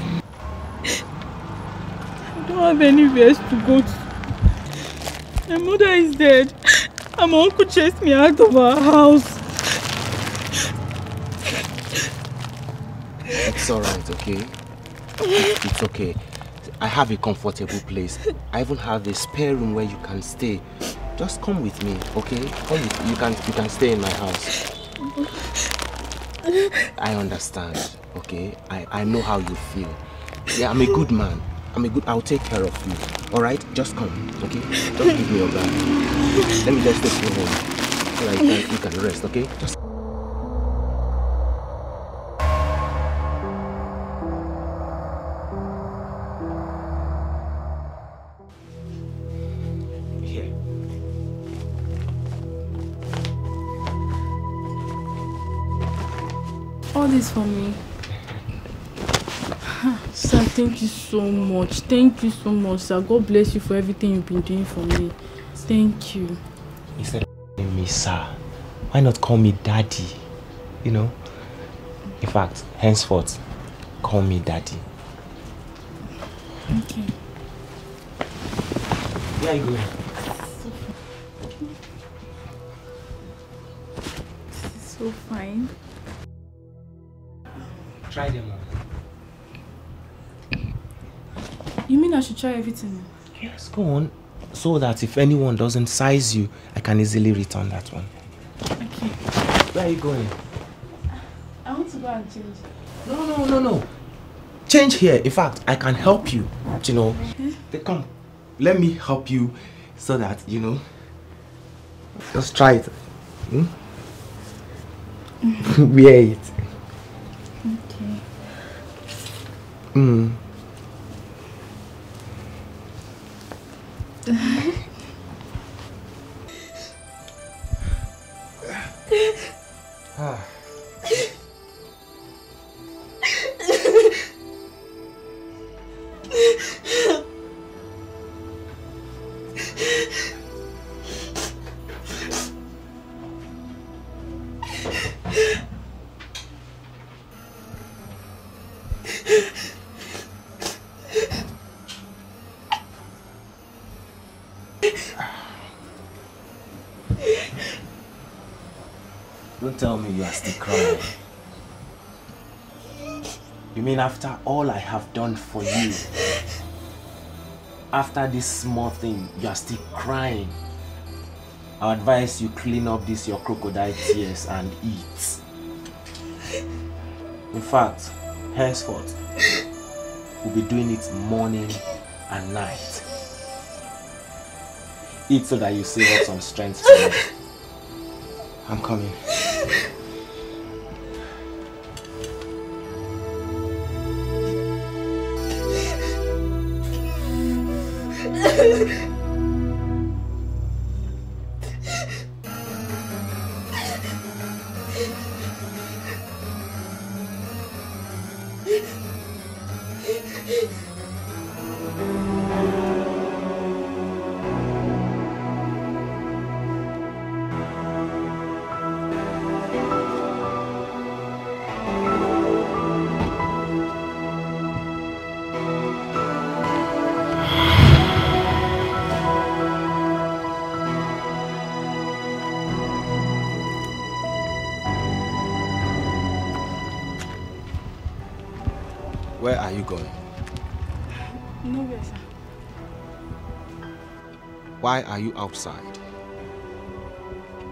I don't have anywhere to go to. My mother is dead, and my uncle chased me out of our house. It's alright, okay? It's okay. I have a comfortable place. I even have a spare room where you can stay. Just come with me, okay? Come with me. You can stay in my house. I understand, okay? I know how you feel. Yeah, I'm a good man. I'll take care of you. Alright? Just come, okay? Just give me your bag. Let me just take you home. Alright, you can rest, okay? Just All this for me. Sir, thank you so much. Thank you so much, sir. God bless you for everything you've been doing for me. Thank you. Instead of calling me sir, why not call me daddy? You know? In fact, henceforth, call me daddy. Okay. Where are you going? This is so fine. Try them on. You mean I should try everything? Yes, go on. So that if anyone doesn't size you, I can easily return that one. Okay. Where are you going? I want to go and change. No. Change here. In fact, I can help you. You know. Okay. Come. Let me help you so that, you know. Just try it. Wear it. Okay. Don't tell me you are still crying. You mean after all I have done for you, after this small thing, you are still crying? I advise you clean up this your crocodile tears and eat. In fact, henceforth, we'll be doing it morning and night. Eat so that you save up some strength for me. I'm coming. Where are you going? Nowhere, sir. Why are you outside?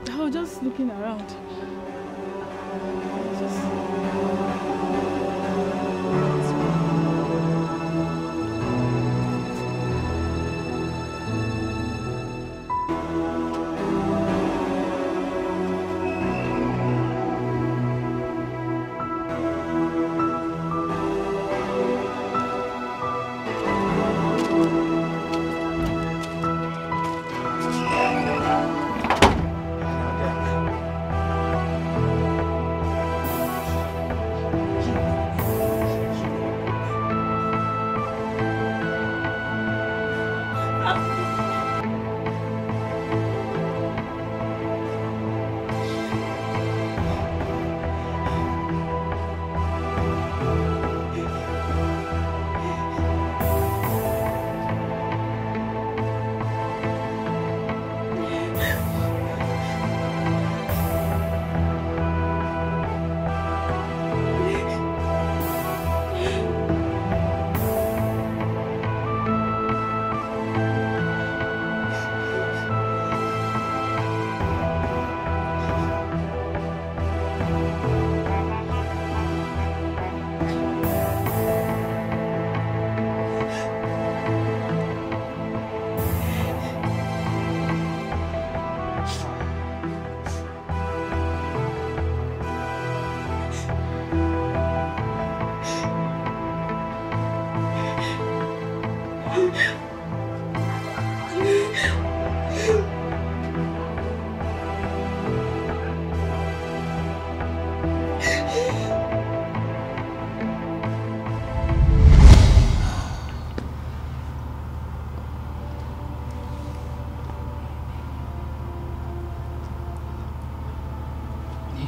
I was just looking around.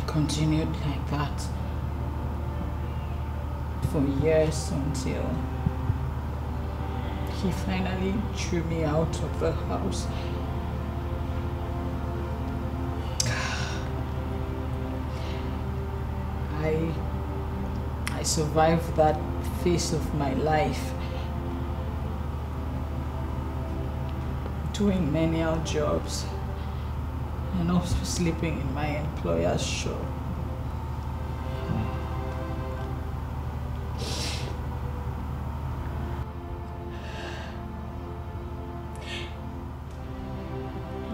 Continued like that for years until he finally threw me out of the house. I survived that phase of my life doing menial jobs and also sleeping in my employer's shop.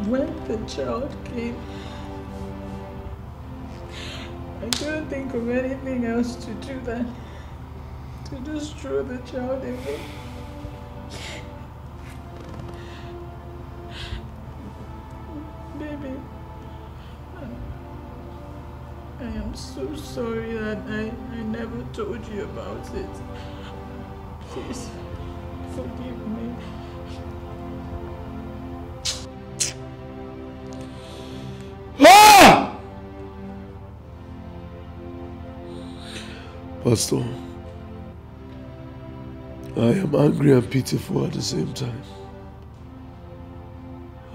When the child came, I couldn't think of anything else to do than to just throw the child away. Baby, I am so sorry that I never told you about it. Please, forgive me. Pastor, I am angry and pitiful at the same time.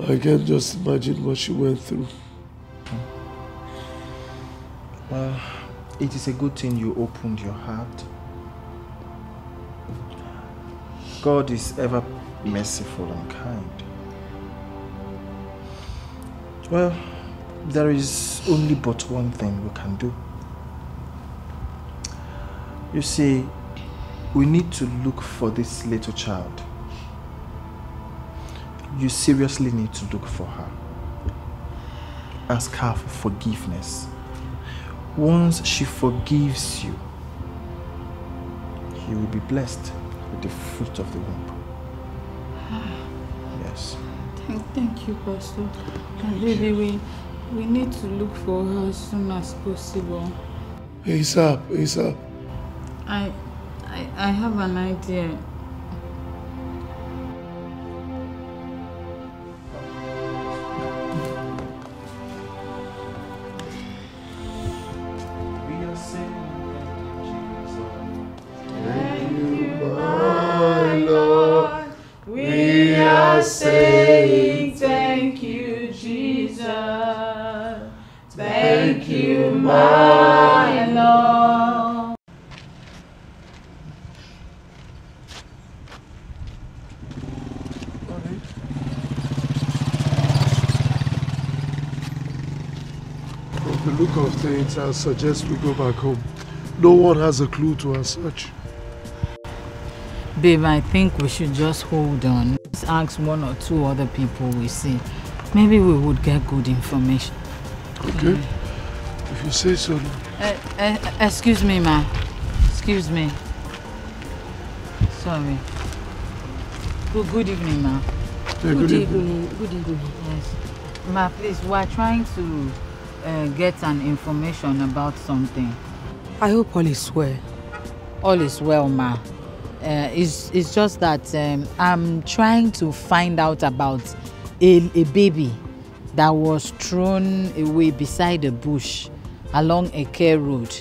I can't just imagine what she went through. Well, it is a good thing you opened your heart. God is ever merciful and kind. Well, there is only but one thing we can do. You see, we need to look for this little child. You seriously need to look for her. Ask her for forgiveness. Once she forgives you, you will be blessed with the fruit of the womb. Yes. Thank you, Pastor. And baby, we need to look for her as soon as possible. ASAP. I have an idea. We are saying thank you, Jesus. Thank you, my Lord. Please, I suggest we go back home. No one has a clue to our search. Babe, I think we should just hold on. Let's ask 1 or 2 other people we see. Maybe we would get good information. Okay. If you say so. Excuse me, ma. Excuse me. Sorry. Good evening, ma. Yeah, good evening. Good evening. Yes. Ma, please, we are trying to get an information about something. I hope all is well. All is well, ma. It's just that I'm trying to find out about a baby that was thrown away beside a bush along a care road.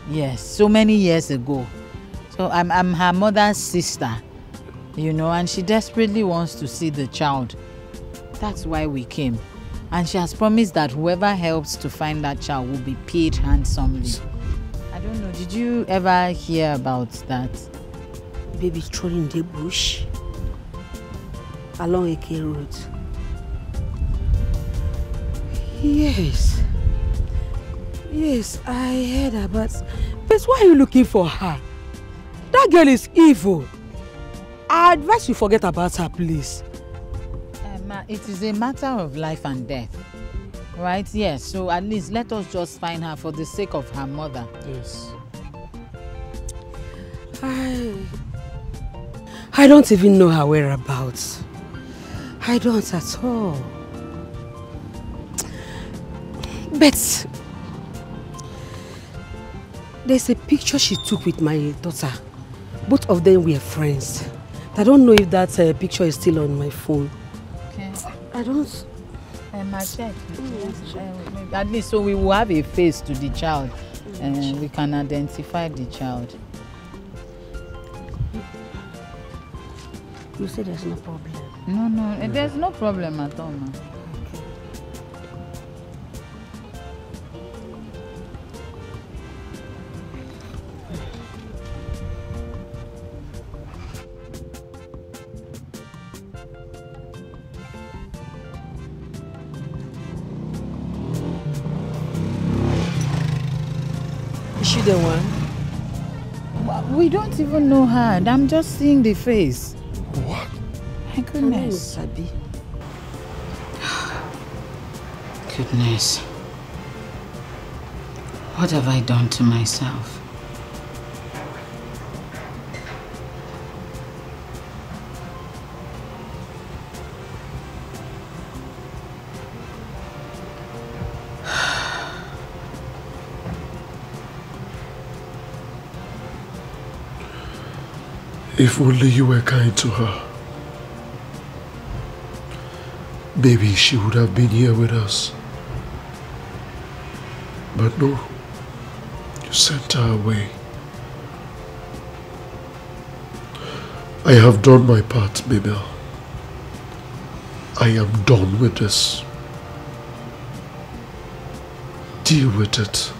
Yes, so many years ago. So I'm her mother's sister, you know, and she desperately wants to see the child. That's why we came. And she has promised that whoever helps to find that child will be paid handsomely. I don't know, did you ever hear about that? Baby thrown in the bush along a care road. Yes. Yes, I heard her, but why are you looking for her? That girl is evil. I advise you forget about her, please. Ma, it is a matter of life and death. Right? Yes, so at least let us just find her for the sake of her mother. Yes. I don't even know her whereabouts. I don't at all. But there's a picture she took with my daughter. Both of them were friends. I don't know if that picture is still on my phone. Okay. I don't... my check. At least so we will have a face to the child and we can identify the child. You say there's no problem? No, there's no problem at all, ma. Is she the one? We don't even know her. I'm just seeing the face. What? My goodness. Sabi. Goodness. What have I done to myself? If only you were kind to her. Maybe she would have been here with us. But no, you sent her away. I have done my part, Mabel. I am done with this. Deal with it.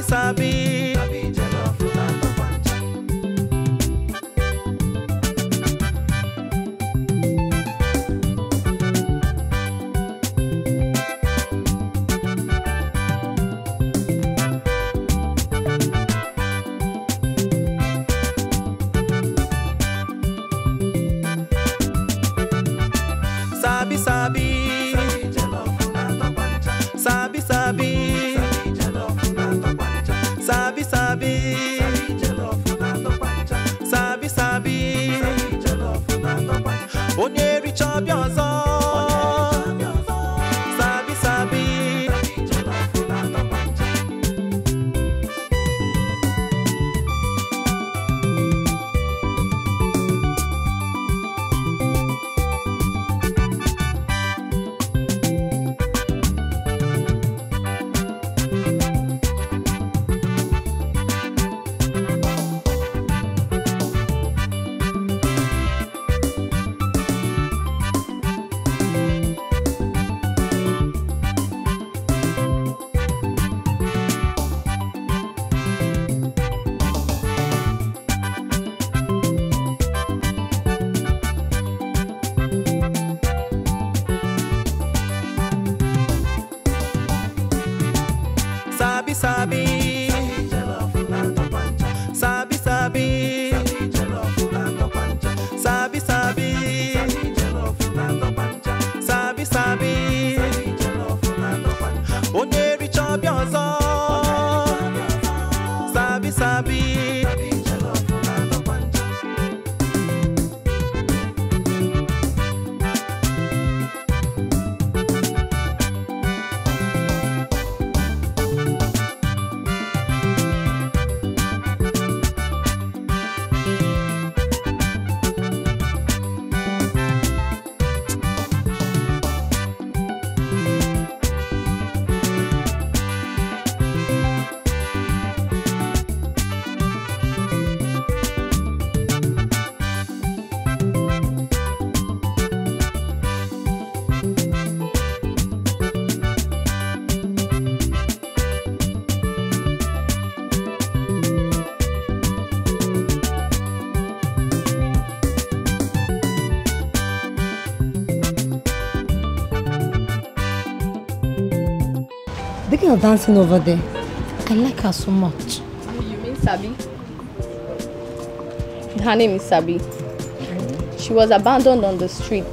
sabi. Sabi sabi, sabi sabi, sabi sabi, sabi sabi, onye richa biozo, sabi sabi. Sabi sabi, sabi sabi, sabi sabi, sabi sabi, onye richa biozo, sabi sabi. The girl dancing over there, I like her so much. You mean Sabi? Her name is Sabi. She was abandoned on the street,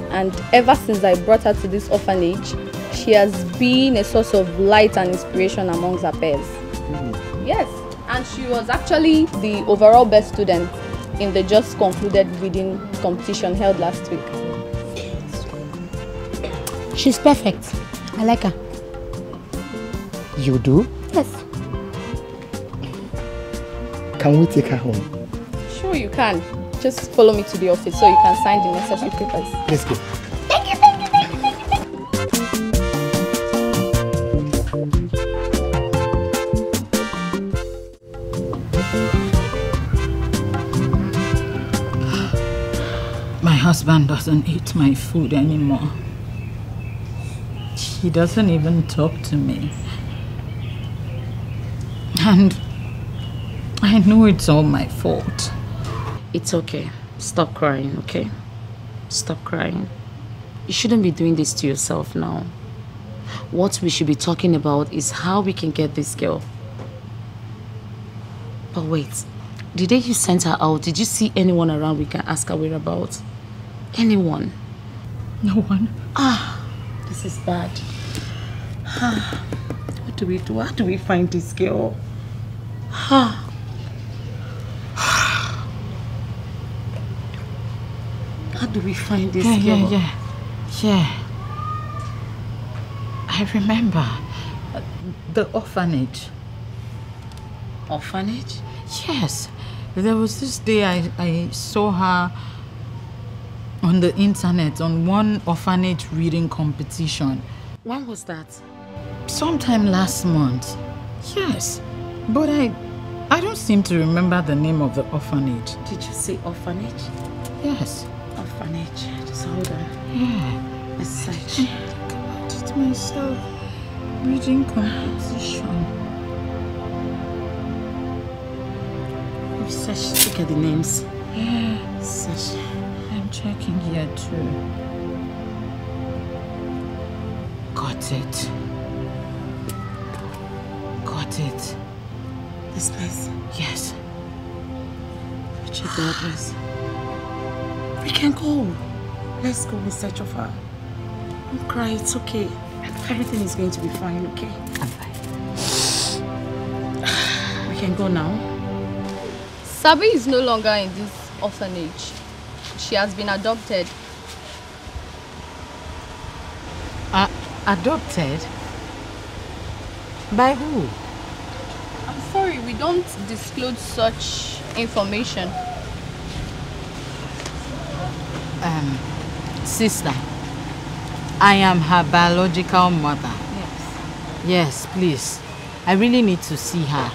and ever since I brought her to this orphanage, she has been a source of light and inspiration amongst her peers. Yes, and she was actually the overall best student in the just concluded reading competition held last week. She's perfect. I like her. You do? Yes. Can we take her home? Sure you can. Just follow me to the office so you can sign the necessary papers. Let's go. Thank you, thank you, thank you, My husband doesn't eat my food anymore. He doesn't even talk to me. And I know it's all my fault. It's okay. Stop crying, okay? Stop crying. You shouldn't be doing this to yourself now. What we should be talking about is how we can get this girl. But wait, the day you sent her out, did you see anyone around we can ask her whereabouts? Anyone? No one. Ah, this is bad. What do we do? How do we find this girl? How do we find this girl? Yeah. I remember. The orphanage. Orphanage? Yes. There was this day I saw her on the internet on one orphanage reading competition. When was that? Sometime last month. Yes. But I don't seem to remember the name of the orphanage. Did you say orphanage? Yes. Orphanage. Just hold on. Yeah. Let's search. Think about it myself. Reading competition. you search, look at the names. Yeah. Search. I'm checking here too. Got it. Got it. This place? Yes. Check the address. We can go. Let's go in search of her. Don't cry, it's okay. Everything is going to be fine, okay? I'm fine. We can go now. Sabi is no longer in this orphanage. She has been adopted. Adopted? By who? I'm sorry, we don't disclose such information. Sister, I am her biological mother. Yes. Yes, please. I really need to see her.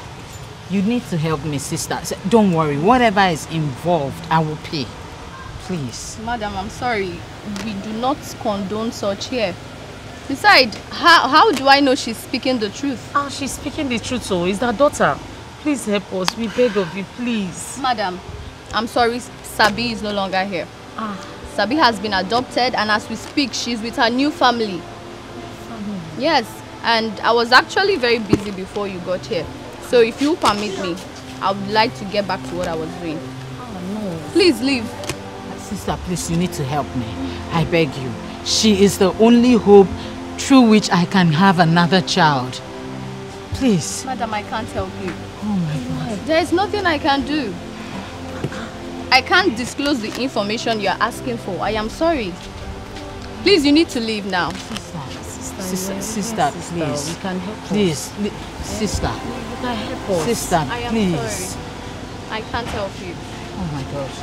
You need to help me, sister. Don't worry, whatever is involved, I will pay. Please. Madam, I'm sorry. We do not condone such here. Besides, how do I know she's speaking the truth? Oh, she's speaking the truth, so is that daughter. Please help us. We beg of you, please. Madam, I'm sorry, Sabi is no longer here. Sabi has been adopted, and as we speak, she's with her new family. Yes, and I was actually very busy before you got here. So if you permit me, I would like to get back to what I was doing. Oh, no. Please leave. Sister, please, you need to help me. I beg you. She is the only hope through which I can have another child. Please. Madam, I can't help you. Oh my God. There is nothing I can do. I can't disclose the information you're asking for. I am sorry. Please, you need to leave now. Sister, please. We can help please, You sister. can help us. Sister, I am please. sorry. I can't help you. Oh my gosh.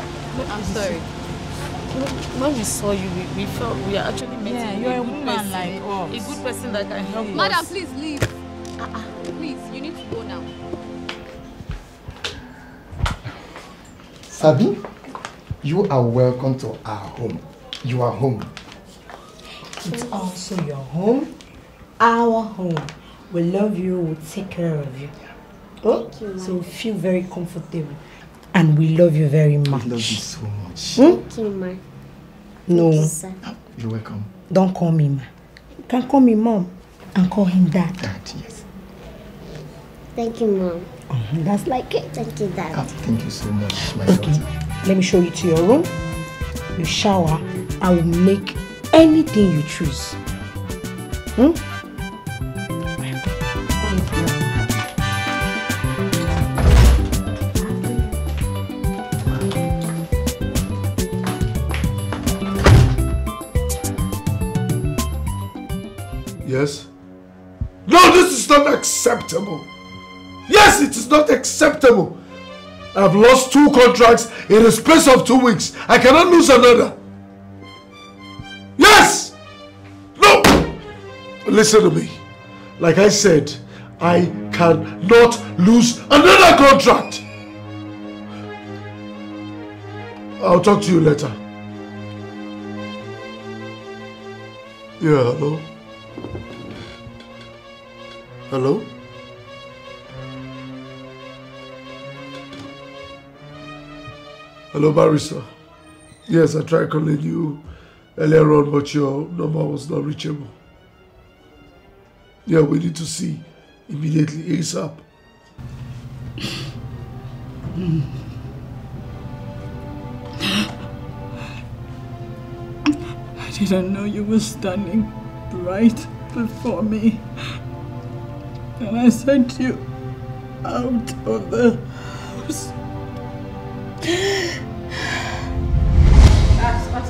I'm sorry. When we saw you, we felt we are actually meant Yeah, to be you're a good woman person, like us. a good person that can help us. Madam, please leave. Please, you need to go now. Sabi, you are welcome to our home. You are home. It's also your home, our home. We love you, we'll take care of you. Oh, so feel very comfortable. And we love you very much. We love you so much. Thank you, ma. No. Thank you, sir. You're welcome. Don't call me ma. You can call me mom and call him dad. Dad, yes. Thank you, mom. That's like it. Thank you, dad. Thank you so much, my Okay, daughter. let me show you to your room. You shower. I will make anything you choose. Yes? No, this is not acceptable. Yes, it is not acceptable. I've lost 2 contracts in the space of 2 weeks. I cannot lose another. Yes! No! Listen to me. Like I said, I cannot lose another contract. I'll talk to you later. Yeah, hello? Hello? Hello, barrister. Yes, I tried calling you earlier on, but your number was not reachable. Yeah, we need to see immediately, ASAP. I didn't know you were standing right before me. And I sent you out of the house.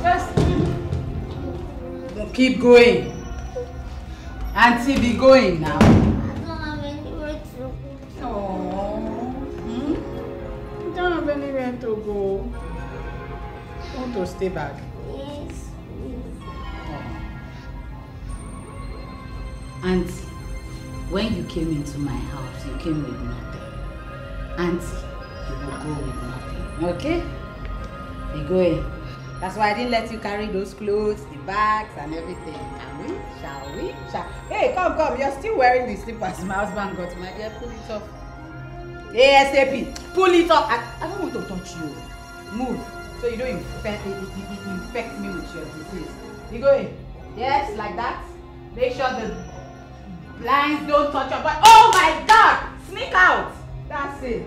Fast. Don't keep going. Auntie, be going now. I don't have anywhere to go. You don't have anywhere to go. You want to stay back? Yes. Auntie, when you came into my house, you came with nothing. Auntie, you will go with nothing. Okay? You go in. That's why I didn't let you carry those clothes, the bags, and everything. Can we? Shall we? Hey, come. You're still wearing the slippers my husband got. My dear, pull it off. ASAP. Pull it off. I don't want to touch you. Move, so you don't infect me with your disease. You go in. Yes, like that. Make sure the blinds don't touch your body. Oh my God! Sneak out. That's it.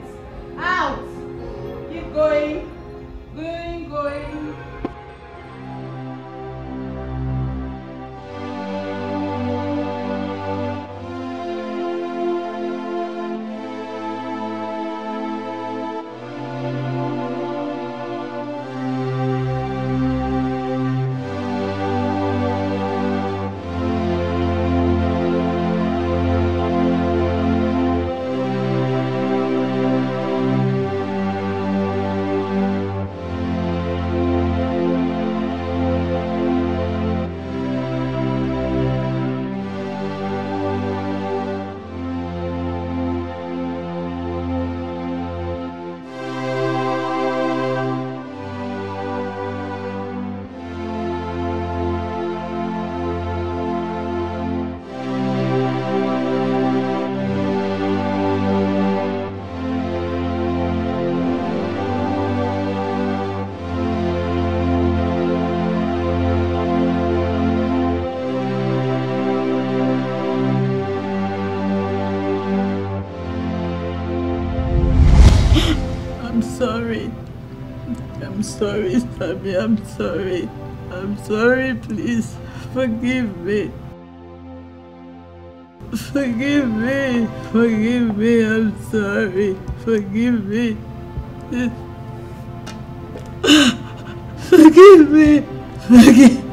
Out. Keep going. Going. Sorry, Sammy, I'm sorry. I'm sorry, please. Forgive me. Forgive me. Forgive me, I'm sorry. Forgive me. Forgive me. Forgive.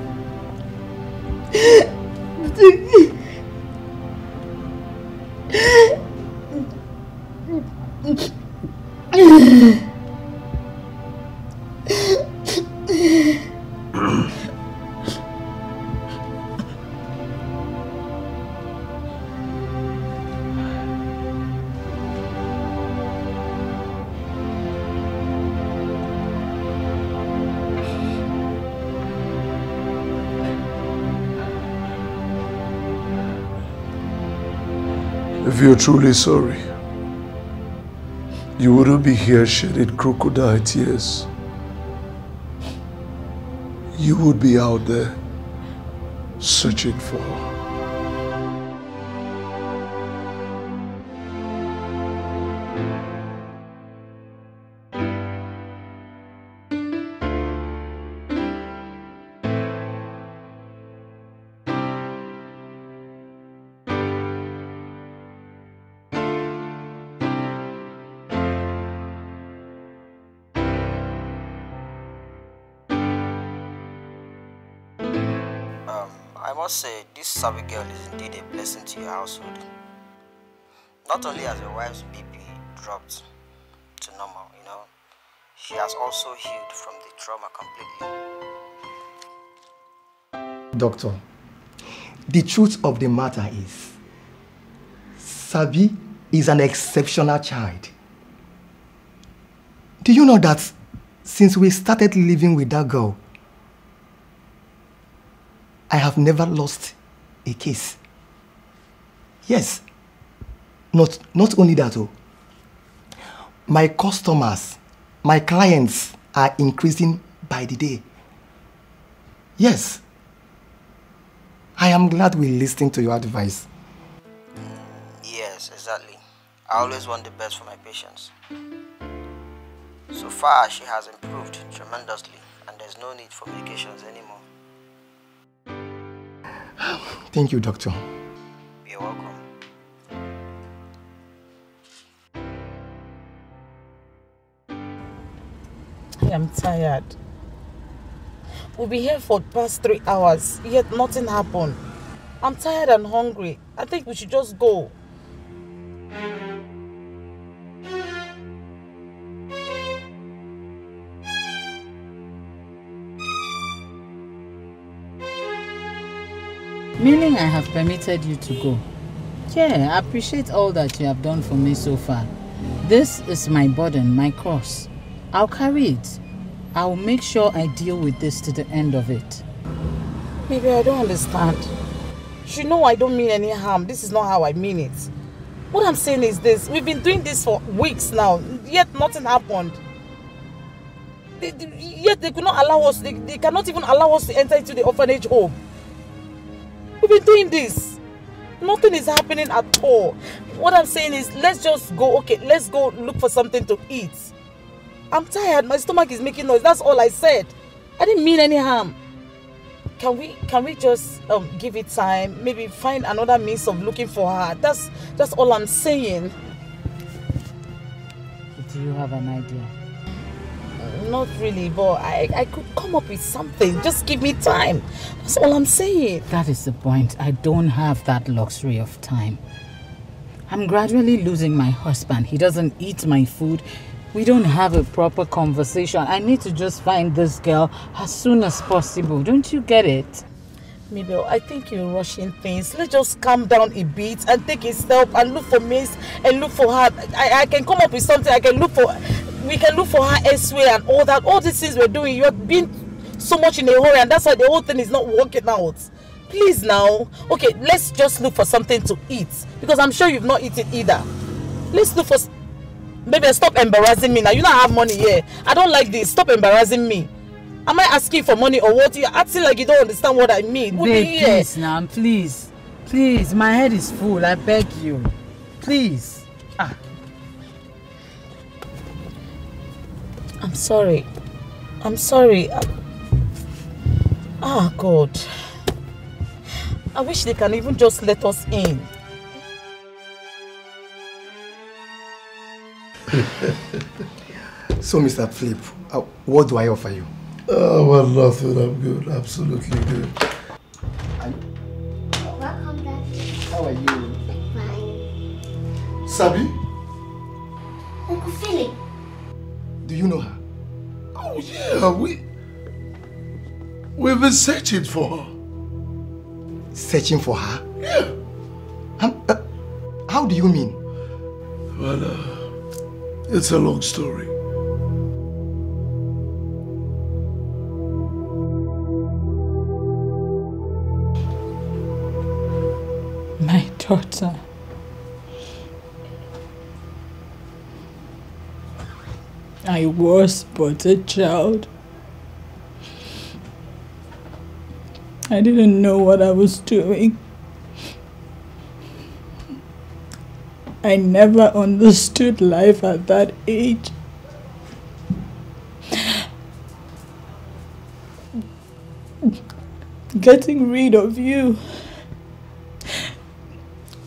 If you're truly sorry, you wouldn't be here shedding crocodile tears. You would be out there searching for her. I must say, this Sabi girl is indeed a blessing to your household. Not only has your wife's BP dropped to normal, she has also healed from the trauma completely. Doctor, the truth of the matter is, Sabi is an exceptional child. Do you know that since we started living with that girl, I have never lost a case. Yes. Not only that, my customers, my clients are increasing by the day. Yes. I am glad we listened to your advice. Yes, exactly. I always want the best for my patients. So far, she has improved tremendously, and there's no need for medications anymore. Thank you, doctor. You're welcome. I am tired. We'll be here for the past 3 hours, yet nothing happened. I'm tired and hungry. I think we should just go. Meaning I have permitted you to go. Yeah, I appreciate all that you have done for me so far. This is my burden, my cross. I'll carry it. I'll make sure I deal with this to the end of it. Baby, I don't understand. You know I don't mean any harm. This is not how I mean it. What I'm saying is this. We've been doing this for weeks now, yet nothing happened. Yet they could not allow us, they cannot even allow us to enter into the orphanage home. We've been doing this. Nothing is happening at all. What I'm saying is, let's just go, okay, let's go look for something to eat. I'm tired, my stomach is making noise, that's all I said. I didn't mean any harm. Can we just give it time, maybe find another means of looking for her? That's all I'm saying. Do you have an idea? Not really, but I could come up with something. Just give me time. That's all I'm saying. That is the point. I don't have that luxury of time. I'm gradually losing my husband. He doesn't eat my food. We don't have a proper conversation. I need to just find this girl as soon as possible. Don't you get it? Mabel, I think you're rushing things. Let's just calm down a bit and take a step and look for Miss and look for her. I can come up with something. We can look for her elsewhere and all that. All these things we're doing, you have been so much in a hurry and that's why the whole thing is not working out. Please now. Okay, let's just look for something to eat. Because I'm sure you've not eaten either. Let's look for... Baby, stop embarrassing me now. You don't have money here. I don't like this. Stop embarrassing me. Am I asking for money or what? You're acting like you don't understand what I mean. Babe, please now, please. Please, my head is full. I beg you. Please. I'm sorry. I'm sorry. God. I wish they can even just let us in. So, Mr. Philip, what do I offer you? Oh, well, nothing. I'm good. Absolutely good. Welcome, Daddy. How are you? Fine. Sabi? Uncle Philip. Do you know her? Oh, yeah. We've been searching for her. Searching for her? Yeah. How do you mean? Well, it's a long story. My daughter. I was but a child. I didn't know what I was doing. I never understood life at that age. Getting rid of you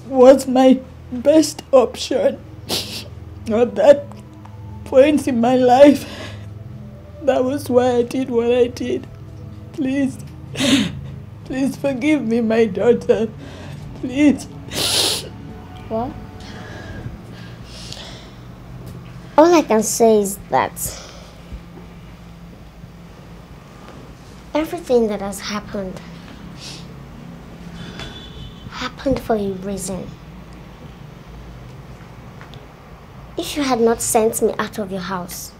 was my best option at that point in my life. That was why I did what I did. Please, please forgive me, my daughter. Please. What? All I can say is that everything that has happened for a reason. If you had not sent me out of your house,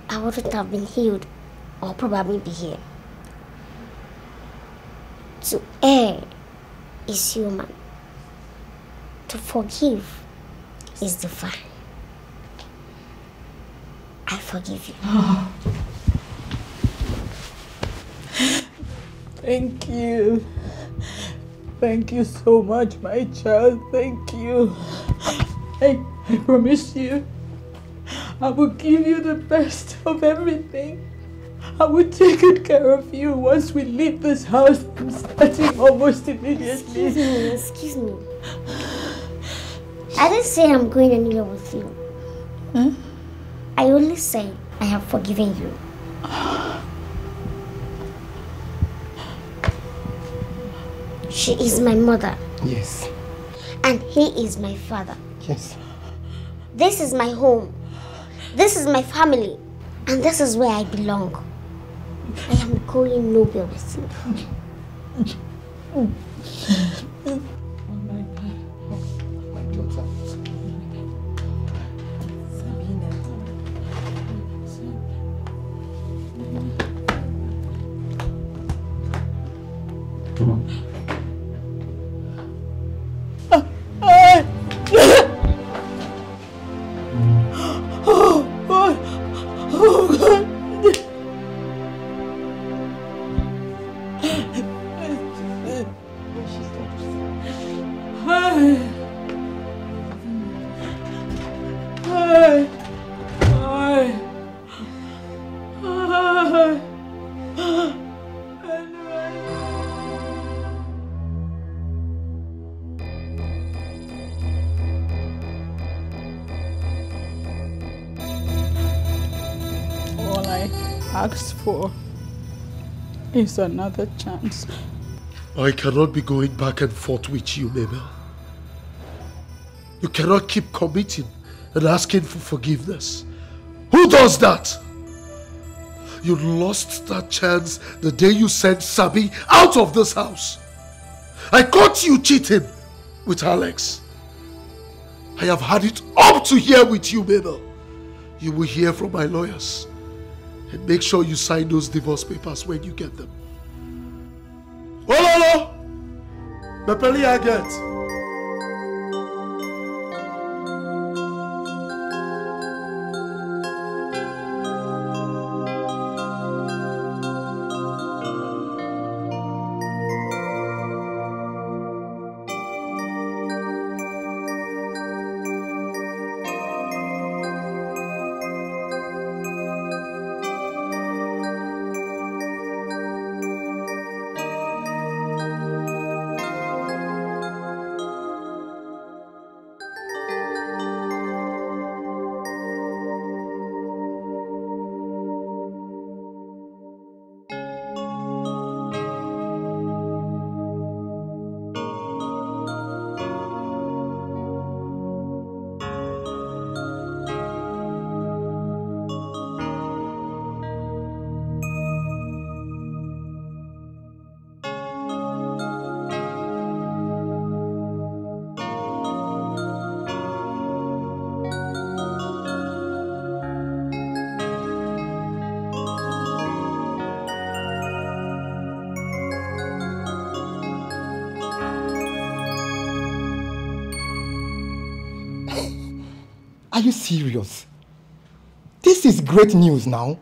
I wouldn't have been healed or probably be here. To err is human. To forgive is divine. I forgive you. Thank you. Thank you so much, my child. Thank you. I promise you, I will give you the best of everything. I will take good care of you once we leave this house, starting almost immediately. Excuse me. I didn't say I'm going anywhere with you. Huh? I only say I have forgiven you. She is my mother. Yes. And he is my father. Yes. This is my home. This is my family. And this is where I belong. I am going nowhere with you. Oh God! Oh asked for is another chance. I cannot be going back and forth with you, Mabel. You cannot keep committing and asking for forgiveness. Who does that? You lost that chance the day you sent Sabi out of this house. I caught you cheating with Alex. I have had it up to here with you, Mabel. You will hear from my lawyers. And make sure you sign those divorce papers when you get them. Ololo! Mepeli I get. Are you serious? This is great news now.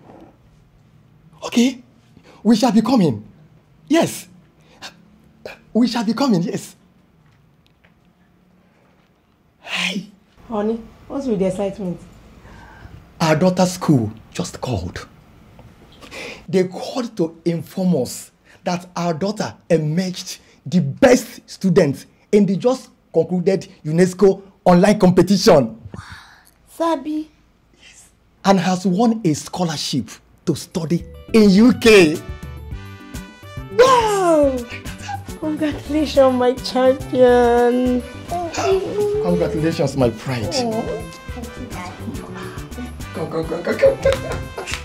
Okay, we shall be coming. Yes. We shall be coming, yes. Hi. Honey, what's with the excitement? Our daughter's school just called. They called to inform us that our daughter emerged the best student in the just concluded UNESCO online competition. Sabi. Yes. And has won a scholarship to study in UK. Wow! Congratulations, my champion. Congratulations, my pride. Oh. Come.